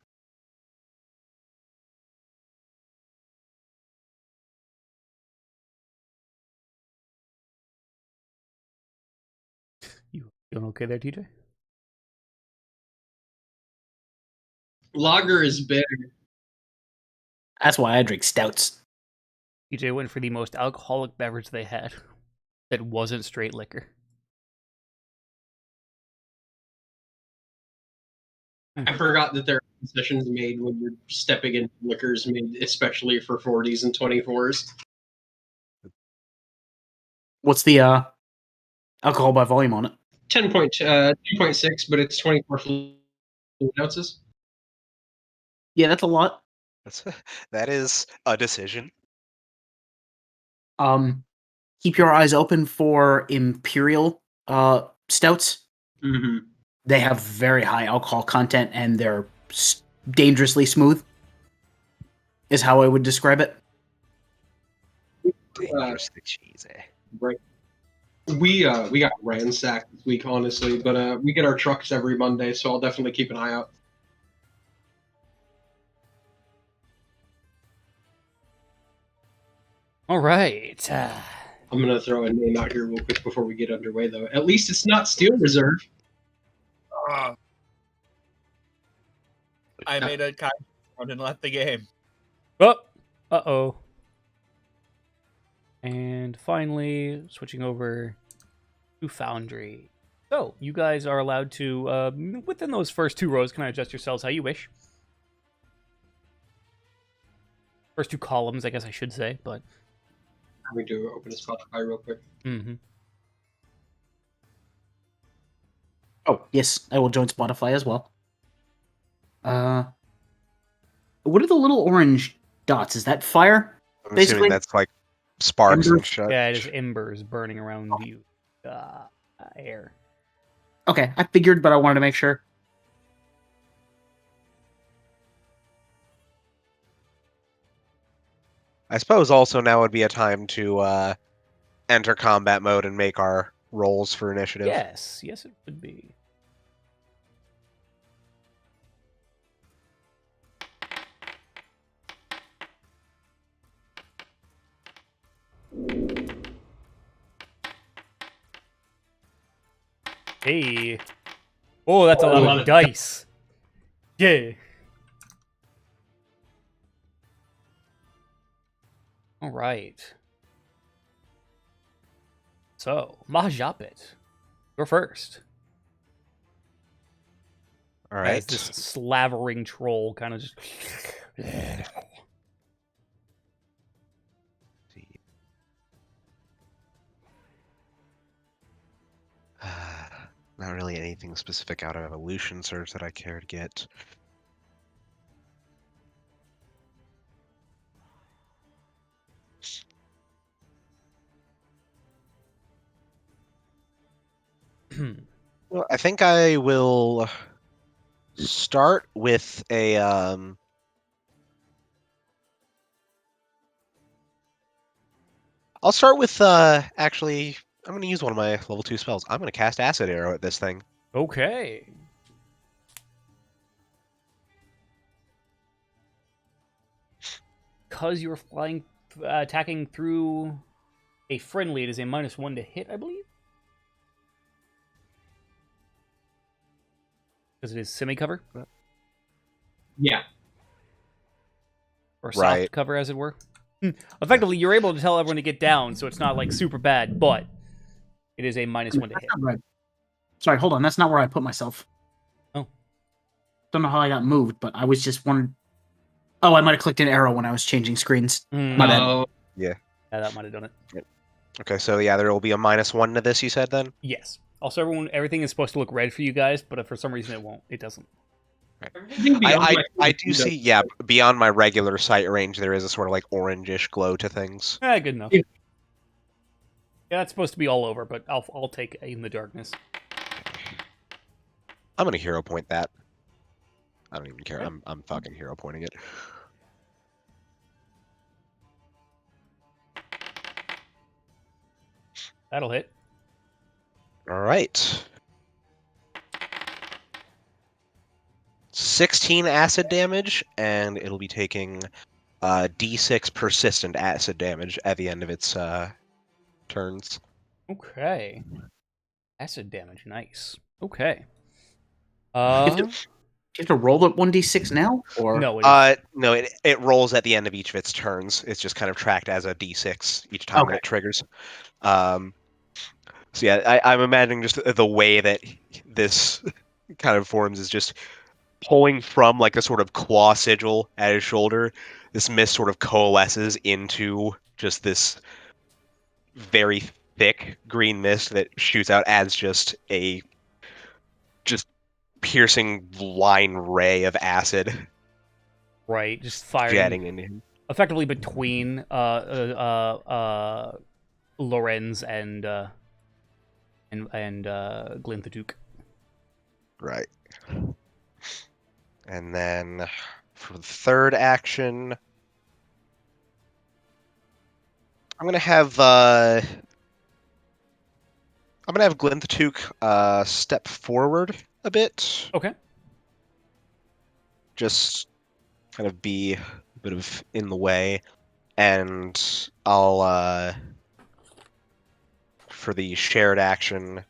You doing okay there, TJ? Lager is bitter. That's why I drink stouts. TJ went for the most alcoholic beverage they had that wasn't straight liquor. I forgot that there are concessions made when you're stepping in liquors made especially for 40s and 24s. What's the alcohol by volume on it? 2.6, but it's 24 fluid ounces. Yeah, that's a lot. That is a decision. Keep your eyes open for imperial stouts. Mm-hmm. They have very high alcohol content and they're dangerously smooth. Is how I would describe it. Dangerously cheesy. Right. We got ransacked this week, honestly, but we get our trucks every Monday, so I'll definitely keep an eye out. All right. I'm gonna throw a name out here real quick before we get underway, though. At least it's not Steel Reserve. I made a kind and left the game. Oh, uh-oh. And finally, switching over to Foundry. So, you guys are allowed to, within those first 2 rows, kind of adjust yourselves how you wish. First 2 columns, I guess I should say, but... Let me do open a Spotify real quick. Mm-hmm. Oh, yes, I will join Spotify as well. What are the little orange dots? Is that fire? I'm Basically- assuming that's like sparks and Embers? shit. Yeah, it is embers burning around you. Air. Okay, I figured, but I wanted to make sure. I suppose also now would be a time to enter combat mode and make our rolls for initiative. Yes, yes it would be. Hey. Oh, that's a lot of dice. Yeah. All right. So, Mahjapit, you're first. All As right. this slavering troll kind of just... Not really anything specific out of evolution search that I care to get. Well, I think I will start with a I'll start with actually I'm going to use one of my level 2 spells. I'm going to cast Acid Arrow at this thing. Okay. Because you're flying, attacking through a friendly, it is a -1 to hit, I believe. Because it is semi-cover, Yeah. or soft Right. cover, as it were. Effectively, you're able to tell everyone to get down, so it's not like super bad, but it is a -1 to hit. That's not right. Sorry, hold on. That's not where I put myself. Oh. Don't know how I got moved, but I was just wondering. Oh, I might have clicked an arrow when I was changing screens. My bad. Oh, Yeah, that might have done it. Okay, so yeah, there will be a -1 to this, you said then? Yes. Also, everything is supposed to look red for you guys, but if for some reason it won't, it doesn't. everything beyond I my do see, yeah, beyond my regular sight range, there is a sort of like orangish glow to things. Good enough. Yeah. Yeah, that's supposed to be all over, but I'll take in the darkness. I'm gonna hero point that. I don't even care. I'm fucking hero pointing it. That'll hit. All right. 16 acid damage, and it'll be taking D6 persistent acid damage at the end of its turns. Okay. Acid damage, nice. Okay. You have to roll it 1d6 now, or No, it is, No, it rolls at the end of each of its turns. It's just kind of tracked as a D6 each time Okay. it triggers. So yeah, I'm imagining just the way that this kind of forms is just pulling from like a sort of claw sigil at his shoulder. This mist sort of coalesces into just this very thick green mist that shoots out as just a piercing line ray of acid. Right, just firing jetting into him. effectively between Lorenz and Glinthaduk. Right. And then for the third action, I'm gonna have Glinthaduk step forward a bit. Okay. Just kind of be a bit of in the way, and I'll for the shared action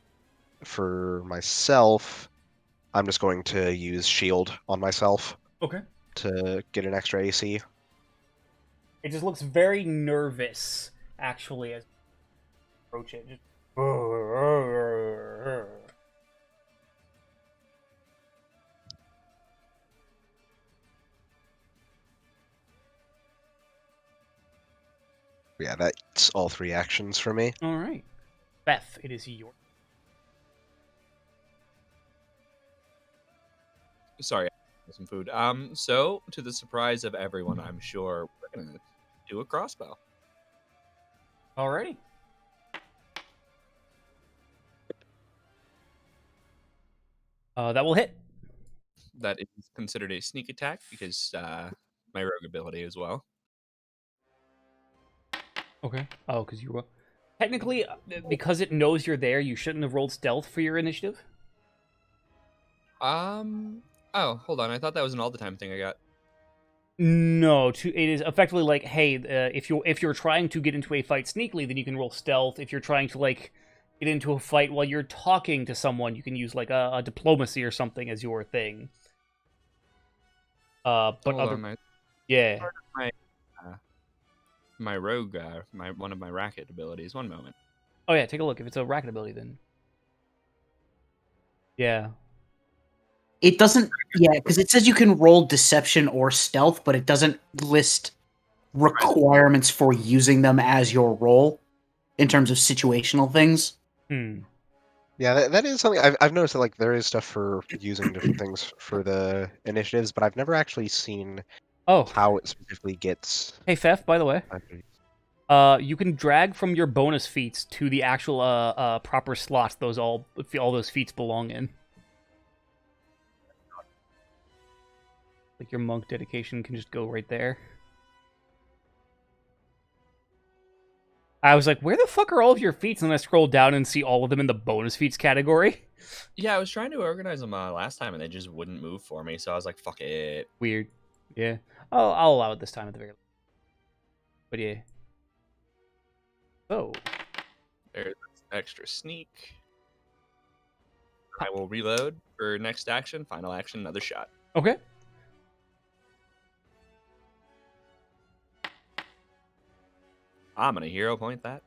for myself, I'm just going to use shield on myself Okay. to get an extra AC. It just looks very nervous, actually, as you approach it. Just... Yeah, that's all 3 actions for me. All right. Beth, it is your... Sorry, some food. So to the surprise of everyone, I'm sure we're gonna do a crossbow. Alrighty. That will hit. That is considered a sneak attack because my rogue ability as well. Okay. Oh, because you were... Technically, because it knows you're there, you shouldn't have rolled stealth for your initiative. Oh, hold on. I thought that was an all the time thing I got. No, it is effectively like, hey, if you're trying to get into a fight sneakily, then you can roll stealth. If you're trying to like get into a fight while you're talking to someone, you can use like a diplomacy or something as your thing. But Hold other, on, yeah, my rogue, one of my racket abilities. One moment. oh yeah, take a look. If it's a racket ability, then yeah, It doesn't, yeah, because it says you can roll deception or stealth, but it doesn't list requirements for using them as your role in terms of situational things. Yeah, that is something I've noticed that like there is stuff for using different things for the initiatives, but I've never actually seen Oh, how it specifically gets. hey, Fef, by the way, you can drag from your bonus feats to the actual proper slots all those feats belong in. Like your monk dedication can just go right there. I was like, where the fuck are all of your feats? And then I scroll down and see all of them in the bonus feats category. Yeah, I was trying to organize them last time, and they just wouldn't move for me. So I was like, "Fuck it." Weird. Yeah. I'll allow it this time at the very least. But yeah. So. There's extra sneak. I will reload for next action. Final action, another shot. Okay. I'm gonna hero point that.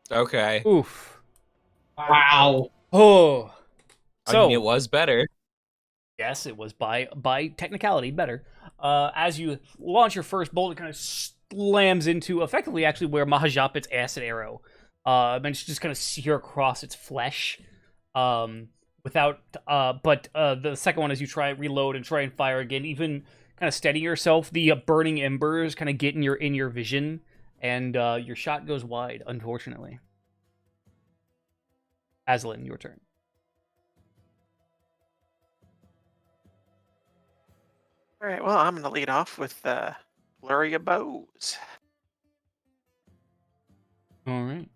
Okay. Oof. Wow. Oh. I So mean, it was better. yes, it was by technicality better. As you launch your first bolt, it kind of slams into effectively actually where Mahajapit's acid arrow. And it's just kind of sear across its flesh. But the second one, as you try reload and try and fire again, even kind of steady yourself, the burning embers kind of get in your vision, and your shot goes wide, unfortunately. Aslan, your turn. All right, well, I'm going to lead off with Flurry of Bows. All right.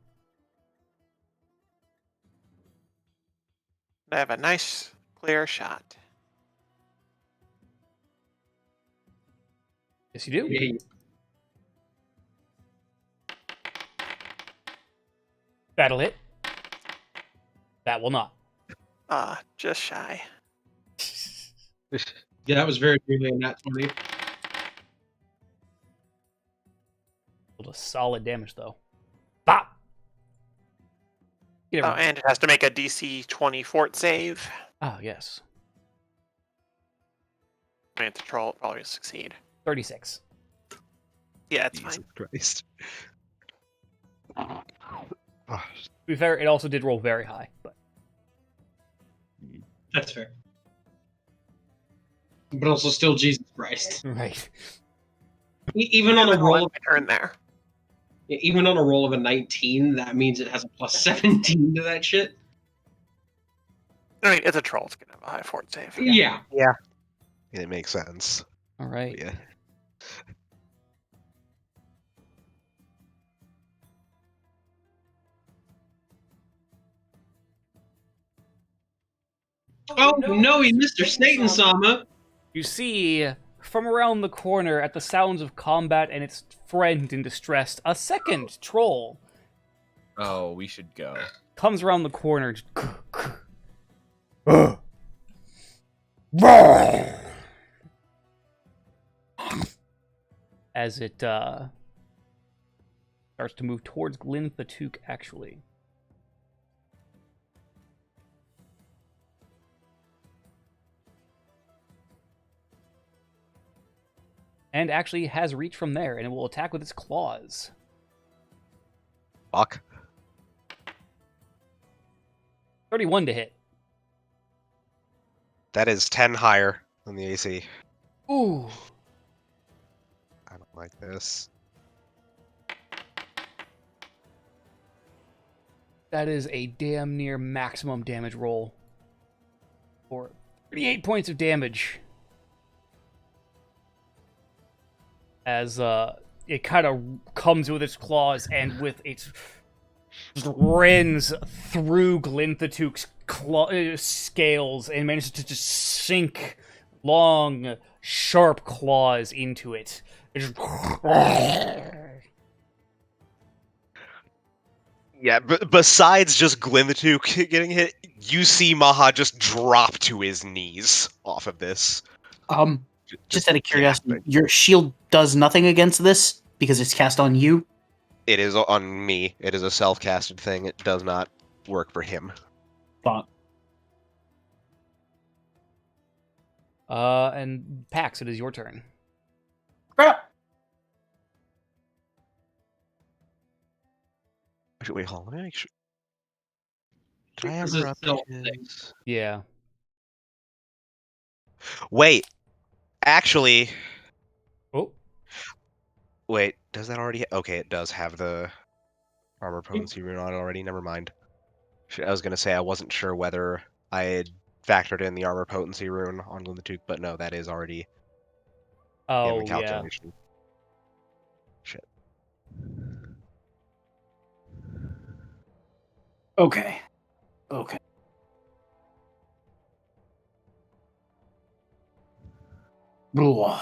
I have a nice, clear shot. Yes, you do. Hey, That'll hit. That will not. Just shy. yeah, that was very nearly in that 20. Rolled a solid damage, though. Bop! Oh, and it has to make a DC 20 fort save. Oh, yes. I mean, the troll will probably succeed. 36. Yeah, it's Jesus fine. Christ. To be fair, it also did roll very high, but That's fair. But also still Jesus Christ. Right. Even on a roll of turn there. even on a roll of a 19, that means it has a plus 17 to that shit. I mean, it's a troll. It's gonna have a high fort save. Yeah. It makes sense. All right. Yeah. Oh no, he Mr. Satan Sama. You see, from around the corner, at the sounds of combat and its friend in distress, a second troll Oh, we should go. comes around the corner. As it starts to move towards Glinthatook, actually. And actually has reach from there, and it will attack with its claws. Fuck. 31 to hit. That is 10 higher than the AC. Ooh. I don't like this. That is a damn near maximum damage roll. For 38 points of damage. As it kind of comes with its claws and with its rends through Glinthatook's scales and manages to just sink long, sharp claws into it. It just... Yeah, but besides just Glinthatook getting hit, you see Maha just drop to his knees off of this. Just out of curiosity, your shield does nothing against this because it's cast on you? It is on me. It is a self-casted thing. It does not work for him. Fuck. And Pax, it is your turn. Crap! Actually, wait, hold on. Let me make sure. Did I This ever is up still his... Yeah. Wait. Actually... Oh. Wait, does that already... Okay, it does have the armor potency rune on it already. Never mind. I was going to say I wasn't sure whether I had factored in the armor potency rune on Glinthatook, but no, that is already in the Oh, yeah. calculation. Shit. Okay. Okay. Blah.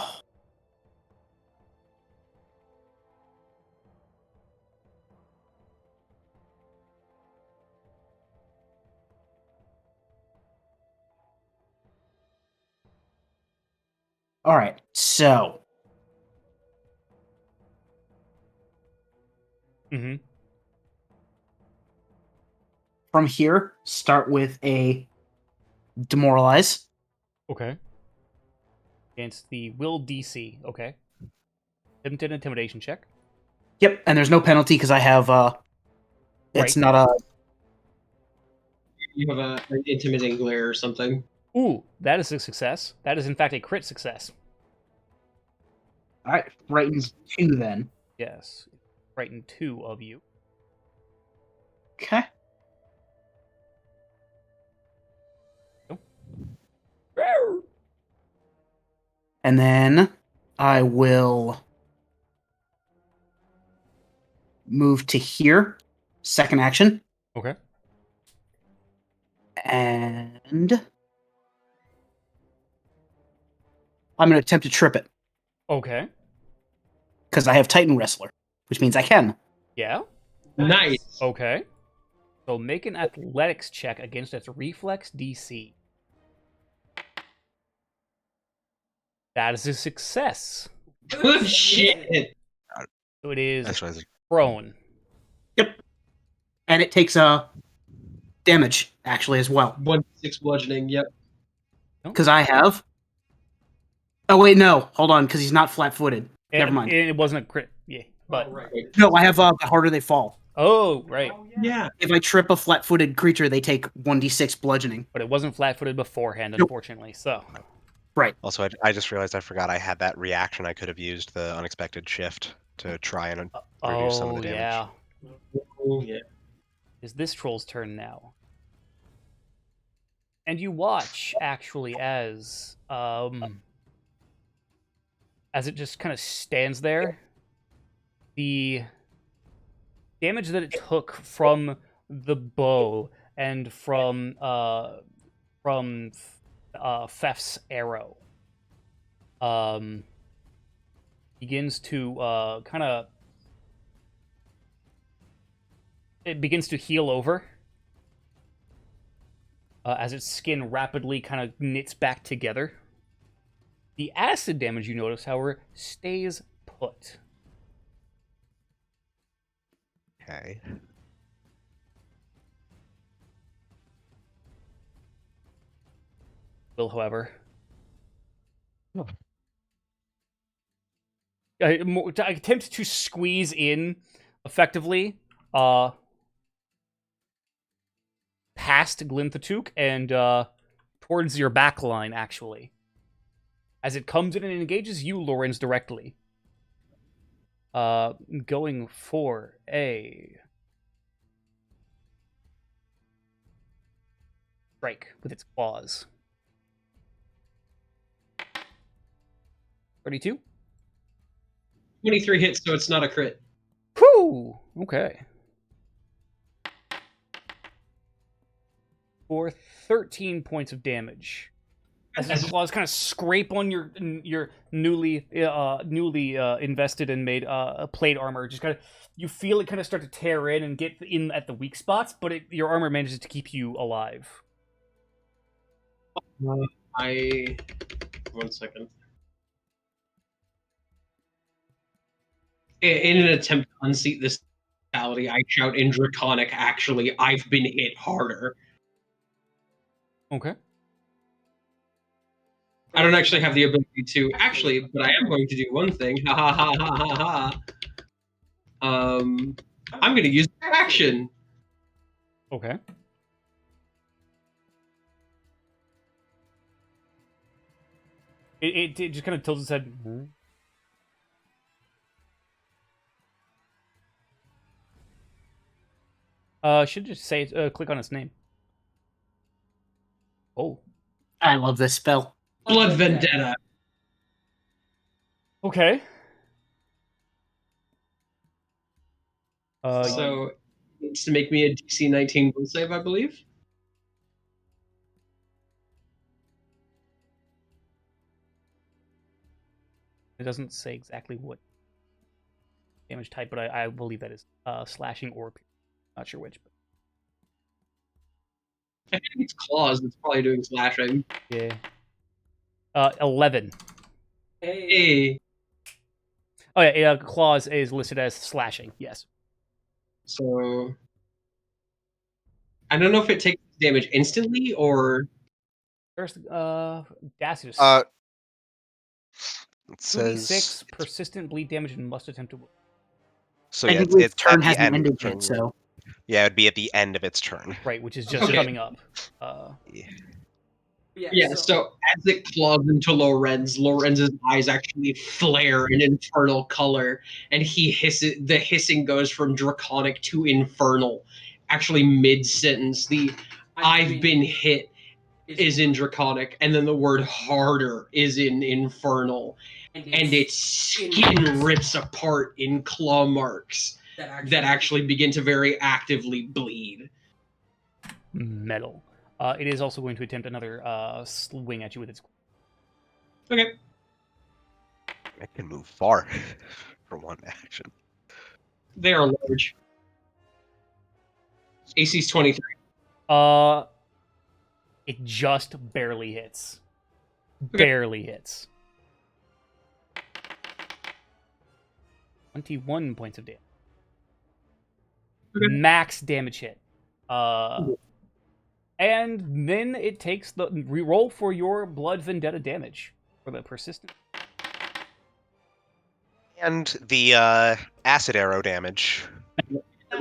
All right, so Mm-hmm. from here, start with a demoralize. Okay. Against the will DC. Okay. Didn't an intimidation check. Yep, and there's no penalty because I have it's Right. not a You have an intimidating glare or something. Ooh, that is a success. That is in fact a crit success. all right, frightens 2 then. Yes. Frighten 2 of you. Okay. And then I will move to here, second action, Okay. and I'm going to attempt to trip it Okay. because I have Titan Wrestler, which means I can. Yeah. Nice. Okay. So make an athletics check against its reflex DC. That is a success. Good shit. So it is That's what I prone. Yep. And it takes damage, actually, as well. 1d6 bludgeoning, yep. Because I have... Oh, wait, no. Hold on, because he's not flat-footed. Never mind. It wasn't a crit. Yeah. But right. No, I have the harder they fall. Oh, right. Yeah. If I trip a flat-footed creature, they take 1d6 bludgeoning. But it wasn't flat-footed beforehand, Nope. unfortunately. So, Right. Also, I just realized I forgot I had that reaction. I could have used the unexpected shift to try and reduce some of oh the damage. yeah, Oh yeah. is this troll's turn now? And you watch actually as it just kind of stands there. The damage that it took from the bow and from Fef's arrow begins to it begins to heal over as its skin rapidly kind of knits back together. The acid damage, you notice, however, stays put. Okay. Will, however, attempt to squeeze in effectively past Glinthatook and towards your back line, actually. As it comes in and engages you, Lorenz, directly. Going for a strike with its claws. 32? 23 hits, so it's not a crit. Whew! Okay. For 13 points of damage. As his claws kind of scrape on your newly invested and made plate armor, just kind of you feel it kind of start to tear in and get in at the weak spots, but your armor manages to keep you alive. One second. In an attempt to unseat this mentality, I shout in Draconic, actually, I've been hit harder. Okay. I don't actually have the ability to actually, but I am going to do one thing. Ha ha ha ha ha ha. I'm going to use action. Okay. It just kind of tilts its head. Should just say click on its name. Oh. I love this spell. Blood Vendetta. Okay. So it's to make me a DC 19 will save, I believe. It doesn't say exactly what damage type, but I believe that is slashing or not sure which. But... I think it's claws that's probably doing slashing. Yeah. 11. Hey. Oh yeah, claws is listed as slashing. Yes. So I don't know if it takes damage instantly or First, Dacius. It says 2d6 persistent bleed damage and must attempt to. so. I Yeah, think it's its at turn the hasn't end of ended the turn. yet, so Yeah, it'd be at the end of its turn. Right, which is just Okay. coming up. Yeah, so as it claws into Lorenz's eyes actually flare in infernal color, and he hisses. The hissing goes from draconic to infernal. Actually, mid-sentence, the "I've been hit" is in draconic, and then the word "harder" is in infernal, and its skin rips apart in claw marks that actually begin to very actively bleed. Metal. It is also going to attempt another swing at you with its. Okay. It can move far for one action. They are large. AC's 23. It just barely hits. Okay. Barely hits. 21 points of damage. Okay. Max damage hit. And then it takes the reroll for your blood vendetta damage for the persistent. And the acid arrow damage.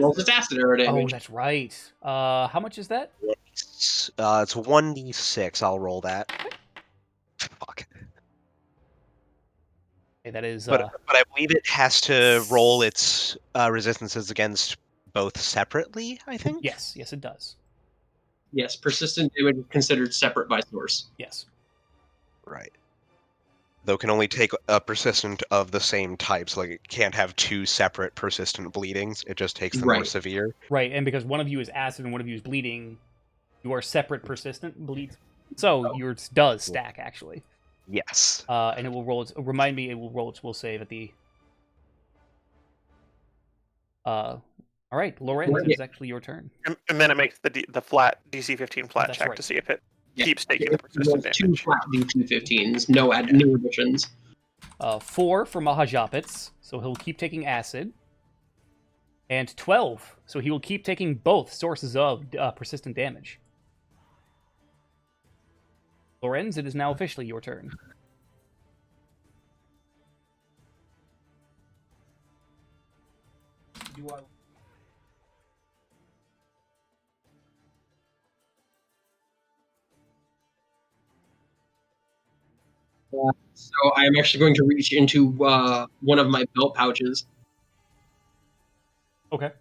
rolls its acid arrow Oh, damage. that's right. How much is that? It's 1d6. I'll roll that. Fuck. Okay, that is But I believe it has to roll its resistances against both separately, I think? yes, it does. Yes, persistent damage is considered separate by source. Yes. Right. Though can only take a persistent of the same type, so like it can't have two separate persistent bleedings. It just takes the more Right. severe. Right, and because one of you is acid and one of you is bleeding, you are separate persistent bleeds. So yours does stack actually. Yes. And it will roll its remind me it will roll its will save at the all right, Lorenz, it is actually your turn. And then it makes the flat DC 15 flat That's check right. to see if it Yeah. keeps taking It the rolls persistent two damage. flat DC 15s, no new additions. 4 for Mahajapits, so he'll keep taking acid. And 12, so he will keep taking both sources of persistent damage. Lorenz, it is now officially your turn. So I am actually going to reach into one of my belt pouches Okay.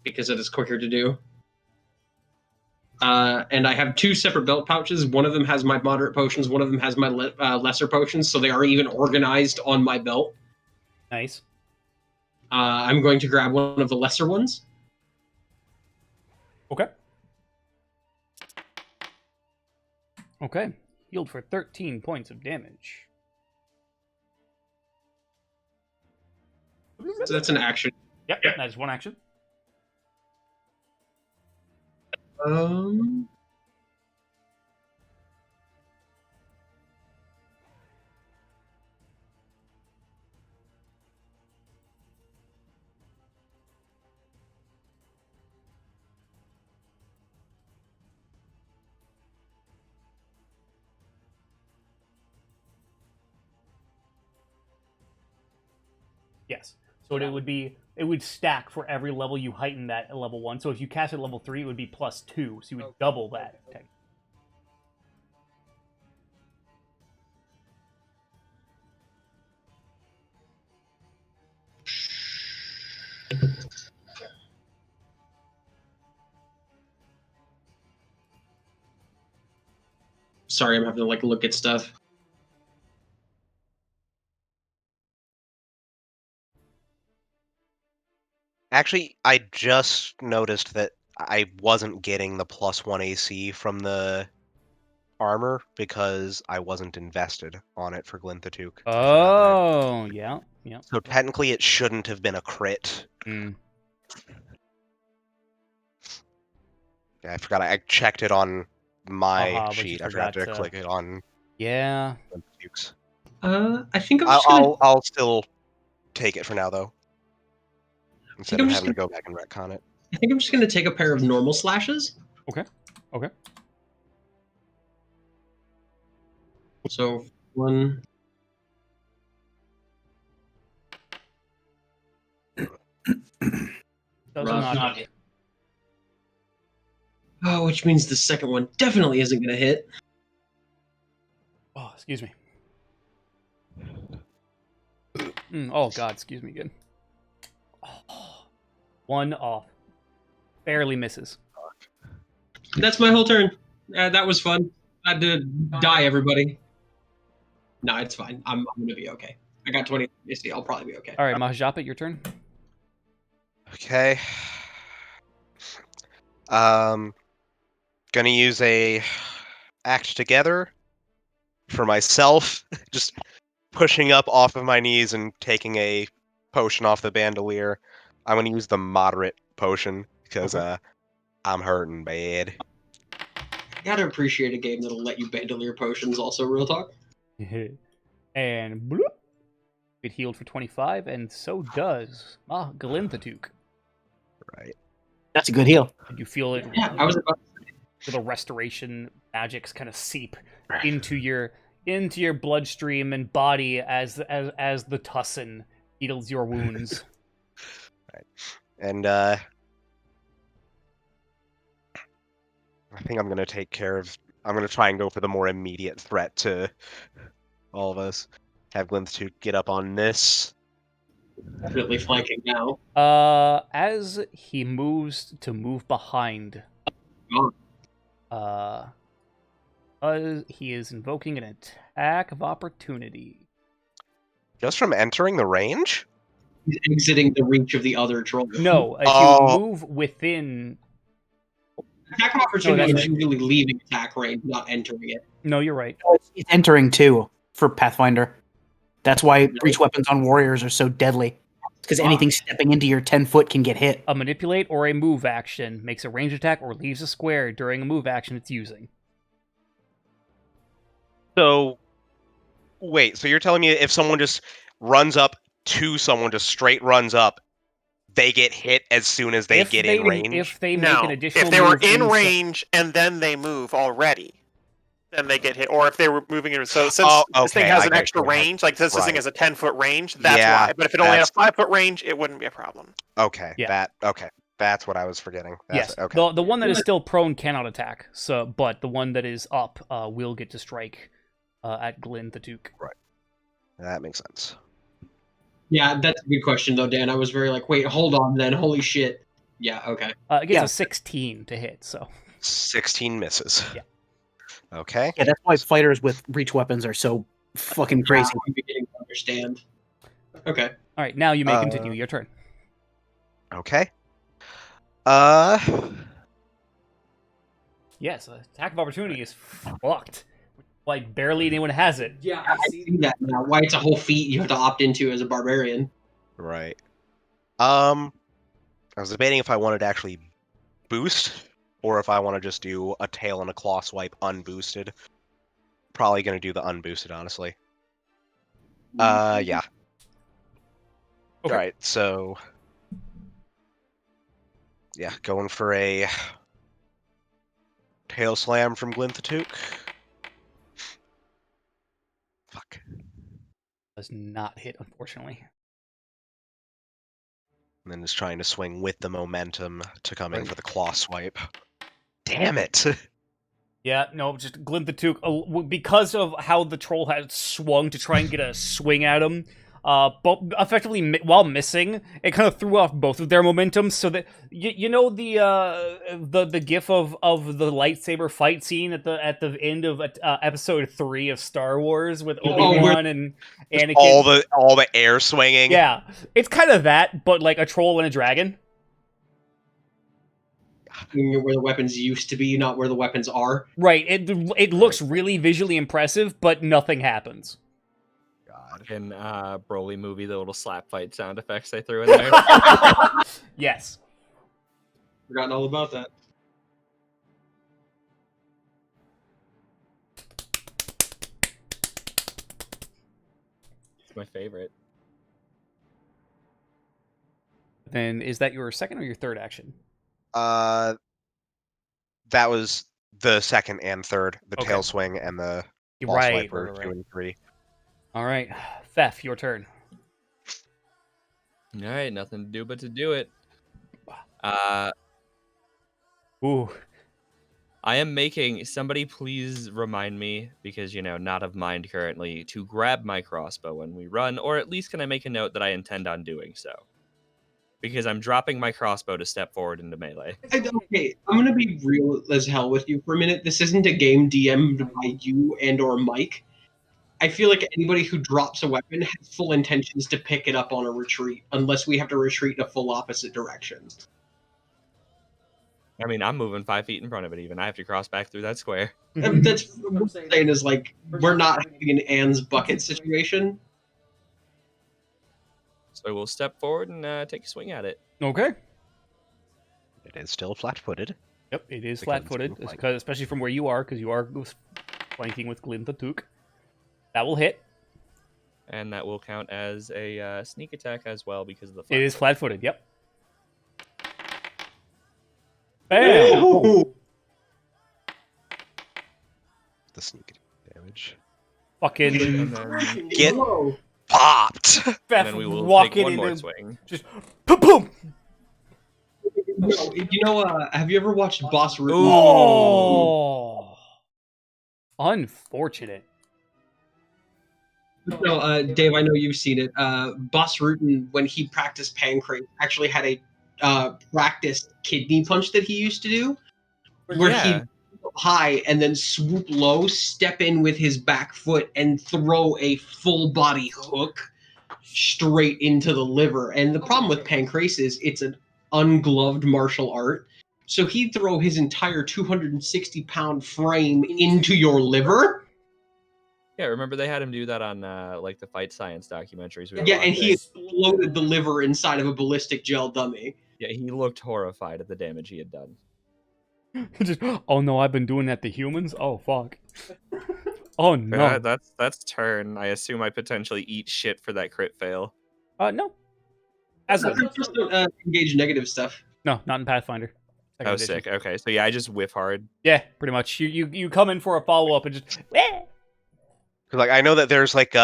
because it is quicker to do. And I have two separate belt pouches. One of them has my moderate potions. One of them has my lesser potions. So they are even organized on my belt. Nice. I'm going to grab one of the lesser ones. Okay. Okay. Healed for 13 points of damage. So that's an action. Yep, that is one action. Yes. So it would stack for every level you heighten that at level 1. So if you cast it at level 3, it would be +2. So you would double that. Okay. Sorry, I'm having to look at stuff. Actually, I just noticed that I wasn't getting the +1 AC from the armor because I wasn't invested on it for Glinthatook. Oh, yeah. So technically it shouldn't have been a crit. Mm. Yeah, I forgot. I checked it on my But you sheet. I forgot to forgot, click it on Yeah. Glinthatook's. I think I'm just gonna. I'll still take it for now, though. Instead I'm of just having to go back and retcon it. I think I'm just gonna take a pair of normal slashes. Okay. So one. Does not hit. Oh, which means the second one definitely isn't gonna hit. Oh, excuse me. Oh, God, excuse me again. Oh, 1 off. Barely misses. That's my whole turn. That was fun. I had to die, everybody. No, it's fine. I'm gonna be okay. I got 20 AC. I'll probably be okay. All right, Mahajapit, your turn. Okay. Gonna use a act together for myself. Just pushing up off of my knees and taking a potion off the bandolier. I'm gonna use the moderate potion because I'm hurting bad. You gotta appreciate a game that'll let you bandolier potions. Also, real talk. And bloop, it healed for 25, and so does Glinthatook. Right. That's a good heal. Did you feel it? Yeah, I was about. The restoration magics kind of seep into your bloodstream and body as the tussin heals your wounds. Right. And I think I'm gonna take care of. I'm gonna try and go for the more immediate threat to all of us. Have Glinth get up on this. Definitely flanking now. As he moves to move behind, Oh, he is invoking an attack of opportunity. Just from entering the range? he's exiting the reach of the other troll. No, if you Oh. move within. Attack of opportunity that's is right. usually leaving attack range, not entering it. No, you're right. It's entering too for Pathfinder. That's why breach weapons on warriors are so deadly. Because anything stepping into your 10-foot can get hit. A manipulate or a move action makes a range attack or leaves a square during a move action it's using. So, wait, so you're telling me if someone just runs up to someone, just straight runs up, they get hit as soon as they get in range? If they make No, an additional if they were move in inside- range and then they move already, then they get hit. Or if they were moving in, so since this thing okay, has I an get extra you. range, like this thing Right. is a 10-foot range, that's Yeah, why. But if it only had a that's- 5-foot range, it wouldn't be a problem. Okay, Yeah. that's what I was forgetting. Yes, Okay. the one that is still prone cannot attack. So, but the one that is up will get to strike at Glyn the Duke. Right. That makes sense. Yeah, that's a good question though, Dan. I was very like, wait, hold on then. Holy shit. Yeah, okay. It gets Yeah. a 16 to hit. So 16 misses. Yeah. Okay. Yeah, that's why fighters with breach weapons are so fucking crazy. I'm beginning to understand. Okay. all right, now you may continue your turn. Okay. Yes, attack of opportunity is fucked. Like barely anyone has it. Yeah, I see that now. Why it's a whole feat you have to opt into as a barbarian. Right. I was debating if I wanted to actually boost or if I want to just do a tail and a claw swipe unboosted. Probably going to do the unboosted, honestly. Yeah. Okay. Alright, so... Yeah, going for a... tail slam from Glinthatook. Fuck. Does not hit, unfortunately. And then just trying to swing with the momentum to come in Right. for the claw swipe. Damn it! Yeah, no, just Glyn the Duke. Because of how the troll had swung to try and get a swing at him, but effectively while missing, it kind of threw off both of their momentum. So that you know the gif of the lightsaber fight scene at the end of episode 3 of Star Wars with Obi-Wan and Anakin. all the air swinging. Yeah, it's kind of that, but like a troll and a dragon. Where the weapons used to be, not where the weapons are. Right. It looks really visually impressive, but nothing happens. God. In Broly movie, the little slap fight sound effects they threw in there. Yes. Forgotten all about that. It's my favorite. Then is that your second or your third action? That was the second and third. The Okay. tail swing and the ball Right, swipe were right. 2 and 3. All right. Thef, your turn. All right, nothing to do but to do it. Ooh. I am making somebody please remind me because not of mind currently to grab my crossbow when we run, or at least can I make a note that I intend on doing so? Because I'm dropping my crossbow to step forward into melee. Okay, I'm gonna be real as hell with you for a minute. This isn't a game DM'd by you and or Mike. I feel like anybody who drops a weapon has full intentions to pick it up on a retreat, unless we have to retreat in a full opposite direction. I mean, I'm moving 5 feet in front of it even. I have to cross back through that square. That's what I'm saying is like we're not having an Anne's bucket situation. So I will step forward and take a swing at it. Okay. It is still flat-footed. Yep, it is Because flat-footed, it's like- especially from where you are, because you are flanking with Glyn the Duke. That will hit. And that will count as a sneak attack as well because of the It is flat-footed. flat-footed. Yep. Bam. Ooh. The sneak damage. Fucking And then, Get Whoa. popped! and Thef then we will walking take one more in swing. just boom. No, you know, have you ever watched Boss Root? Ooh. Oh, unfortunate. No, Dave, I know you've seen it. Boss Rutan, when he practiced Pancrase, actually had a practiced kidney punch that he used to do, where Yeah. he'd go high and then swoop low, step in with his back foot, and throw a full body hook straight into the liver. And the problem with Pancrase is it's an ungloved martial art. So he'd throw his entire 260-pound frame into your liver. Yeah, remember they had him do that on like the Fight Science documentaries. We were Yeah, and watching. he exploded the liver inside of a ballistic gel dummy. Yeah, he looked horrified at the damage he had done. Just, oh no, I've been doing that to humans. Oh fuck. Oh no. That's turn. I assume I potentially eat shit for that crit fail. No. As a, Just don't engage negative stuff. no, not in Pathfinder. Second Oh, edition. sick. Okay, so yeah, I just whiff hard. Yeah, pretty much. You come in for a follow up and just. Because like I know that there's like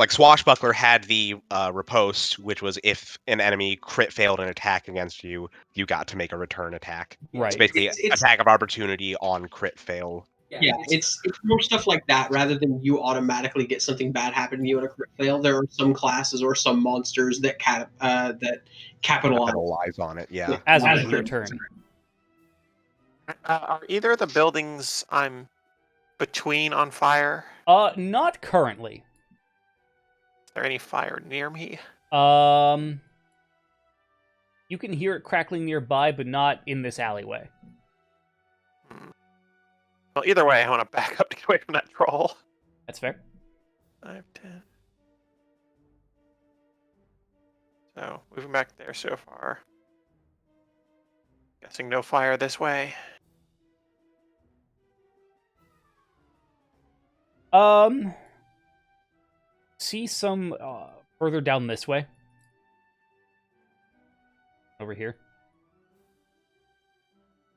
Swashbuckler had the riposte, which was if an enemy crit failed an attack against you, you got to make a return attack. Right. It's basically It's- attack of opportunity on crit fail. Yeah, it's more stuff like that rather than you automatically get something bad happen to you in a crit fail. There are some classes or some monsters that capitalize. Capitalize on it, yeah. As a return. Are either of the buildings I'm between on fire? Not currently. Is there any fire near me? You can hear it crackling nearby, but not in this alleyway. Well, either way, I want to back up to get away from that troll. That's fair. 5, 10. So, moving back there so far. Guessing no fire this way. See some further down this way. Over here.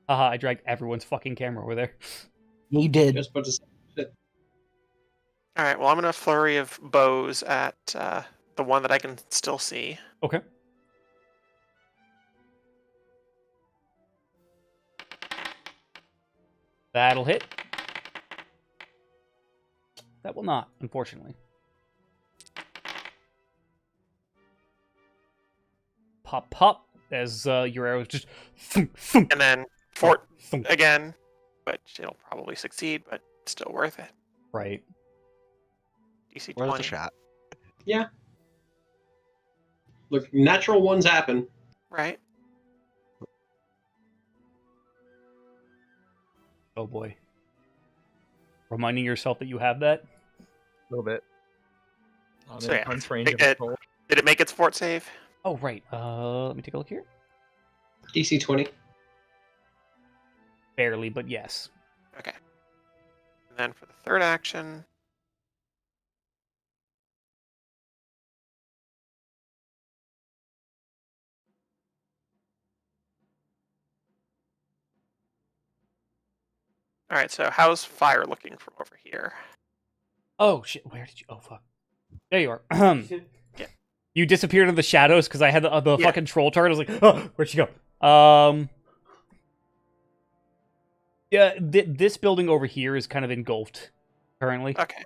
Haha, I dragged everyone's fucking camera over there. You did. Just about to say shit. Alright, well, I'm going to flurry of bows at the one that I can still see. Okay. That'll hit. That will not, unfortunately. Pop, pop, as your arrows just... thunk, thunk, And then fort thunk. again, which it'll probably succeed, but still worth it. Right. DC Where's 20. the shot? Look, natural ones happen. Right? Oh boy. Reminding yourself that you have that? A little bit. So yeah, punch range of it- a troll. Did it make its fort save? Oh, right. Let me take a look here. DC 20. Barely, but yes. Okay. And then for the third action, all right. So how's fire looking from over here? Oh, shit. Where did you... Oh, fuck. There you are. Yeah. You disappeared in the shadows because I had the Yeah. fucking troll turret. I was like, oh, where'd she go? Yeah, this building over here is kind of engulfed currently. Okay.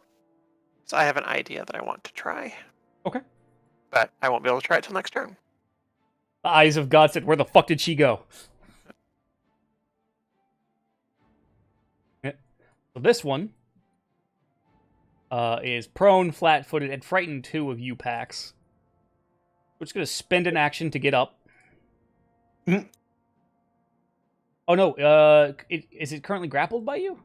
So I have an idea that I want to try. Okay. But I won't be able to try it till next turn. The eyes of God said, where the fuck did she go? Yeah. So this one is prone, flat-footed, and frightened 2 of you packs. We're just going to spend an action to get up. Oh, no. Is it currently grappled by you?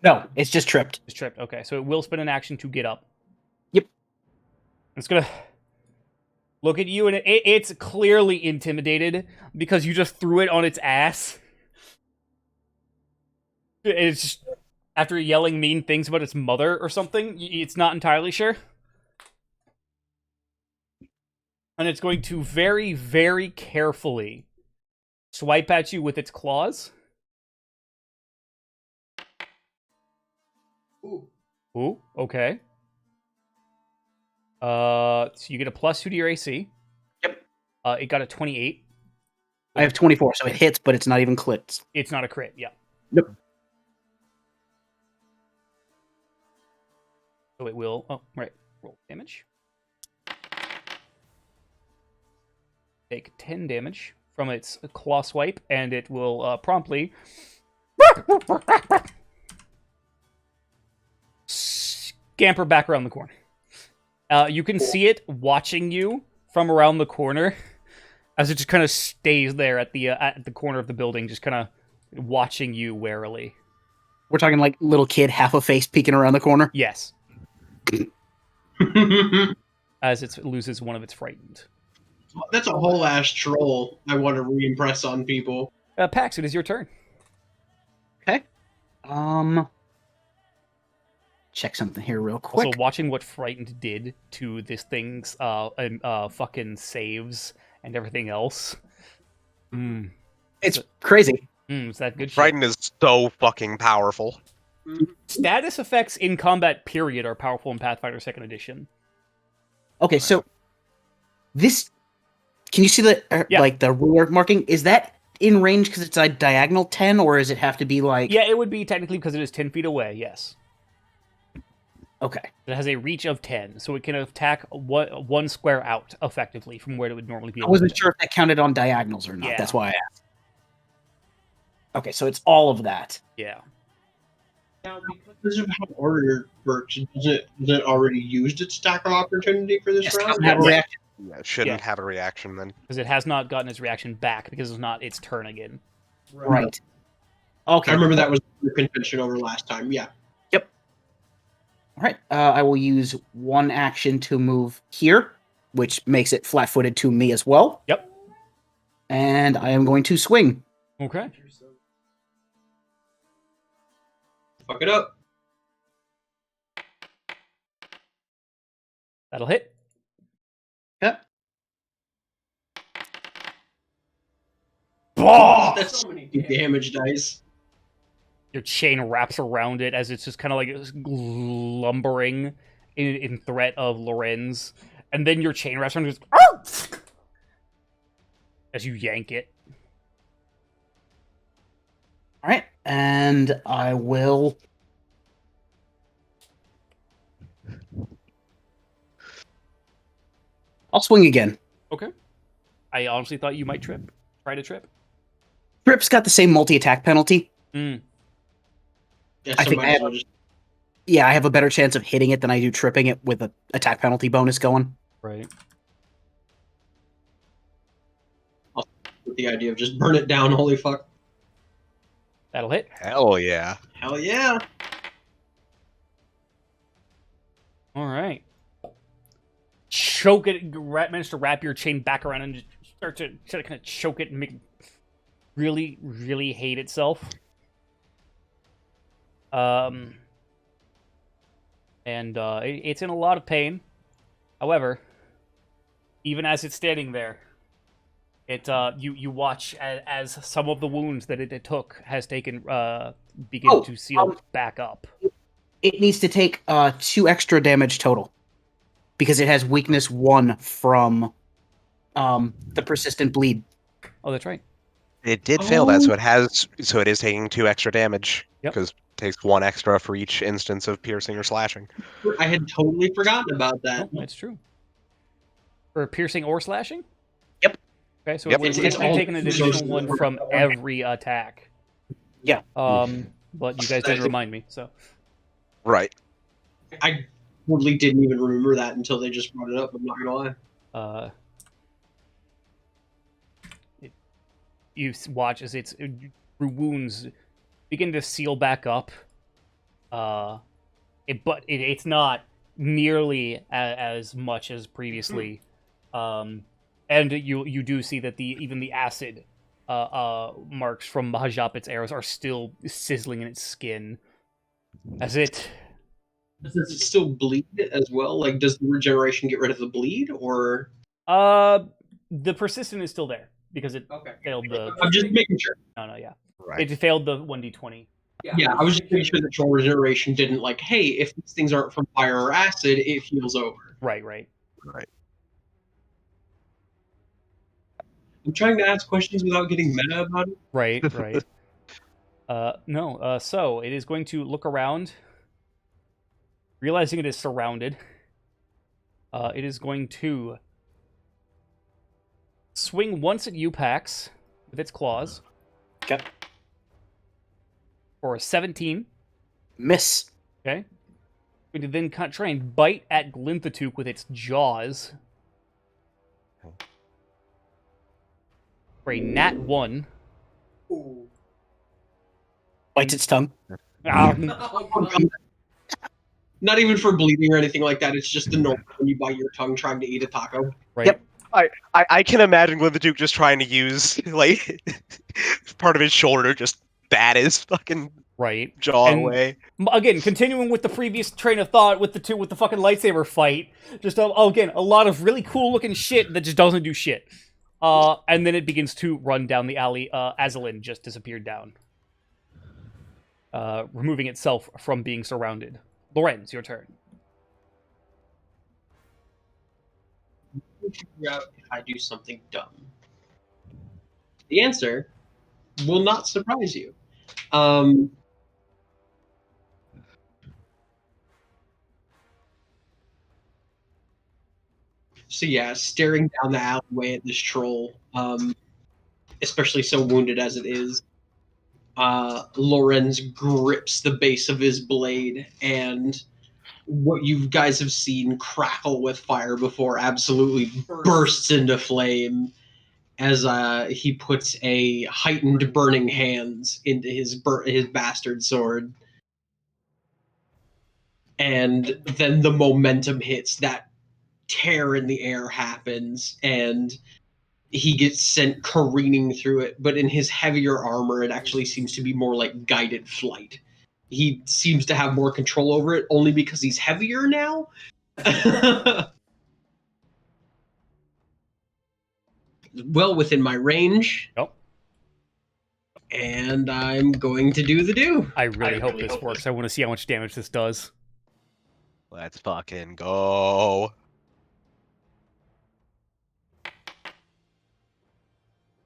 No, it's just tripped. It's tripped. Okay, so it will spend an action to get up. Yep. It's going to look at you, and it's clearly intimidated because you just threw it on its ass. It's just, after yelling mean things about its mother or something, it's not entirely sure. And it's going to very, very carefully swipe at you with its claws. Ooh, okay. So you get a +2 to your AC. Yep. It got a 28. I have 24, so it hits, but it's not even clits. It's not a crit, yeah. Nope. So it will, roll damage. Take 10 damage from its claw swipe, and it will promptly scamper back around the corner. You can see it watching you from around the corner as it just kind of stays there at the corner of the building, just kind of watching you warily. We're talking like little kid, half a face peeking around the corner? Yes. As it loses one of its frightened. That's a whole ass troll I want to re-impress on people. Pax, it is your turn. Okay. Check something here real quick. Also, watching what frightened did to this thing's fucking saves and everything else. It's crazy. Is that good shit? Frightened is so fucking powerful. Status effects in combat, period, are powerful in Pathfinder 2nd Edition. Okay, so this... Can you see the like the ruler marking? Is that in range because it's a diagonal 10, or does it have to be like... Yeah, it would be technically because it is 10 feet away, yes. Okay. It has a reach of 10, so it can attack one square out, effectively, from where it would normally be. I wasn't sure if that counted on diagonals or not. Yeah. That's why I asked. Okay, so it's all of that. Yeah. Now, because of how order works, doesn't it already used its stack of opportunity for this Yes, round? doesn't have a reaction. Yeah, it shouldn't have a reaction then. Because it has not gotten its reaction back, because it's not its turn again. Right. Okay. I remember that was the contention over last time, yeah. Yep. All right. I will use one action to move here, which makes it flat-footed to me as well. Yep. And I am going to swing. Okay. Fuck it up. That'll hit. Yep. Oh, that's so many damage dice. Your chain wraps around it as it's just kind of like lumbering in threat of Lorenz. And then your chain wraps around it just... as you yank it. All right. And I will... I'll swing again. Okay. I honestly thought you might trip. Try to trip. Trip's got the same multi-attack penalty. Yeah, I so think might I as have, well just I have a better chance of hitting it than I do tripping it with an attack penalty bonus going. Right. with the idea of just burn it down, holy fuck. That'll hit. Hell yeah. Hell yeah. All right. Choke it. Manage to wrap your chain back around and just start to kind of choke it and make it really, really hate itself. And it's in a lot of pain. However, even as it's standing there, it you watch as some of the wounds that it took has taken begin to seal back up. It needs to take 2 extra damage total because it has weakness 1 from the persistent bleed. Oh, that's right. It did fail that, so it is taking 2 extra damage. Yep. Because it takes 1 extra for each instance of piercing or slashing. I had totally forgotten about that. Oh, that's true. For piercing or slashing? Yep. Okay, so Yep. it's taking an additional one from every attack. Yeah. But you guys didn't remind me, so. Right. I totally didn't even remember that until they just brought it up, I'm not gonna lie. You watch as its wounds begin to seal back up. But it's not nearly as much as previously. And you do see that even the acid marks from Mahajapit's arrows are still sizzling in its skin. As it... Does it still bleed as well? Like, does the regeneration get rid of the bleed, or...? The persistent is still there, because it failed the... I'm just making sure. No, yeah. Right. It failed the 1d20. Yeah, I was just making sure that troll regeneration didn't, like, hey, if these things aren't from fire or acid, it heals over. Right. Right. I'm trying to ask questions without getting meta about it. Right, right. No, so it is going to look around, realizing it is surrounded. It is going to swing once at you, Pax, with its claws. Okay. For a 17. Miss. Okay. Going to then try and bite at Glinthatook with its jaws. For a nat 1. Bites its tongue. Ah, Not even for bleeding or anything like that. It's just the normal when you bite your tongue trying to eat a taco. right. Yep. I can imagine Glinthatook just trying to use like part of his shoulder, just bat his fucking Right. jaw And away. again, continuing with the previous train of thought with the fucking lightsaber fight. Just again, a lot of really cool looking shit that just doesn't do shit. And then it begins to run down the alley. Azalin just disappeared down, removing itself from being surrounded. Lorenz, your turn. Figure out if I do something dumb. The answer will not surprise you. So yeah, staring down the alleyway at this troll, especially so wounded as it is, Lorenz grips the base of his blade, and what you guys have seen crackle with fire before absolutely bursts into flame as he puts a heightened burning hands into his bastard sword. And then the momentum hits, that tear in the air happens, and he gets sent careening through it. But in his heavier armor, it actually seems to be more like guided flight. He seems to have more control over it only because he's heavier now. Well within my range. Yep. And I'm going to do the do. I really hope this works. I want to see how much damage this does. Let's fucking go.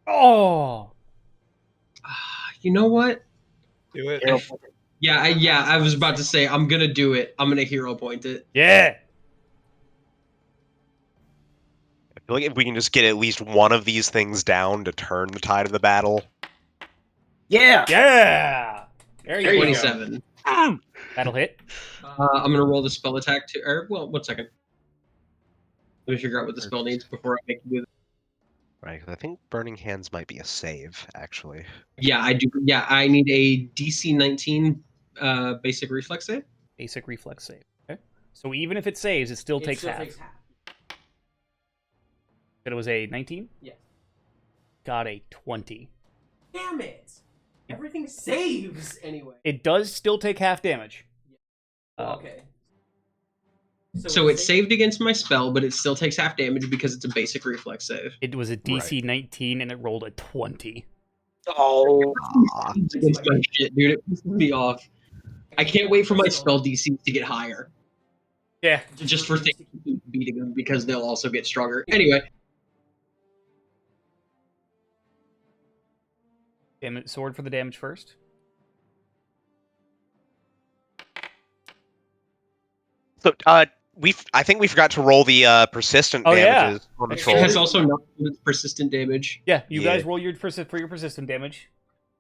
Oh! You know what? Do it. Yeah, I was about to say I'm gonna do it. I'm gonna hero point it. Yeah! I feel like if we can just get at least one of these things down to turn the tide of the battle. Yeah. Yeah! There you go. 27. That'll hit. I'm gonna roll the spell attack to. Or well, 1 second. Let me figure out what the spell needs before I make you do that. Right, 'cause I think Burning Hands might be a save, actually. Yeah, I do. Yeah, I need a DC 19 basic reflex save. Basic reflex save. Okay. So even if it saves, it still takes half. But it was a 19? Yes. Got a 20. Damn it! Everything saves anyway. It does still take half damage. Okay. So it saved against my spell, but it still takes half damage because it's a basic reflex save. It was a DC 19 and it rolled a 20. Oh. It's against my shit, dude. It pisses me off. I can't wait for my spell DC to get higher. Yeah. Just for things to keep beating them because they'll also get stronger. Anyway, Damage sword for the damage first. So, I think we forgot to roll the persistent damages on the It it troll. has also not persistent damage. Yeah, you Yeah. guys roll your for your persistent damage.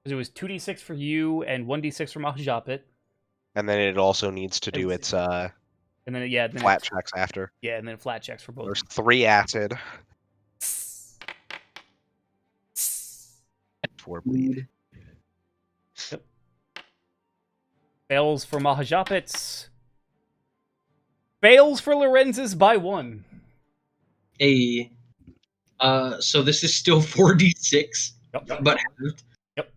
Because it was 2d6 for you and 1d6 for Mahajapit. And then it also needs to do its And then then flat checks after. Yeah, and then flat checks for both. There's 3 acid. 4 bleed. Fails for Mahajapits. Fails for Lorenz's by 1. So this is still 4d6, Yep. but halved. Yep.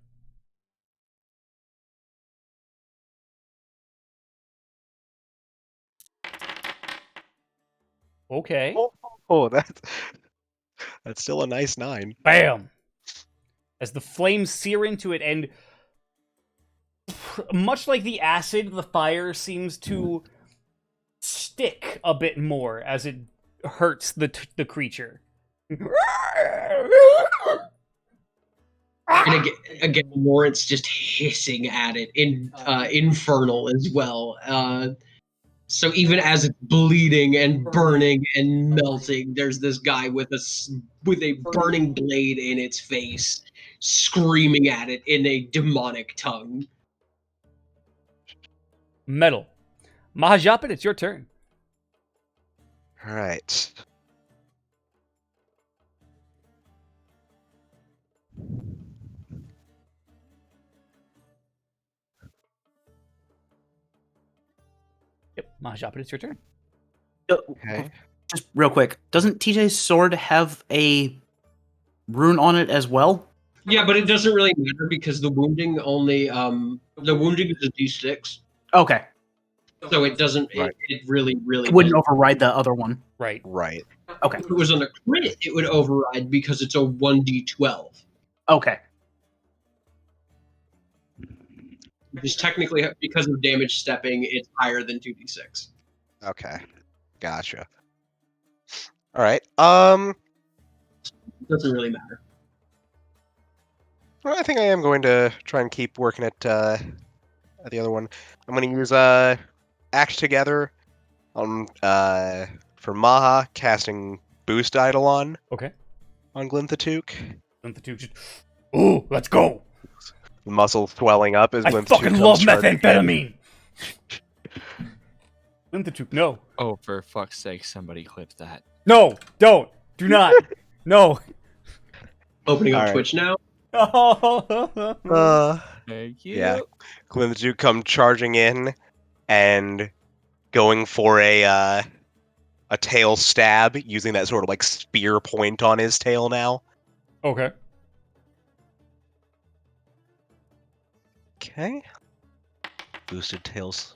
Okay. Oh, that's still a nice 9. Bam! As the flames sear into it, and much like the acid, the fire seems to stick a bit more as it hurts the creature. And again, Lawrence just hissing at it in infernal as well. So even as it's bleeding and burning and melting, there's this guy with a burning blade in its face, screaming at it in a demonic tongue. Metal. Mahajapit, it's your turn. All right. Yep, Mahajapit, it's your turn. Okay. Just real quick, doesn't TJ's sword have a rune on it as well? Yeah, but it doesn't really matter because the wounding only the wounding is a d6, Okay, so it doesn't. Right. It really it wouldn't doesn't. override the other one. Right. Right. Okay, If it was on a crit, it would override because it's a 1d12. okay. Because technically, because of damage stepping, it's higher than 2d6. Okay. Gotcha. All right. It doesn't really matter. Well, I think I am going to try and keep working at the other one. I'm going to use Act Together for Maha, casting Boost Eidolon Okay. on Glinthatook. Glinthatook just... Ooh, let's go! The muscle swelling up as I Glinthatook fucking comes love charging in. methamphetamine! Glinthatook, no. Oh, for fuck's sake, somebody clip that. No! Don't! Do not! No! Opening up All right. Twitch now. Thank you. Yeah. Glinthatook come charging in and going for a tail stab using that sort of like spear point on his tail now. Okay. Okay. Boosted tails.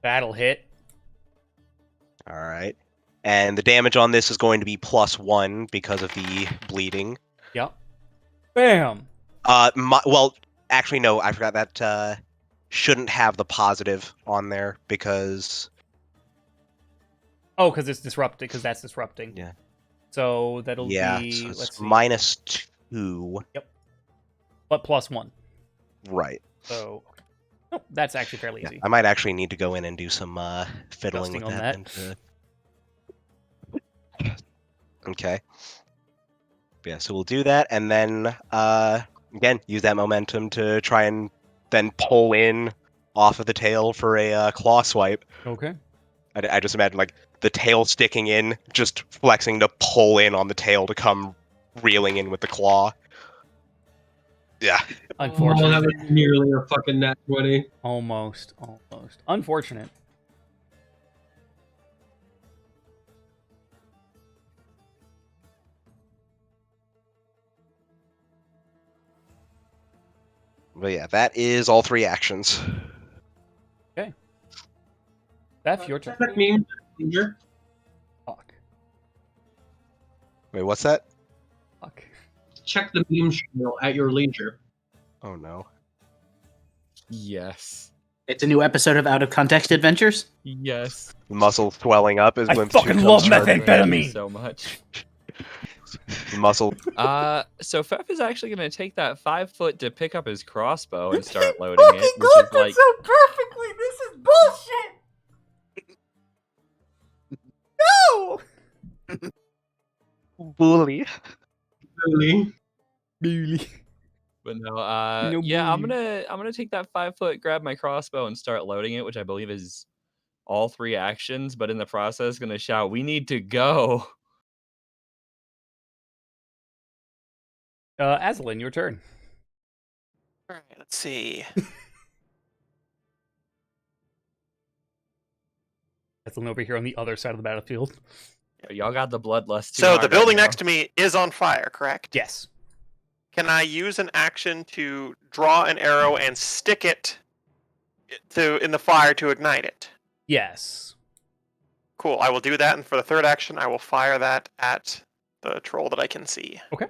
That'll hit. All right. And the damage on this is going to be +1 because of the bleeding. Yep. Bam! Well, actually, no, I forgot that shouldn't have the positive on there because... Oh, because it's disrupting, because that's disrupting. Yeah. So that'll Yeah, be, so it's let's see, -2. but +1. Right. So, oh, that's actually fairly Yeah, easy. I might actually need to go in and do some fiddling Dusting with on that. Okay. Yeah, so we'll do that, and then again use that momentum to try and then pull in off of the tail for a claw swipe. Okay. I just imagine like the tail sticking in, just flexing to pull in on the tail to come reeling in with the claw. Yeah. Oh, Unfortunate. that was nearly a fucking nat 20. Almost. Unfortunate. But yeah, that is all 3 actions. That's your turn. That means danger. Fuck. Wait, what's that? Fuck. Check the meme channel at your leisure. Oh no. Yes. It's a new episode of Out of Context Adventures. Yes. The muscle swelling up as I Glinthatook fucking comes love charging. methamphetamine. So much. The muscle. So Fef is actually gonna take that 5 foot to pick up his crossbow and start loading it, which is like so perfectly. This is bullshit. No. Bully. Really? But no, No yeah, I'm bully. gonna take that 5 foot, grab my crossbow, and start loading it, which I believe is all 3 actions. But in the process, gonna shout, "We need to go!" Azalin, your turn. All right, let's see. Azalin over here on the other side of the battlefield. Y'all got the bloodlust. too So hard the right building now. next to me is on fire, correct? Yes. Can I use an action to draw an arrow and stick it in the fire to ignite it? Yes. Cool. I will do that, and for the third action, I will fire that at the troll that I can see. Okay.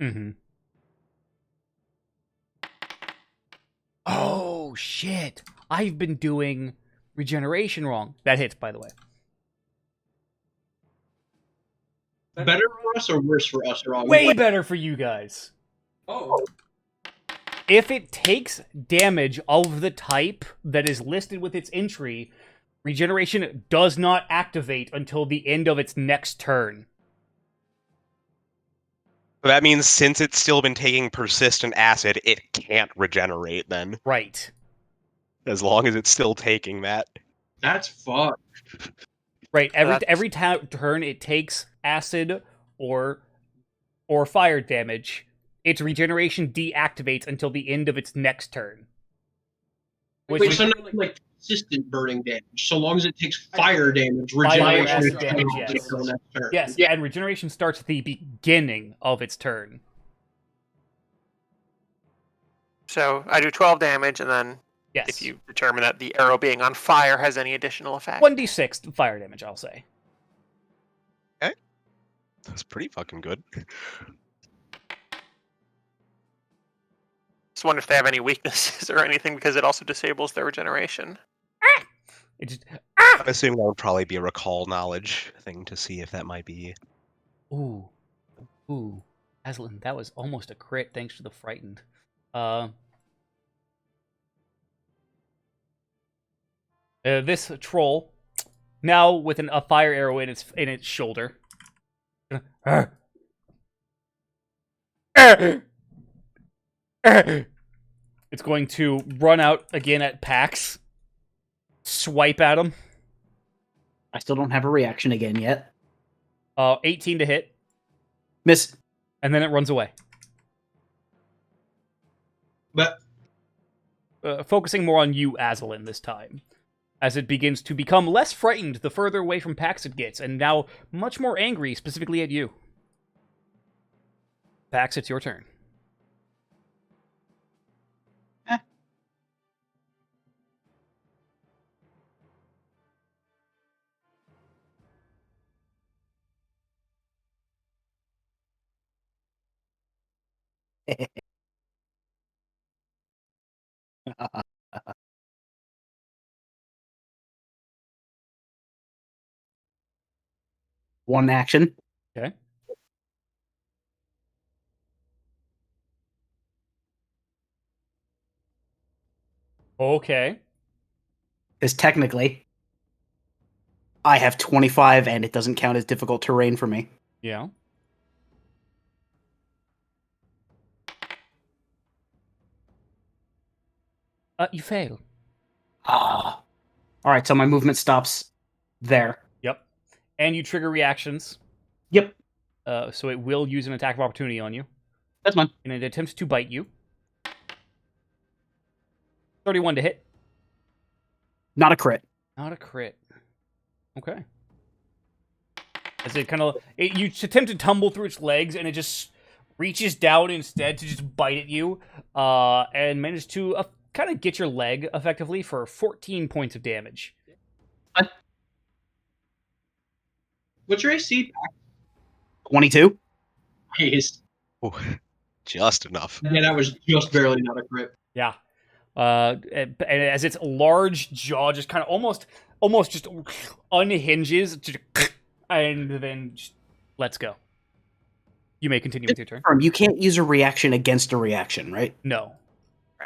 Mm-hmm. Oh, shit. I've been doing regeneration wrong. That hits, by the way. Better for us or worse for us, Wrong? Way better for you guys. Oh. If it takes damage of the type that is listed with its entry, regeneration does not activate until the end of its next turn. So that means since it's still been taking persistent acid, it can't regenerate then. Right. As long as it's still taking that. That's fucked. Right. Every turn it takes acid or fire damage, its regeneration deactivates until the end of its next turn. Wait, so not like consistent burning damage. So long as it takes fire damage, regeneration acid is damage, until yes. the next turn. Yes, and regeneration starts at the beginning of its turn. So I do 12 damage, and then Yes. if you determine that the arrow being on fire has any additional effect. 1d6 fire damage, I'll say. Okay. That's pretty fucking good. Just wonder if they have any weaknesses or anything, because it also disables their regeneration. It just I'm assuming that would probably be a recall knowledge thing to see if that might be. Ooh. Aslan, that was almost a crit thanks to the frightened. This troll, now with a fire arrow in its shoulder. It's going to run out again at Pax. Swipe at him. I still don't have a reaction again yet. 18 to hit. Miss. And then it runs away. But focusing more on you, Aslan, this time. As it begins to become less frightened the further away from Pax it gets, and now much more angry, specifically at you. Pax, it's your turn. One action. Okay. Okay. Because technically, I have 25 and it doesn't count as difficult terrain for me. Yeah. You fail. Ah. Alright, so my movement stops there. Yep. And you trigger reactions. Yep. So it will use an attack of opportunity on you. That's fine. And it attempts to bite you. 31 to hit. Not a crit. Not a crit. Okay. As it kind of... You attempt to tumble through its legs, and it just reaches down instead to just bite at you. And manages to kind of get your leg, effectively, for 14 points of damage. what's your AC? 22. Nice. Ooh, just enough. Yeah, that was just barely not a crit. Yeah. And as its large jaw just kind of almost just unhinges, and then just lets go. You may continue with your turn. You can't use a reaction against a reaction, right? No.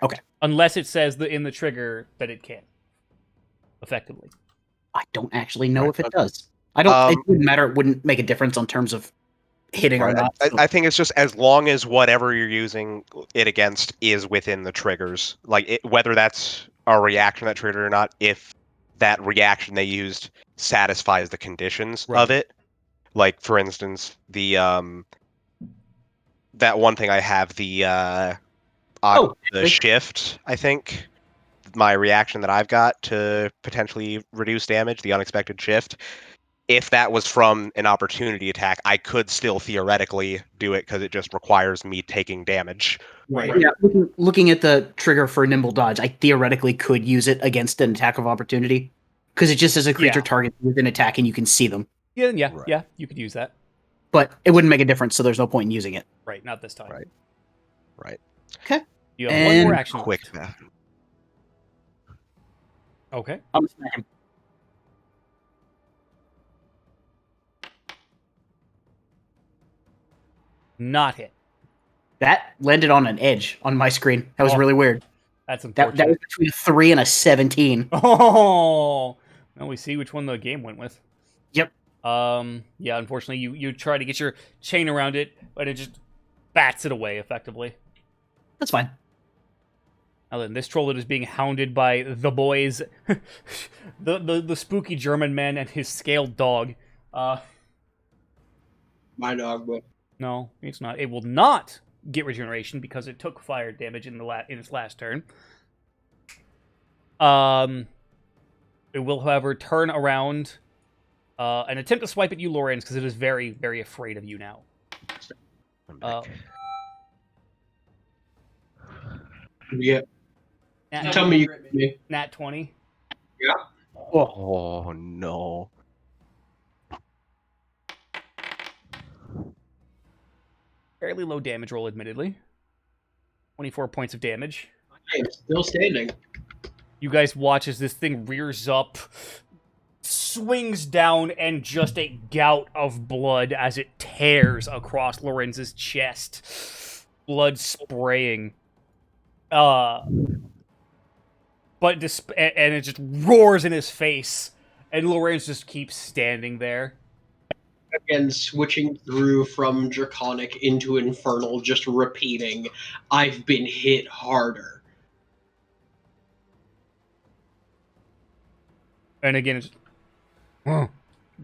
Okay. Unless it says in the trigger that it can. Effectively. I don't actually know Right, if it does. I don't. It Um, wouldn't matter. It wouldn't make a difference on terms of hitting or Right, not. I think it's just as long as whatever you're using it against is within the triggers, like whether that's a reaction that triggered or not, if that reaction they used satisfies the conditions Right. of it. Like for instance, the that one thing I have, the shift, I think. My reaction that I've got to potentially reduce damage, the unexpected shift. If that was from an opportunity attack, I could still theoretically do it because it just requires me taking damage. Right. Yeah, looking at the trigger for nimble dodge, I theoretically could use it against an attack of opportunity because it just says a creature target within attack and you can see them. Yeah, Right. yeah, you could use that. But it wouldn't make a difference, so there's no point in using it. Right, not this time. Right. Okay. You have one more And action. Quick left. math. Okay. I'm gonna smack him. Not hit. That landed on an edge on my screen. That was Oh, really weird. That's That unfortunate. was between a 3 and a 17. Oh, now we see which one the game went with. Yep. Yeah, unfortunately, you try to get your chain around it, but it just bats it away effectively. That's fine. Now then, this troll is being hounded by the boys, the spooky German man and his scaled dog. My dog, but No, it's not. It will not get regeneration because it took fire damage in its last turn. It will, however, turn around and attempt to swipe at you, Lorenz, because it is very, very afraid of you now. yeah. Nat, Tell me you crit me. Nat 20. Yeah. Oh no. Fairly low damage roll, admittedly. 24 points of damage. I am still standing. You guys watch as this thing rears up, swings down, and just a gout of blood as it tears across Lorenz's chest. Blood spraying. But and it just roars in his face, and Lorenz just keeps standing there. Again, switching through from Draconic into Infernal, just repeating, I've been hit harder. And again, it's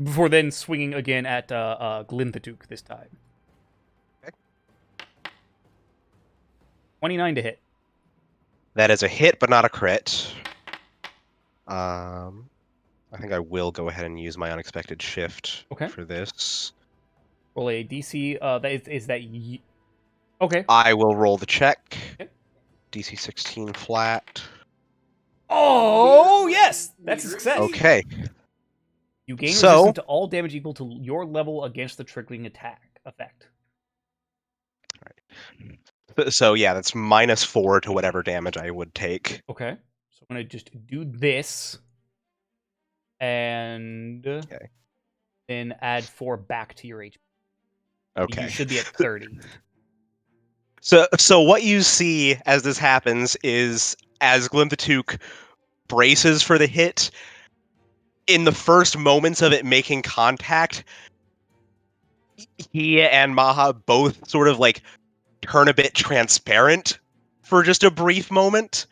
before then swinging again at Glinthaduk this time. Okay. 29 to hit. That is a hit, but not a crit. I think I will go ahead and use my unexpected shift for this. Roll a DC. Okay. I will roll the check. Okay. DC 16 flat. Oh, yes! That's a success. Okay. You gain So- resistance to all damage equal to your level against the triggering attack effect. So yeah, that's -4 to whatever damage I would take. Okay. So I'm going to just do this. And then add 4 back to your HP. Okay. You should be at 30. So what you see as this happens is as Glinthaduk braces for the hit, in the first moments of it making contact, he and Maha both sort of like turn a bit transparent for just a brief moment.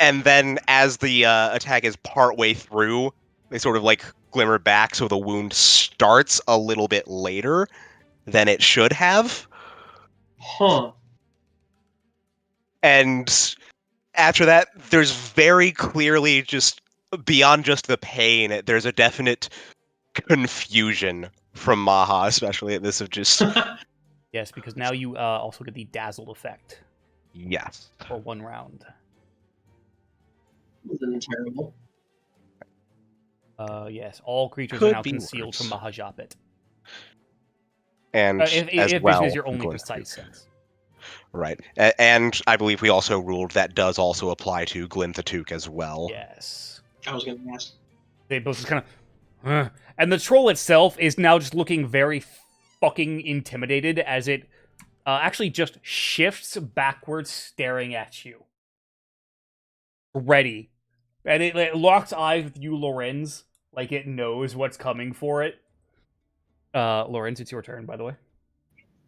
And then as the attack is partway through, they sort of like glimmer back, so the wound starts a little bit later than it should have. Huh. And after that, there's very clearly just, beyond just the pain, there's a definite confusion from Maha, especially at this of just... Yes, because now you also get the dazzled effect. Yes. For 1 round. Wasn't terrible. Yes, all creatures Could are now be concealed worse. from Mahajapit. And If well, this is your only Glinthaduk. precise sense. Right. And I believe we also ruled that does also apply to Glinthaduk as well. Yes. I was going to ask. They both just kind of... And the troll itself is now just looking very fucking intimidated as it actually just shifts backwards, staring at you. Ready. And it locks eyes with you, Lorenz, like it knows what's coming for it. Lorenz, it's your turn, by the way.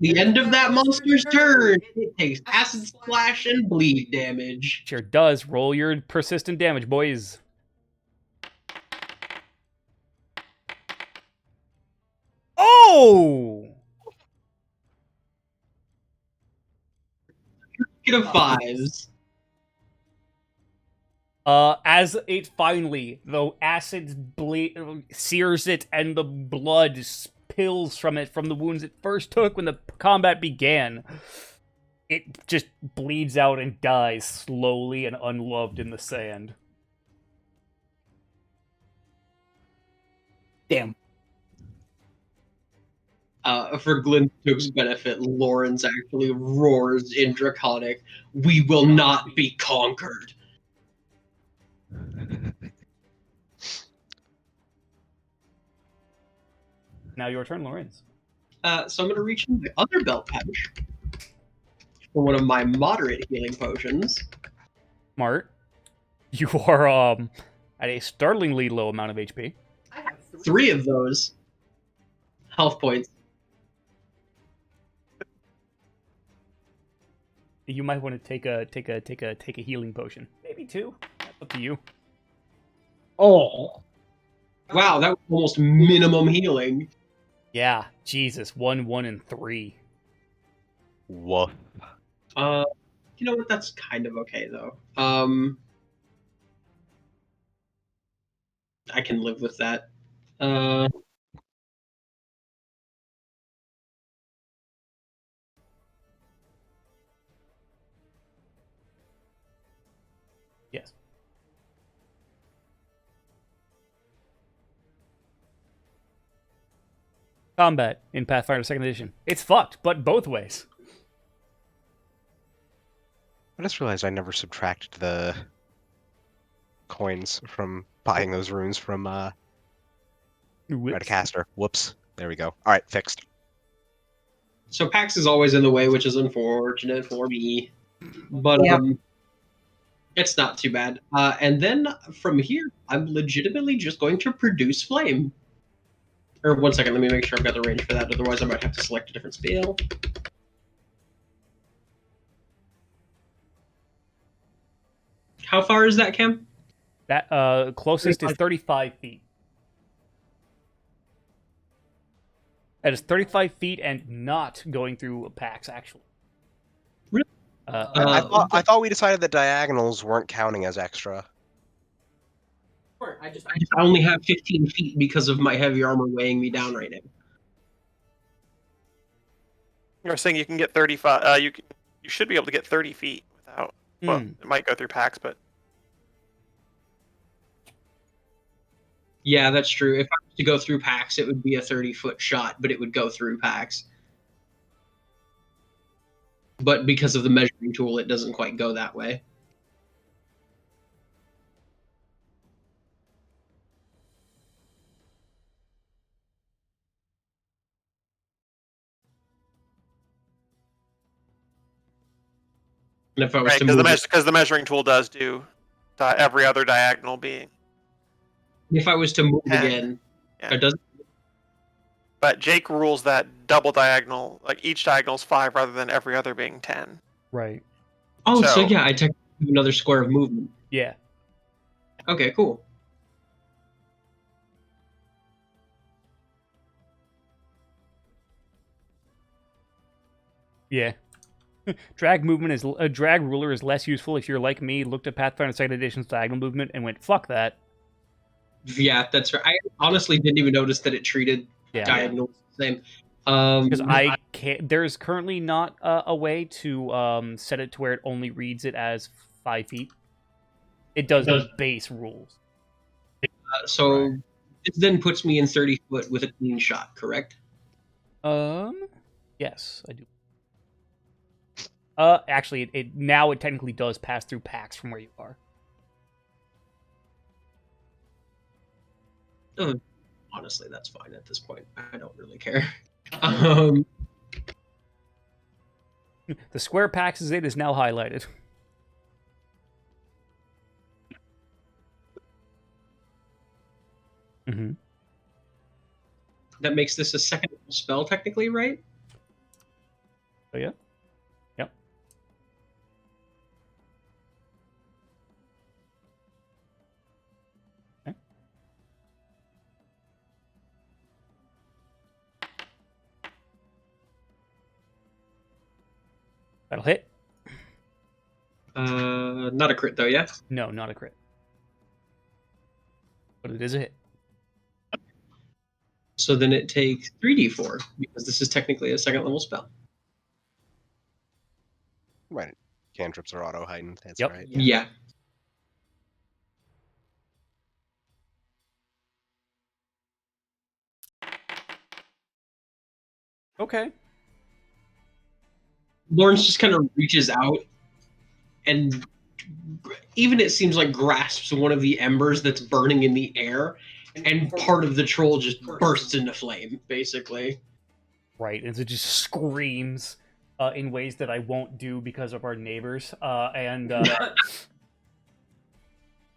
The end of that monster's turn. It takes acid splash and bleed damage. Sure does. Roll your persistent damage, boys. Oh! Get a 5s. As it finally, the acid sears it and the blood spills from it from the wounds it first took when the combat began, it just bleeds out and dies slowly and unloved in the sand. Damn. For Glinthaduk's benefit, Lawrence actually roars in Draconic, "We will not be conquered." Now your turn, Lorenz. So I'm going to reach in my other belt pouch for one of my moderate healing potions. Smart. You are at a startlingly low amount of HP. 3 of those health points. You might want to take a healing potion. Maybe 2. That's up to you. Oh. Wow, that was almost minimum healing. Yeah, Jesus. 1, 1, and 3. Woof. You know what? That's kind of okay though. I can live with that. Yes. Combat in Pathfinder 2nd Edition. It's fucked, but both ways. I just realized I never subtracted the coins from buying those runes from Redicaster. Whoops. There we go. All right, fixed. So Pax is always in the way, which is unfortunate for me. But Yeah. it's not too bad. And then from here, I'm legitimately just going to produce flame. Or 1 second, let me make sure I've got the range for that. Otherwise, I might have to select a different spell. How far is that, Cam? That closest is 35 feet. That is 35 feet and not going through a PAX, actually. Really? I thought we decided that diagonals weren't counting as extra. I only have 15 feet because of my heavy armor weighing me down right now. You're saying you can get 35. You should be able to get 30 feet without. Well, it might go through packs, but Yeah, that's true. If I was to go through packs, it would be a 30-foot shot, but it would go through packs. But because of the measuring tool, it doesn't quite go that way. And if I was right, to move because the measuring tool does do every other diagonal being. if I was to move 10. again, Yeah. it doesn't. But Jake rules that double diagonal, like each diagonal is 5 rather than every other being 10. Right. Oh, so So- yeah, I technically have another square of movement. Yeah. Okay, cool. Yeah. Drag movement is a drag ruler is less useful if you're like me, looked at Pathfinder 2nd Edition's diagonal movement and went, fuck that. Yeah, that's right. I honestly didn't even notice that it treated Yeah. diagonals the same. Because I can't. There's currently not a way to set it to where it only reads it as 5 feet. It does the base rules. So this then puts me in 30 foot with a clean shot, correct? Yes, I do. Actually, it now it technically does pass through packs from where you are. Honestly, that's fine at this point. I don't really care. The square packs is now highlighted. Mm-hmm. That makes this a second spell, technically, right? Oh yeah. Yep. Okay. That'll hit. Not a crit though, yeah? No, not a crit. But it is a hit. So then it takes 3d4, because this is technically a second level spell. Right. Cantrips are auto heightened. That's Yep. right. Yeah. Okay. Lawrence just kind of reaches out and even it seems like grasps one of the embers that's burning in the air, and part of the troll just bursts into flame, basically. Right, and it just screams in ways that I won't do because of our neighbors. And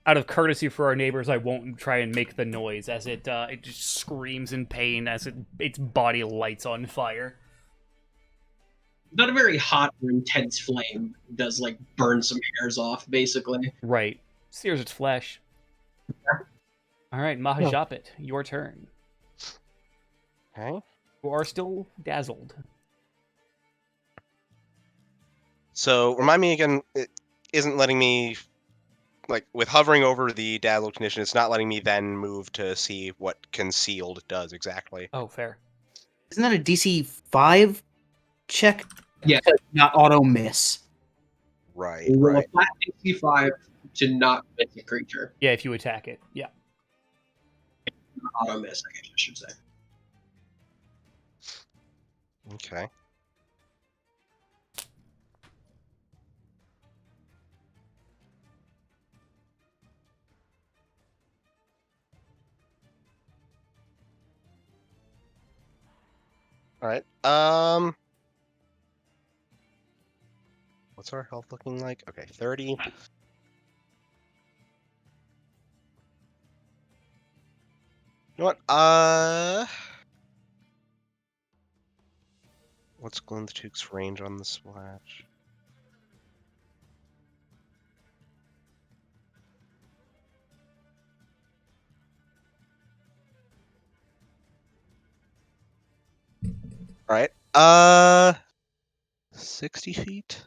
out of courtesy for our neighbors, I won't try and make the noise as it just screams in pain as its body lights on fire. Not a very hot or intense flame. It does like burn some hairs off, basically. Right, sears its flesh. All right, Mahajapit, your turn. Okay. You are still dazzled. So remind me again, it isn't letting me, like, with hovering over the dazzle condition, it's not letting me then move to see what concealed does exactly. Oh, fair. Isn't that a DC 5 check? Yeah. To not auto miss. Right, You roll right. a flat DC 5 to not miss a creature. Yeah, if you attack it. Yeah. Auto miss, I guess I should say. Okay. All right. What's our health looking like? Okay, 30. You know what? What's Glinthatook's range on the splash? All right. 60 feet.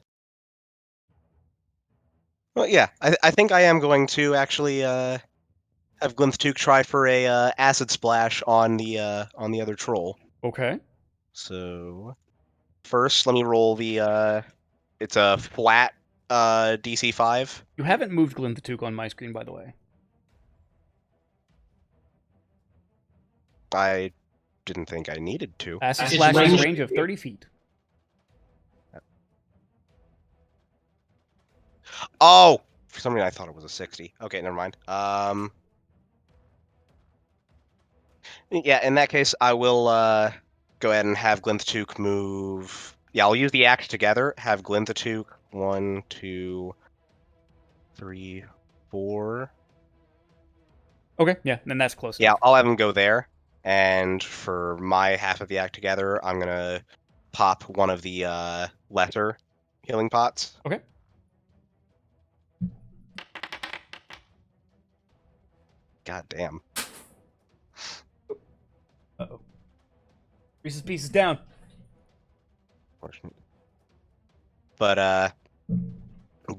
Well, yeah. I think I am going to actually have Glinthatook try for a acid splash on the other troll. Okay. So first, let me roll the. It's a flat DC 5. You haven't moved Glinthatook on my screen, by the way. I didn't think I needed to. Acid Its Splash has a range- range of 30 feet. Oh, for some reason I thought it was a 60. Okay, never mind. Yeah, in that case, I will go ahead and have Glinthatook move. Yeah, I'll use the act together. Have Glinthatook 1, 2, 3, 4. Okay, yeah, then that's close Yeah, enough. I'll have him go there. And for my half of the act together, I'm gonna pop one of the lesser healing pots. Okay. God damn. Uh-oh. Reese's Pieces down. But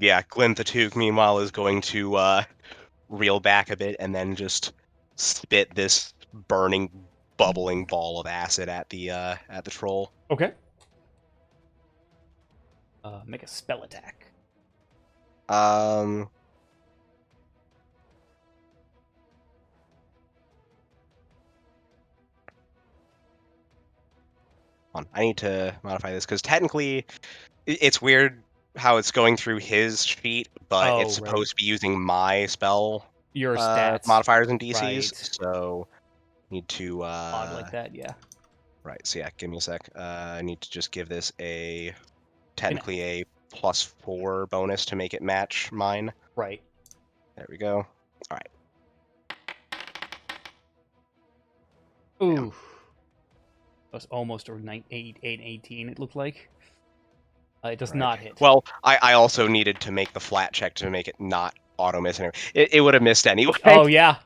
yeah, Glinthatook meanwhile is going to reel back a bit and then just spit this burning, bubbling ball of acid at the troll. Okay. Make a spell attack. Um. I need to modify this because technically, it's weird how it's going through his sheet, but Oh, it's supposed to be using my spell Your stats. modifiers and DCs. Right. So need to Odd like that, yeah. Right. So yeah, give me a sec. I need to just give this technically a +4 bonus to make it match mine. Right. There we go. All right. Ooh. That was almost a 18, it looked like. It does not hit. Well, I also needed to make the flat check to make it not auto miss. It would have missed anyway. Oh, yeah.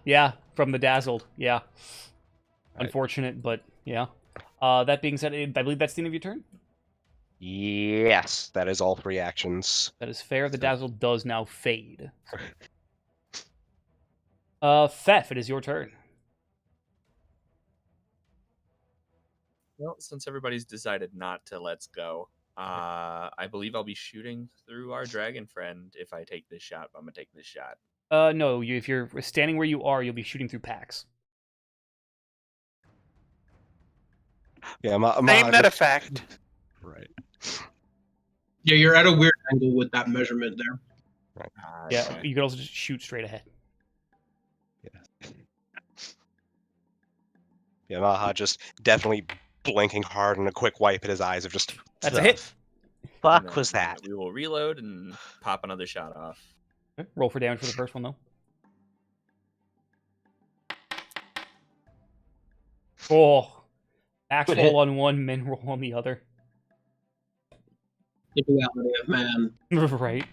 From the dazzled. Yeah. Right. Unfortunate, but yeah. That being said, I believe that's the end of your turn. Yes, that is all 3 actions. That is fair. The dazzle does now fade. Thef, it is your turn. Well, since everybody's decided not to let's go, I believe I'll be shooting through our dragon friend if I take this shot. I'm gonna take this shot. No, if you're standing where you are, you'll be shooting through packs. Yeah, Same net effect. Right. Yeah, you're at a weird angle with that measurement there. Yeah, Okay. you can also just shoot straight ahead. Yeah, Maha just definitely blinking hard and a quick wipe at his eyes of just. That's a hit. Fuck And was then, that? We will reload and pop another shot off. Okay, roll for damage for the first one, though. Oh, max Good roll hit. on one, min roll on the other. The duality of man. Right.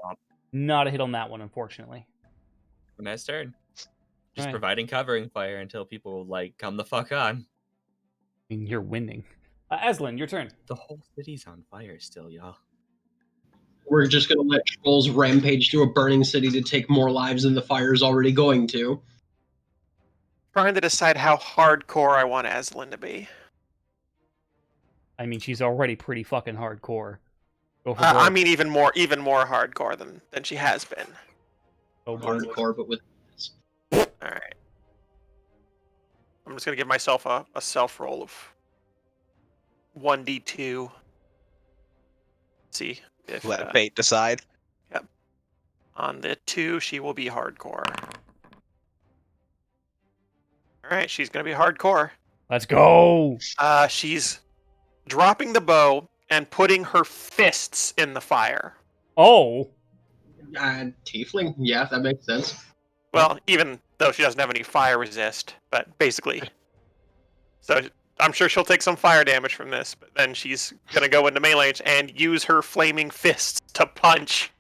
Womp. Not a hit on that one, unfortunately. Nice turn. Just Right. providing covering fire until people like come the fuck on. I mean, you're winning. Aslan, your turn. The whole city's on fire still, y'all. We're just gonna let trolls rampage through a burning city to take more lives than the fire's already going to. Trying to decide how hardcore I want Aslan to be. I mean, she's already pretty fucking hardcore. Go for I broke. mean, even more hardcore than she has been. Go broke. Hardcore, but with. All right. I'm just gonna give myself a self roll of 1d2. See if Let fate decide. on the 2 she will be hardcore. All right, she's gonna be hardcore. Let's go. She's dropping the bow and putting her fists in the fire. Oh. Tiefling? Yeah, that makes sense. Well, even though she doesn't have any fire resist, but basically. So I'm sure she'll take some fire damage from this, but then she's gonna go into melee and use her flaming fists to punch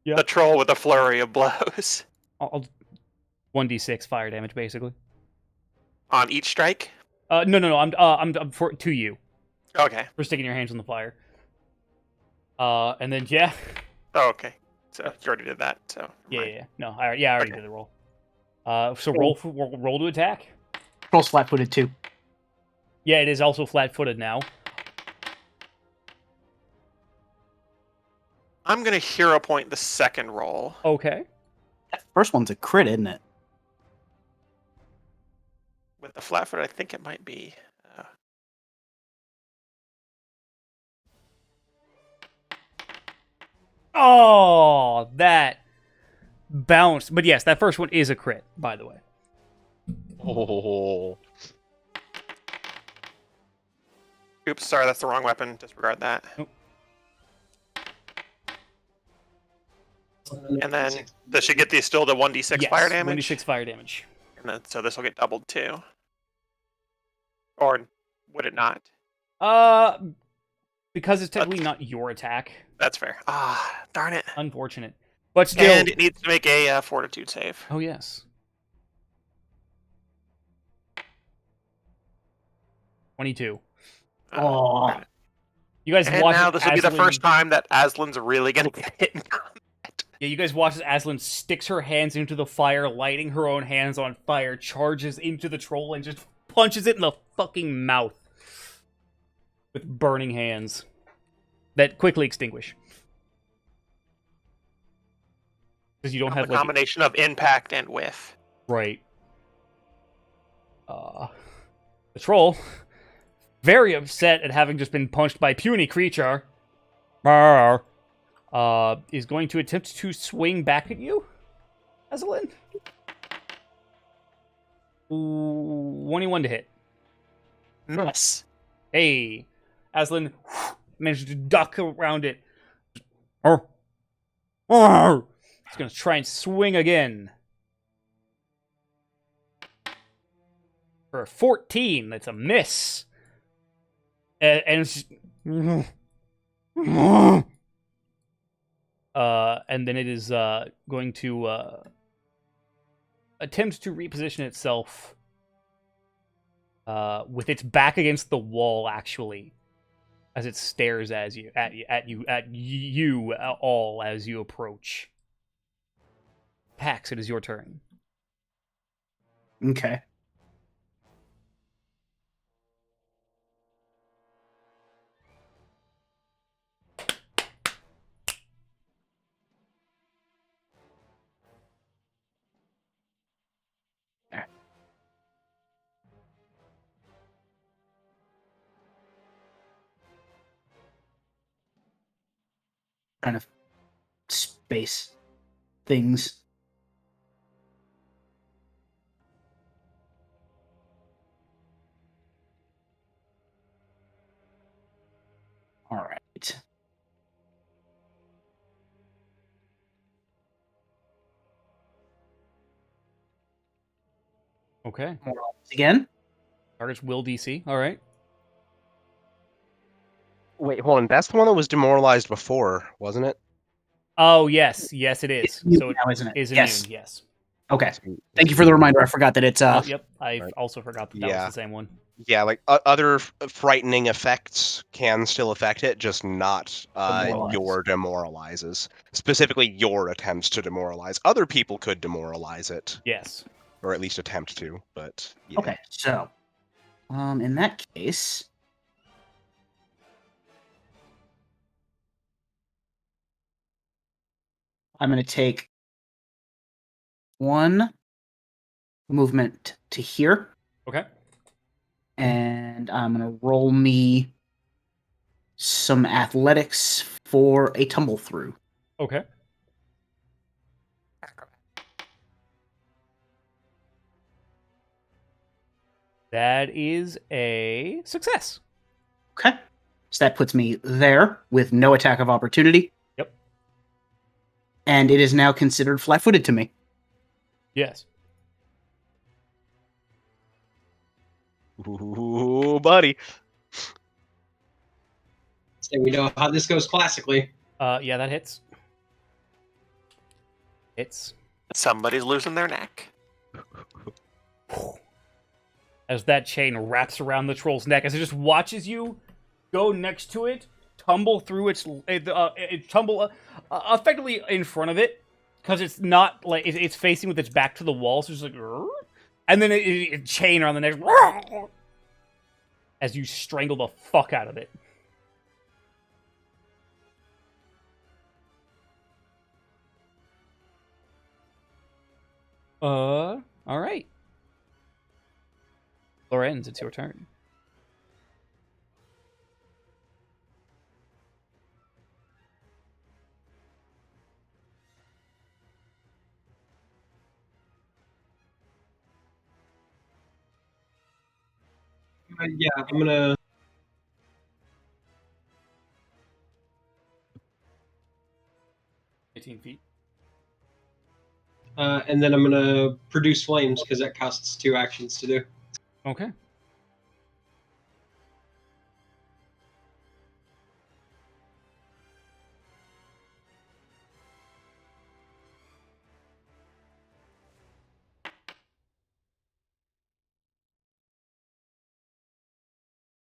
the troll with a flurry of blows. I'll 1d6 fire damage, basically. On each strike? No. I'm for to you Okay. for sticking your hands on the fire. And then yeah. Oh, okay. So you already did that. So Yeah. No, I already did the roll. So roll to attack. Roll's flat-footed too. Yeah, it is also flat-footed now. I'm gonna hero point the second roll. Okay. That first one's a crit, isn't it? With the flat foot, I think it might be. Oh, that bounced. But yes, that first one is a crit, by the way. Oh. Oops, sorry, that's the wrong weapon. Disregard that. Nope. And then does she get still the 1d6 Yes, fire damage? 1d6 fire damage. And then, so this will get doubled too. Or would it not? Because it's technically not your attack. That's fair. Darn it. Unfortunate. But still. And it needs to make a fortitude save. Oh, yes. 22. Oh. You guys And watch now as this will be the Aslan- first time that Aslan's really going to get hit in combat. Yeah, you guys watch as Aslan sticks her hands into the fire, lighting her own hands on fire, charges into the troll, and just punches it in the fucking mouth. With burning hands. That quickly extinguish. Because you don't have, A combination of impact and whiff. Right. The troll, very upset at having just been punched by puny creature, is going to attempt to swing back at you, Aslan. 21 to hit. Miss. Hey, Aslan managed to duck around it. He's going to try and swing again. For a 14, that's a miss. And it's and then it is going to attempt to reposition itself with its back against the wall, actually, as it stares at you all as you approach. Pax, it is your turn. Okay. Kind of space things. All right. Okay. Again. Target's will DC. All right. Wait, hold on. That's the one that was demoralized before, wasn't it? Oh yes, yes it It's is. immune So it now, isn't it? is Yes. immune. Yes. Okay. Thank you for the reminder. I forgot that it's Yep. I Right. also forgot that was Yeah. the same one. Yeah, like other frightening effects can still affect it, just not Demoralize. your demoralizes. Specifically, your attempts to demoralize. Other people could demoralize it, Yes. or at least attempt to. But yeah. Okay. So, in that case, I'm going to take one movement to here, Okay. and I'm going to roll me some athletics for a tumble through. Okay. That is a success. Okay. So that puts me there with no attack of opportunity. Yep. And it is now considered flat-footed to me. Yes. Ooh, buddy. So we know how this goes classically. Yeah, that hits. Hits. Somebody's losing their neck. As that chain wraps around the troll's neck, as it just watches you go next to it, tumble through its tumble effectively in front of it, because it's not like it's facing with its back to the wall, so it's like, and then it chain around the neck as you strangle the fuck out of it. All right. Lorenz, it's your turn. Yeah, I'm gonna. 18 feet. And then I'm gonna produce flames because that costs 2 actions to do. Okay.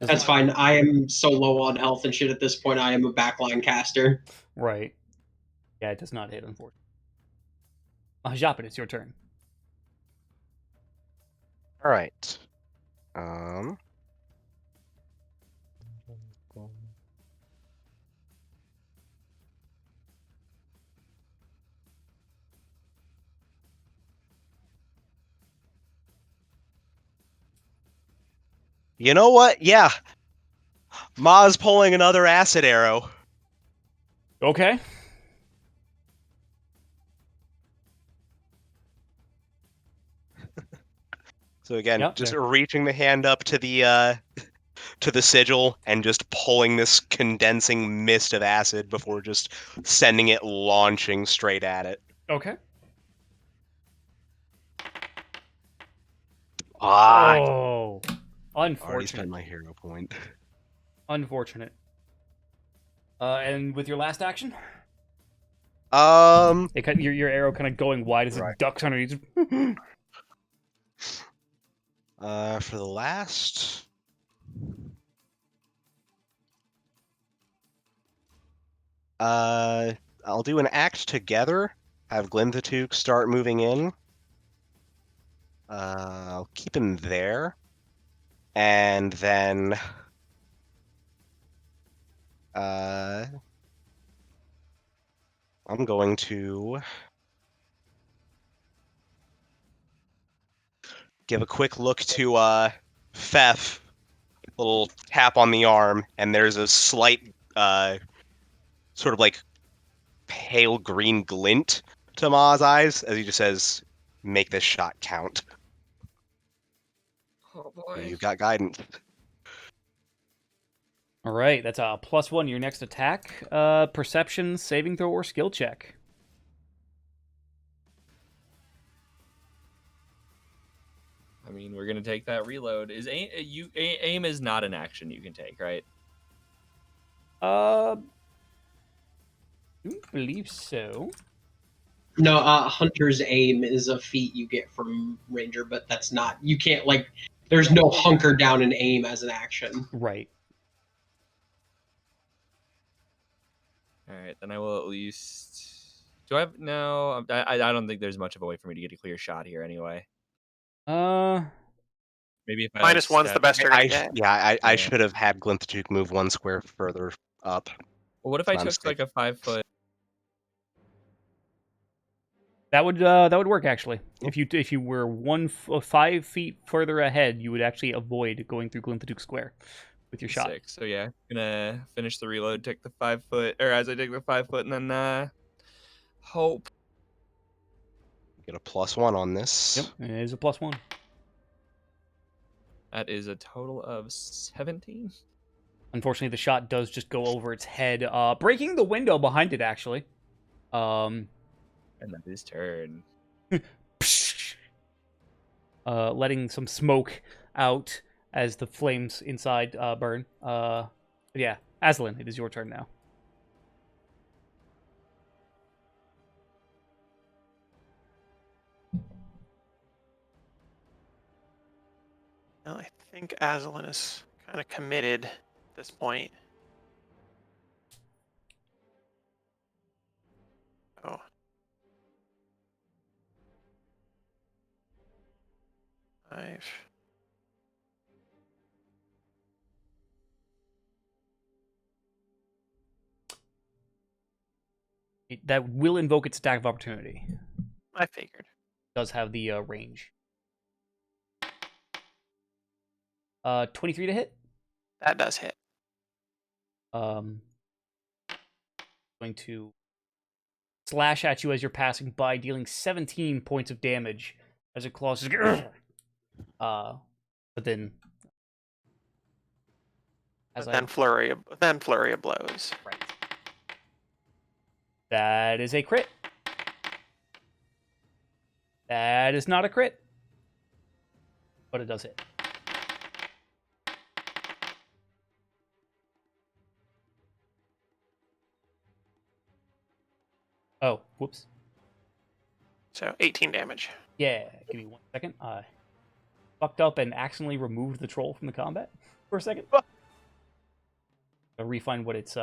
That's fine. I am so low on health and shit at this point. I am a backline caster. Right. Yeah, it does not hit, unfortunately. Japin, it's your turn. All right. You know what? Yeah. Ma's pulling another acid arrow. Okay. So again, Yep, just there. reaching the hand up to the sigil and just pulling this condensing mist of acid before just sending it launching straight at it. Okay. Oh. Already spent Unfortunate. my hero point. Unfortunate. And with your last action? It cut your arrow kind of going wide as Right. it ducks underneath. For the last... I'll do an act together. Have Glinthatook start moving in. I'll keep him there. And then... I'm going to... give a quick look to, Fef. Little tap on the arm, and there's a slight, sort of like pale green glint to Ma's eyes as he just says, "Make this shot count." Oh boy. You've got guidance. All right, that's a +1 your next attack. Perception, saving throw, or skill check. I mean, we're gonna take that reload. Is aim is not an action you can take, right? I don't believe so. No, Hunter's aim is a feat you get from Ranger, but that's not. You can't, like, there's no hunker down and aim as an action. Right. All right, then I will at least. Do I have no? I don't think there's much of a way for me to get a clear shot here anyway. Maybe if I -1's the best you're gonna get. I should have had Glinthatuke move 1 square further up. Well, what if I took like a 5-foot? That would work actually. If you were 5 feet further ahead, you would actually avoid going through Glinthatuke Square with your shot. 6. So yeah, gonna finish the reload, take the 5-foot, or as I take the 5-foot, and then hope. Get a +1 on this. Yep, it is a +1. That is a total of 17. Unfortunately, the shot does just go over its head, breaking the window behind it. Actually, And that is turn. letting some smoke out as the flames inside burn. Yeah, Aslan, it is your turn now. Well, I think Aslan is kind of committed at this point. Oh. That will invoke its attack of opportunity. I figured. Does have the range. 23 to hit. That does hit. Going to slash at you as you're passing by, dealing 17 points of damage as it claws. But then, Then flurry of blows. Right. That is a crit. That is not a crit, but it does hit. Oh, whoops. So 18 damage. Yeah, give me 1 second. I fucked up and accidentally removed the troll from the combat for a second. I'll refine what it's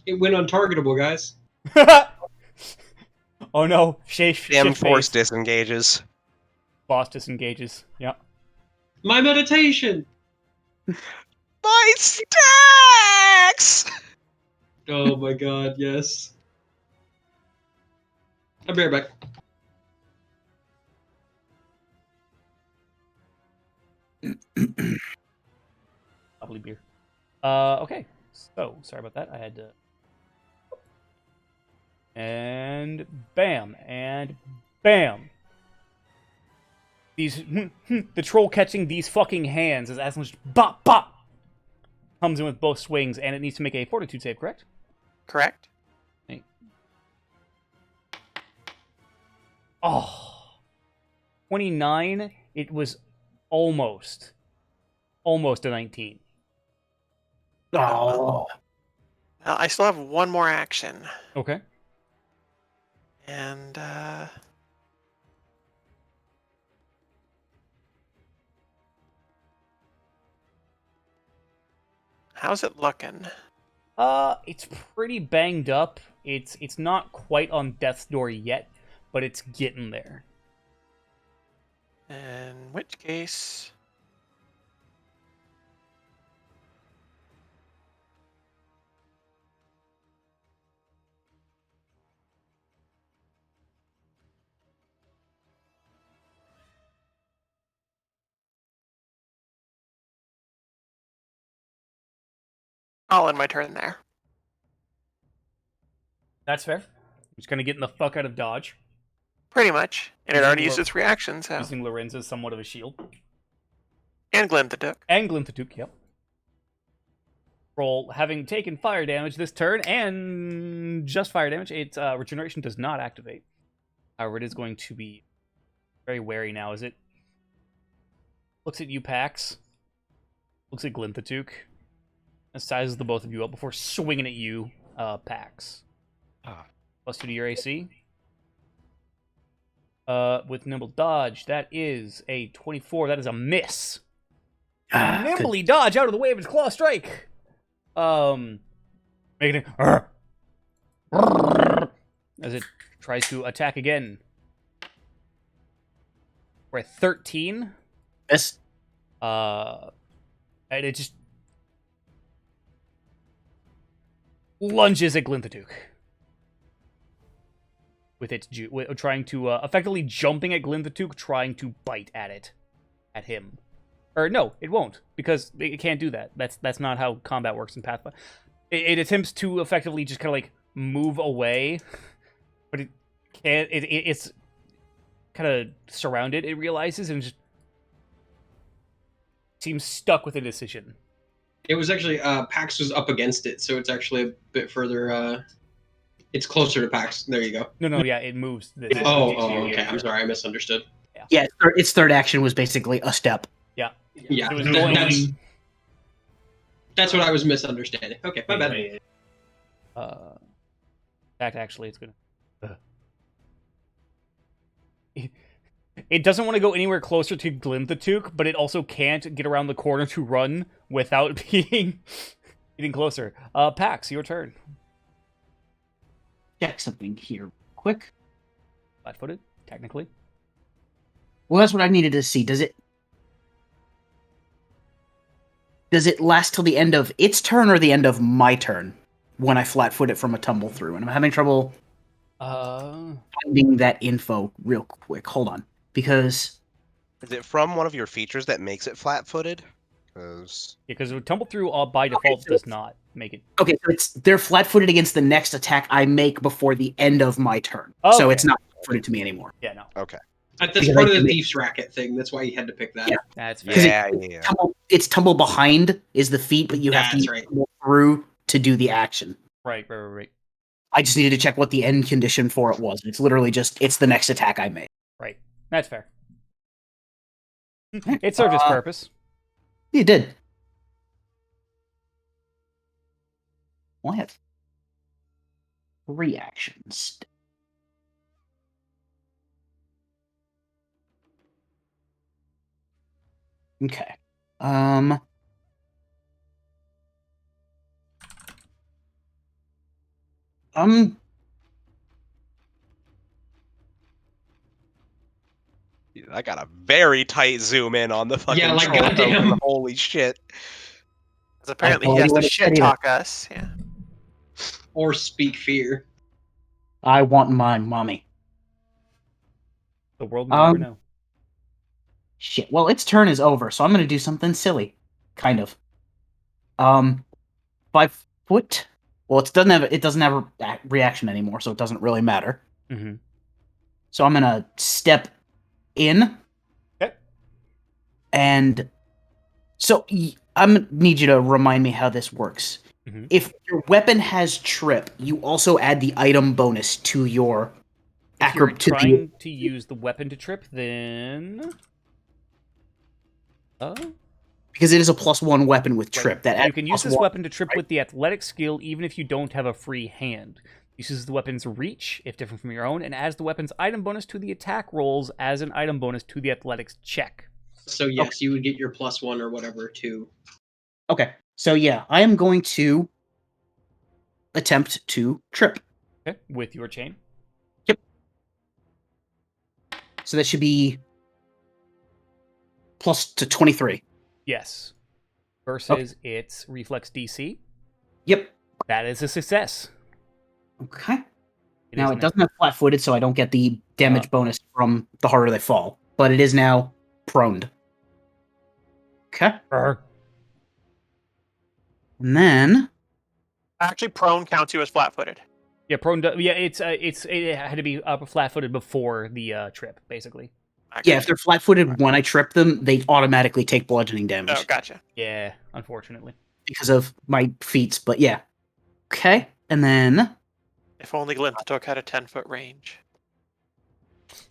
It went untargetable, guys. Oh no, Damn force disengages. Boss disengages. Yep. My meditation! My stacks! Oh my god, yes. I'll be right back. Probably beer. Okay. So, sorry about that. I had to... And bam. And bam. These... the troll catching these fucking hands as Aslan just bop, bop! Comes in with both swings, and it needs to make a fortitude save, correct? Correct. Oh. 29. It was almost a 19. Oh. Well, I still have one more action. Okay. And how's it looking? It's pretty banged up. It's not quite on death's door yet, but it's getting there. In which case, I'll end my turn there. That's fair. It's gonna get in the fuck out of dodge. Pretty much. And it already used its reaction, so. Using Lorenz as somewhat of a shield. And Glinthatuke. And Glinthatuke, yep. Roll, having taken fire damage this turn, and just fire damage, its regeneration does not activate. However, it is going to be very wary now as it looks at you, Pax. Looks at Glinthatook. And sizes the both of you up before swinging at you, Pax. +2 to your AC. With Nimble Dodge, that is a 24. That is a miss. Nimbly dodge out of the way of its claw strike. Making it as it tries to attack again. We're at 13. Miss. And it just lunges at Glinthatook. With its trying to effectively jumping at Glinthatook, trying to bite at it, at him. Or no, it won't, because it can't do that. That's not how combat works in Pathfinder. It attempts to effectively just kind of like move away, but it can't. It's kind of surrounded. It realizes and just seems stuck with a decision. It was actually Pax was up against it, so it's actually a bit further. It's closer to Pax. There you go. No, yeah, it moves. Oh, okay. I'm sorry, I misunderstood. Yeah, its third action was basically a step. Yeah, It was going. that's what I was misunderstanding. Okay, my bad. In fact, actually, it's gonna. It doesn't want to go anywhere closer to Glinthatook, but it also can't get around the corner to run without getting closer. Pax, your turn. Check something here quick. Flat-footed, technically. Well, that's what I needed to see. Does it last till the end of its turn or the end of my turn when I flat-foot it from a tumble through? And I'm having trouble finding that info real quick. Hold on. Because... Is it from one of your features that makes it flat-footed? Because tumble through by default does not make it. Okay, so they're flat-footed against the next attack I make before the end of my turn. Okay. So it's not flat-footed to me anymore. Yeah, no. Okay. That's Because part I of the can- Thief's Racket thing. That's why you had to pick that. Yeah. That's fair. Because Yeah. It's tumble behind is the feat, but you have to That's use right. tumble through to do the action. Right. I just needed to check what the end condition for it was. It's literally just, it's the next attack I made. Right. That's fair. It served its purpose. You did. Well, I have 3 actions. Okay. I got a very tight zoom in on the fucking Yeah, like, troll goddamn. token. Holy shit. 'Cause apparently he thought has he to would've shit said talk us. Yeah. Or speak fear. I want my mommy. The world will never know. Shit. Well, its turn is over, so I'm gonna do something silly. Kind of. 5 foot. Well, it doesn't have a reaction anymore, so it doesn't really matter. Mm-hmm. So I'm gonna step in. Okay. And so I'm gonna need you to remind me how this works. Mhm. If your weapon has trip, you also add the item bonus to your If you're to the trying to use the weapon to trip, then because it is a +1 weapon with trip. That you adds can use this +1. weapon to trip with the athletic skill, even if you don't have a free hand. Uses the weapon's reach, if different from your own, and adds the weapon's item bonus to the attack rolls as an item bonus to the athletics check. So yes, you would get your +1 or whatever too. Okay, so yeah, I am going to attempt to trip. Okay, with your chain. So that should be plus to 23. Yes. Versus its reflex DC. Yep. That is a success. Okay. It Now is it doesn't have flat-footed, so I don't get the damage bonus from the harder they fall. But it is now proned. Okay. And then Actually, prone counts you as flat-footed. Yeah, prone. Yeah, it had to be flat-footed before the trip, basically. yeah, if they're flat-footed when I trip them, they automatically take bludgeoning damage. Oh, gotcha. Yeah, unfortunately. because of my feats, but yeah. Okay, and then If only Glinthatook had a 10-foot range.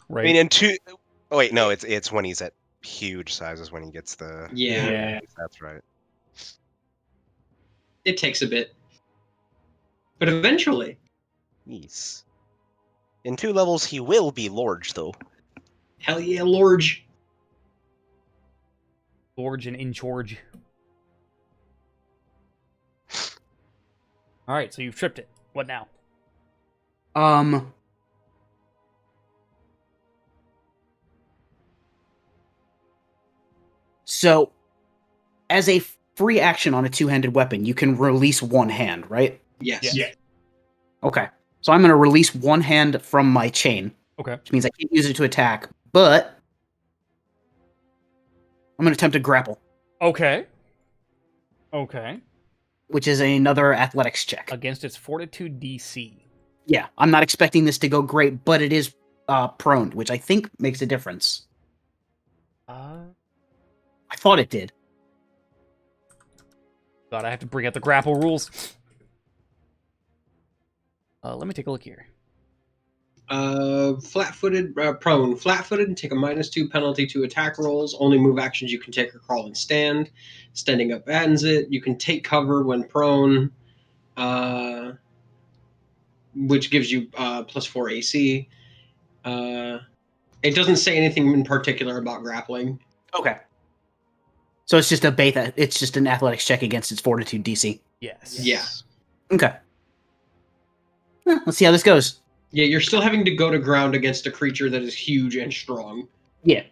Right. I mean, in two. Oh wait, no, it's when he's at huge sizes when he gets the. Yeah. That's right. It takes a bit. But eventually. Yes. In 2 levels, he will be large, though. Hell yeah, Lorge. George and in George. All right, so you've tripped it. What now? So, as a free action on a two-handed weapon, you can release one hand, right? Yes. Yeah. Okay. So I'm going to release one hand from my chain, Okay. which means I can't use it to attack, but I'm going to attempt to grapple, Okay. Okay. which is another athletics check. Against its fortitude DC. Yeah, I'm not expecting this to go great, but it is prone, which I think makes a difference. I thought it did. God, I have to bring out the grapple rules. Let me take a look here. Flat-footed, prone. Flat-footed, take a -2 penalty to attack rolls. Only move actions you can take are crawl and stand. Standing up ends it. You can take cover when prone, which gives you +4 AC. It doesn't say anything in particular about grappling. Okay. So it's just it's just an athletics check against its fortitude DC. Yes. Yeah. Okay. Let's see how this goes. Yeah, you're still having to go to ground against a creature that is huge and strong. Yeah.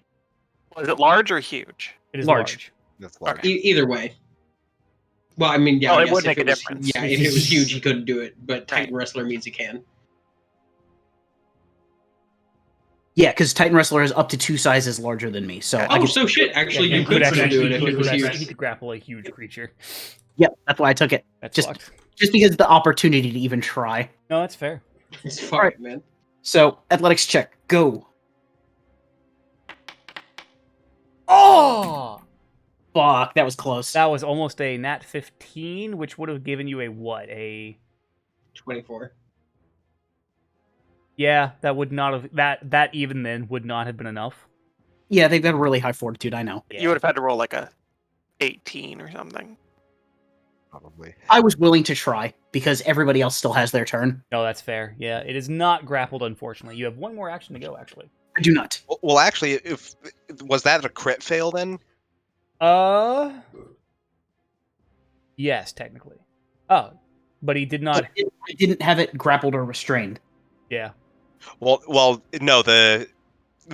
Was it large or huge? It is Large. large. That's large. Okay. Either way. Well, I mean, yeah, Oh, I it guess would if make a was, difference. Yeah, if it was huge, he couldn't do it. But Right. Titan Wrestler means he can. Yeah, because Titan Wrestler is up to 2 sizes larger than me, so I Oh, could. so shit! Actually, Yeah, you could still do it if he it was could- huge. He could grapple a huge creature. Yep, that's why I took it. That's Just- fucked. Just because of the opportunity to even try. No, that's fair. It's fuck Alright. it, man. So, athletics check, go. Oh! Fuck, that was close. That was almost a nat 15, which would have given you a what? 24. Yeah, that would not have that even then would not have been enough. Yeah, they've got a really high fortitude, I know. Yeah. You would have had to roll like a 18 or something. Probably. I was willing to try, because everybody else still has their turn. No, that's fair. Yeah, it is not grappled, unfortunately. You have one more action to go, actually. I do not. Well, actually, if was that a crit fail then? Yes, technically. Oh, but he did not. I didn't have it grappled or restrained. Yeah. Well, no. The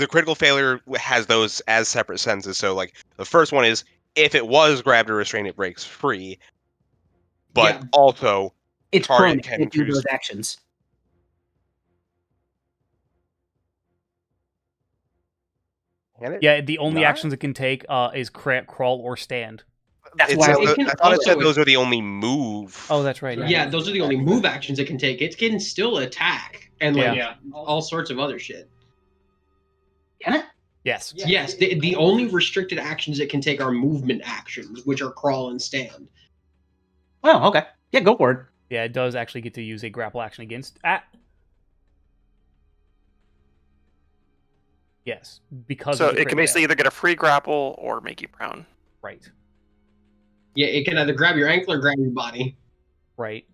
critical failure has those as separate sentences. So, like, the first one is if it was grabbed or restrained, it breaks free. But Yeah. also, It's Target prone, it can can't do choose- those actions. can it? Yeah, the only Not? actions it can take is crawl or stand. That's It why says it can I thought it said also- those are the only move. Oh, that's right. Yeah, those are the only move actions it can take. It can still attack and like all sorts of other shit. Can it? Yes. Yes, the only restricted actions it can take are movement actions, which are crawl and stand. Oh, okay. Yeah, go for it. Yeah, it does actually get to use a grapple action against. Yes, because So of the it can crit basically fail. either get a free grapple or make you prone. Right. Yeah, it can either grab your ankle or grab your body. Right.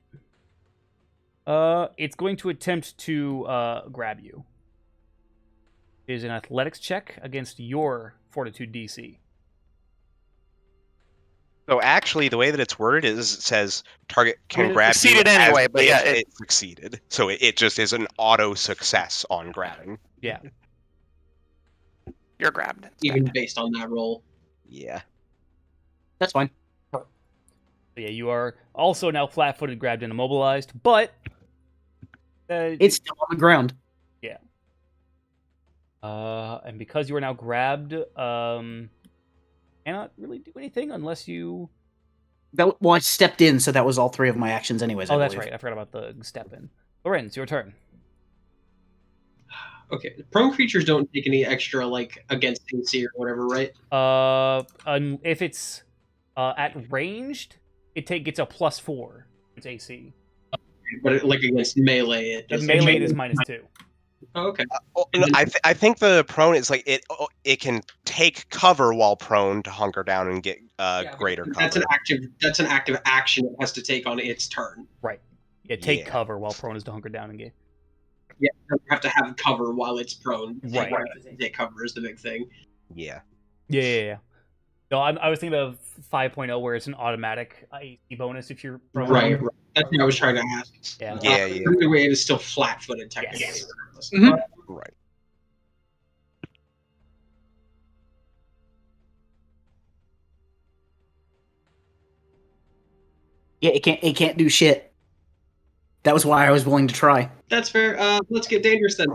It's going to attempt to grab you. It is an athletics check against your fortitude DC. So actually, the way that it's worded is it says target can it grab you succeeded as anyway, but yeah, if it succeeded. So it just is an auto success on grabbing. Yeah. You're grabbed. Even instead. based on that roll. Yeah. That's fine. So yeah, you are also now flat-footed, grabbed, and immobilized, but It's still on the ground. and because you are now grabbed, cannot really do anything unless you. Well, I stepped in, so that was all 3 of my actions anyways, I Oh, that's believe. right. I forgot about the step in. Lorenz, your turn. Okay, prone creatures don't take any extra like against AC or whatever, right? If it's at ranged, gets a +4. It's AC. But like against melee, it And does. melee it is -2. Oh, okay. I think the prone is like it can take cover while prone to hunker down and get greater cover. That's an active action it has to take on its turn. Right. Yeah, take Yeah. cover while prone is to hunker down and get. Yeah, you have to have cover while it's prone. Right. Take cover is the big thing. Yeah. Yeah. No, I was thinking of 5.0 where it's an automatic AC bonus if you're prone. Right. That's what I was trying to ask. Yeah. Yeah. The way it is still flat-footed technically. Yes. Right. Yeah, it can't do shit. That was why I was willing to try. That's fair. Let's get dangerous then.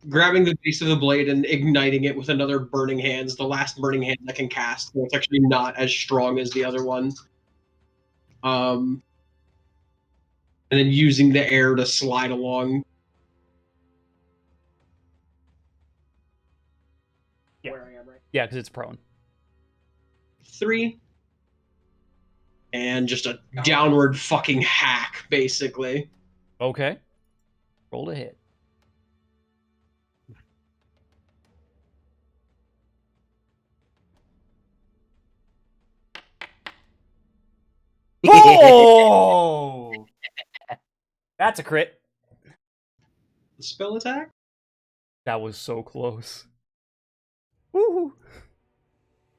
Grabbing the base of the blade and igniting it with another burning hands, the last burning hand I can cast. So it's actually not as strong as the other one. And then using the air to slide along. Yeah, because it's prone. 3. And just a downward fucking hack, basically. Okay. Roll to hit. Oh! That's a crit. Spell attack? That was so close. Woohoo!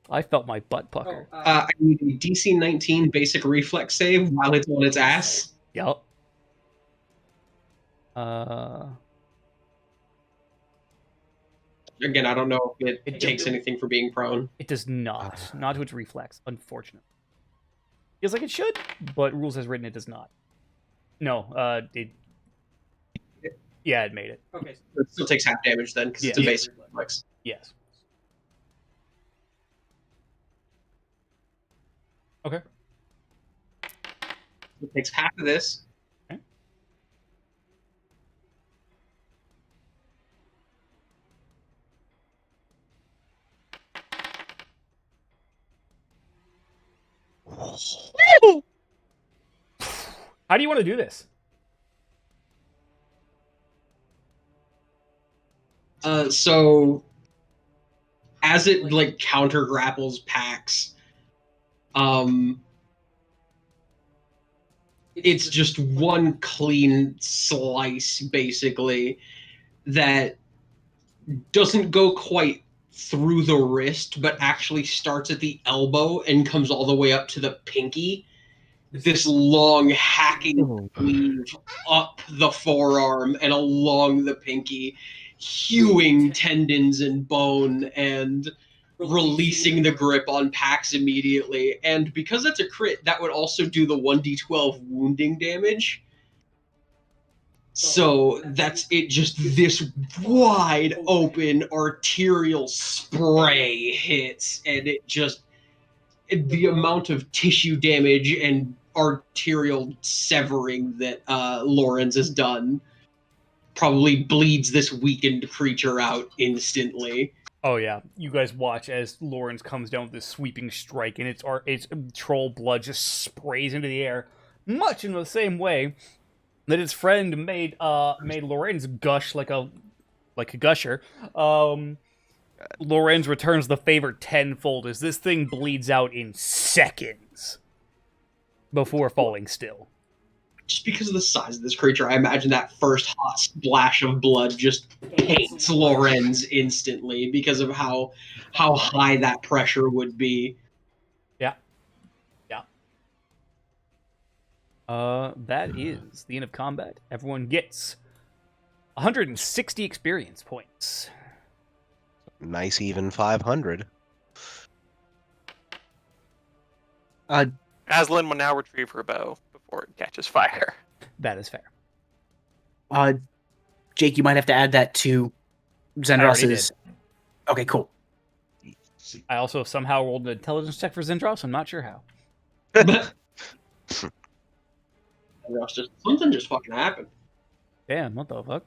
I felt my butt pucker. I need a DC 19 basic reflex save while it's on its ass. Yup. Again, I don't know if it takes anything for being prone. It does not. Not to its reflex, unfortunately. Feels like it should, but rules as written, it does not. No, yeah, it made it. Okay. It still takes half damage then, because it's a Yeah. basic reflex. Yes. Okay. It takes half of this. Okay. How do you want to do this? So as it like counter grapples Pax, it's just one clean slice basically that doesn't go quite through the wrist, but actually starts at the elbow and comes all the way up to the pinky. This long hacking weave up the forearm and along the pinky, hewing tendons and bone and releasing the grip on Pax immediately. And because that's a crit, that would also do the 1d12 wounding damage. So that's it, just this wide open arterial spray hits, and it just the amount of tissue damage and arterial severing that Lorenz has done probably bleeds this weakened creature out instantly. Oh yeah, you guys watch as Lorenz comes down with this sweeping strike, and its troll blood just sprays into the air, much in the same way that his friend made Lorenz gush like a gusher. Lorenz returns the favor tenfold as this thing bleeds out in seconds before falling still. Just because of the size of this creature, I imagine that first hot splash of blood just paints Lorenz instantly because of how high that pressure would be. Yeah. That is the end of combat. Everyone gets 160 experience points. Nice even 500. Aslan will now retrieve her bow before it catches fire. That is fair. Jake, you might have to add that to Zendros's. Okay, cool. I also somehow rolled an intelligence check for Zendros. I'm not sure how. Something just fucking happened. Damn, what the fuck?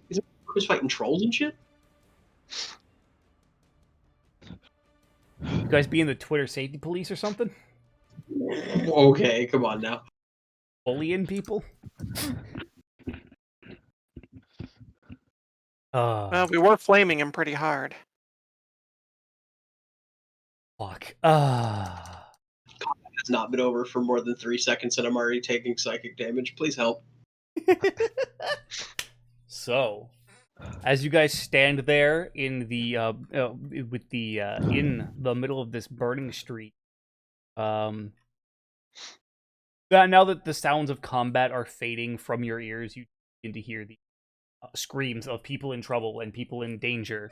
Is it fighting trolls and shit? You guys being the Twitter safety police or something? Okay, come on now. Bullying people? Well, we were flaming him pretty hard. Fuck. It's not been over for more than 3 seconds, and I'm already taking psychic damage. Please help. So, as you guys stand there in the with the in the middle of this burning street, now that the sounds of combat are fading from your ears, you begin to hear the screams of people in trouble and people in danger.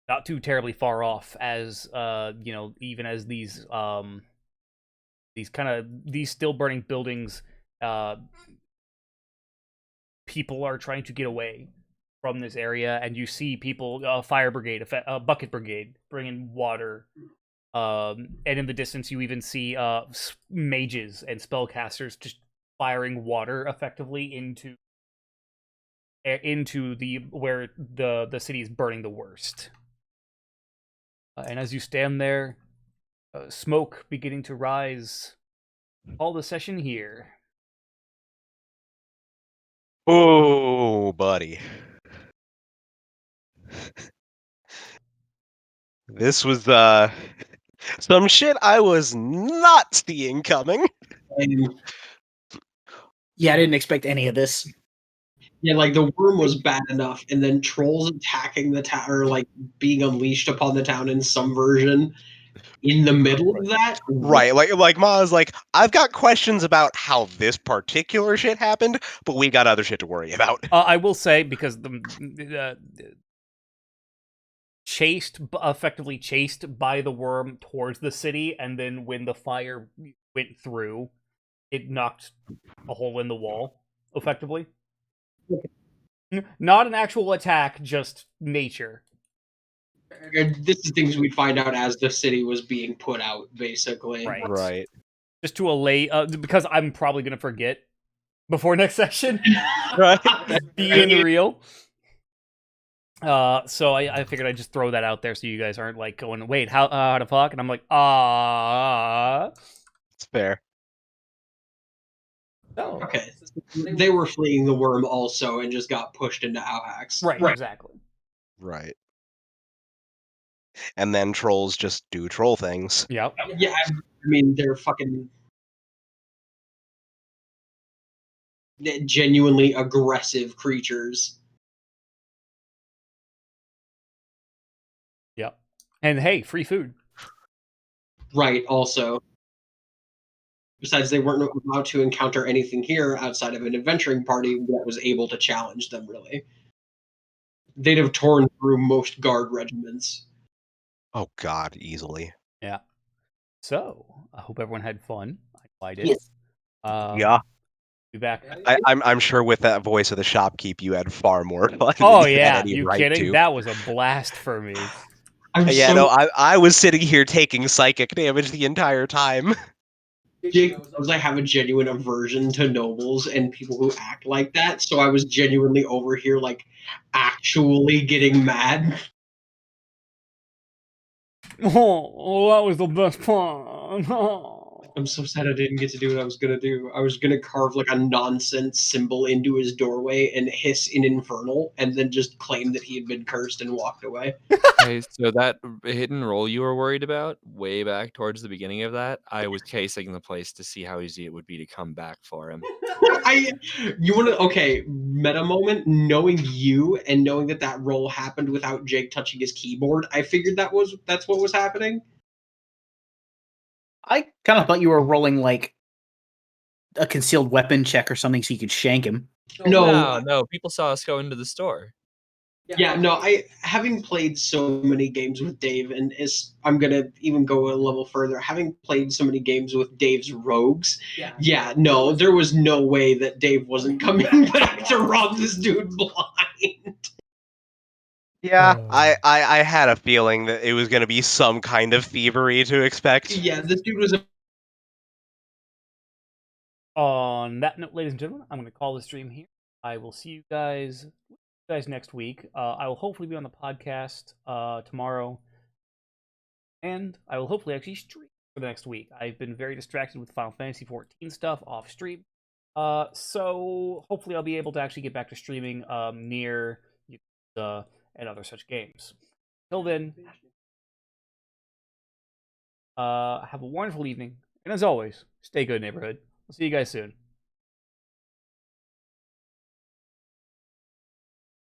Not too terribly far off, as even as these still burning buildings, people are trying to get away from this area, and you see people, fire brigade, a bucket brigade, bringing water. And in the distance, you even see mages and spellcasters just firing water effectively into the where the city is burning the worst. And as you stand there, smoke beginning to rise. Call the session here. Oh, buddy. This was some shit I was not seeing coming. Yeah, I didn't expect any of this. Yeah, like the worm was bad enough, and then trolls attacking the town, or like being unleashed upon the town in some version in the middle of that. Right, like Ma was like, I've got questions about how this particular shit happened, but we got other shit to worry about. I will say, because effectively chased by the worm towards the city, and then when the fire went through, it knocked a hole in the wall, effectively. Not an actual attack, just nature. This is things we'd find out as the city was being put out, basically. Right. Just to allay, because I'm probably gonna forget before next session. Right. Being real. So I figured I'd just throw that out there so you guys aren't like going, wait, how the fuck? And I'm like, It's fair. Oh. Okay. They were fleeing the worm also and just got pushed into Auhax. Right, exactly. Right. And then trolls just do troll things. Yep. Yeah, I mean, they're fucking genuinely aggressive creatures. Yep. And hey, free food. Right, also. Besides, they weren't allowed to encounter anything here outside of an adventuring party that was able to challenge them, really. They'd have torn through most guard regiments. Oh god, easily. Yeah. So, I hope everyone had fun. I did. Yes. Yeah. Be back. I'm sure with that voice of the shopkeep, you had far more fun. Oh than you yeah, had any you right kidding? to. That was a blast for me. I was sitting here taking psychic damage the entire time. Jake knows I have a genuine aversion to nobles and people who act like that, so I was genuinely over here, like, actually getting mad. Oh, that was the best part. I'm so sad I didn't get to do what I was gonna do. I was gonna carve like a nonsense symbol into his doorway and hiss in Infernal, and then just claim that he had been cursed and walked away. Okay, so that hidden roll you were worried about, way back towards the beginning of that, I was casing the place to see how easy it would be to come back for him. Meta moment, knowing you and knowing that roll happened without Jake touching his keyboard, I figured that's what was happening. I kind of thought you were rolling like a concealed weapon check or something so you could shank him. No, people saw us go into the store. Yeah, no, having played so many games with Dave, and I'm gonna even go a level further, having played so many games with Dave's rogues, no, there was no way that Dave wasn't coming back to rob this dude blind. Yeah, I had a feeling that it was going to be some kind of thievery to expect. Yeah, this dude was On that note, ladies and gentlemen, I'm going to call the stream here. I will see you guys next week. I will hopefully be on the podcast tomorrow. and I will hopefully actually stream for the next week. I've been very distracted with Final Fantasy 14 stuff off stream. So hopefully I'll be able to actually get back to streaming near and other such games. Till then, have a wonderful evening, and as always, stay good, neighborhood. I'll see you guys soon.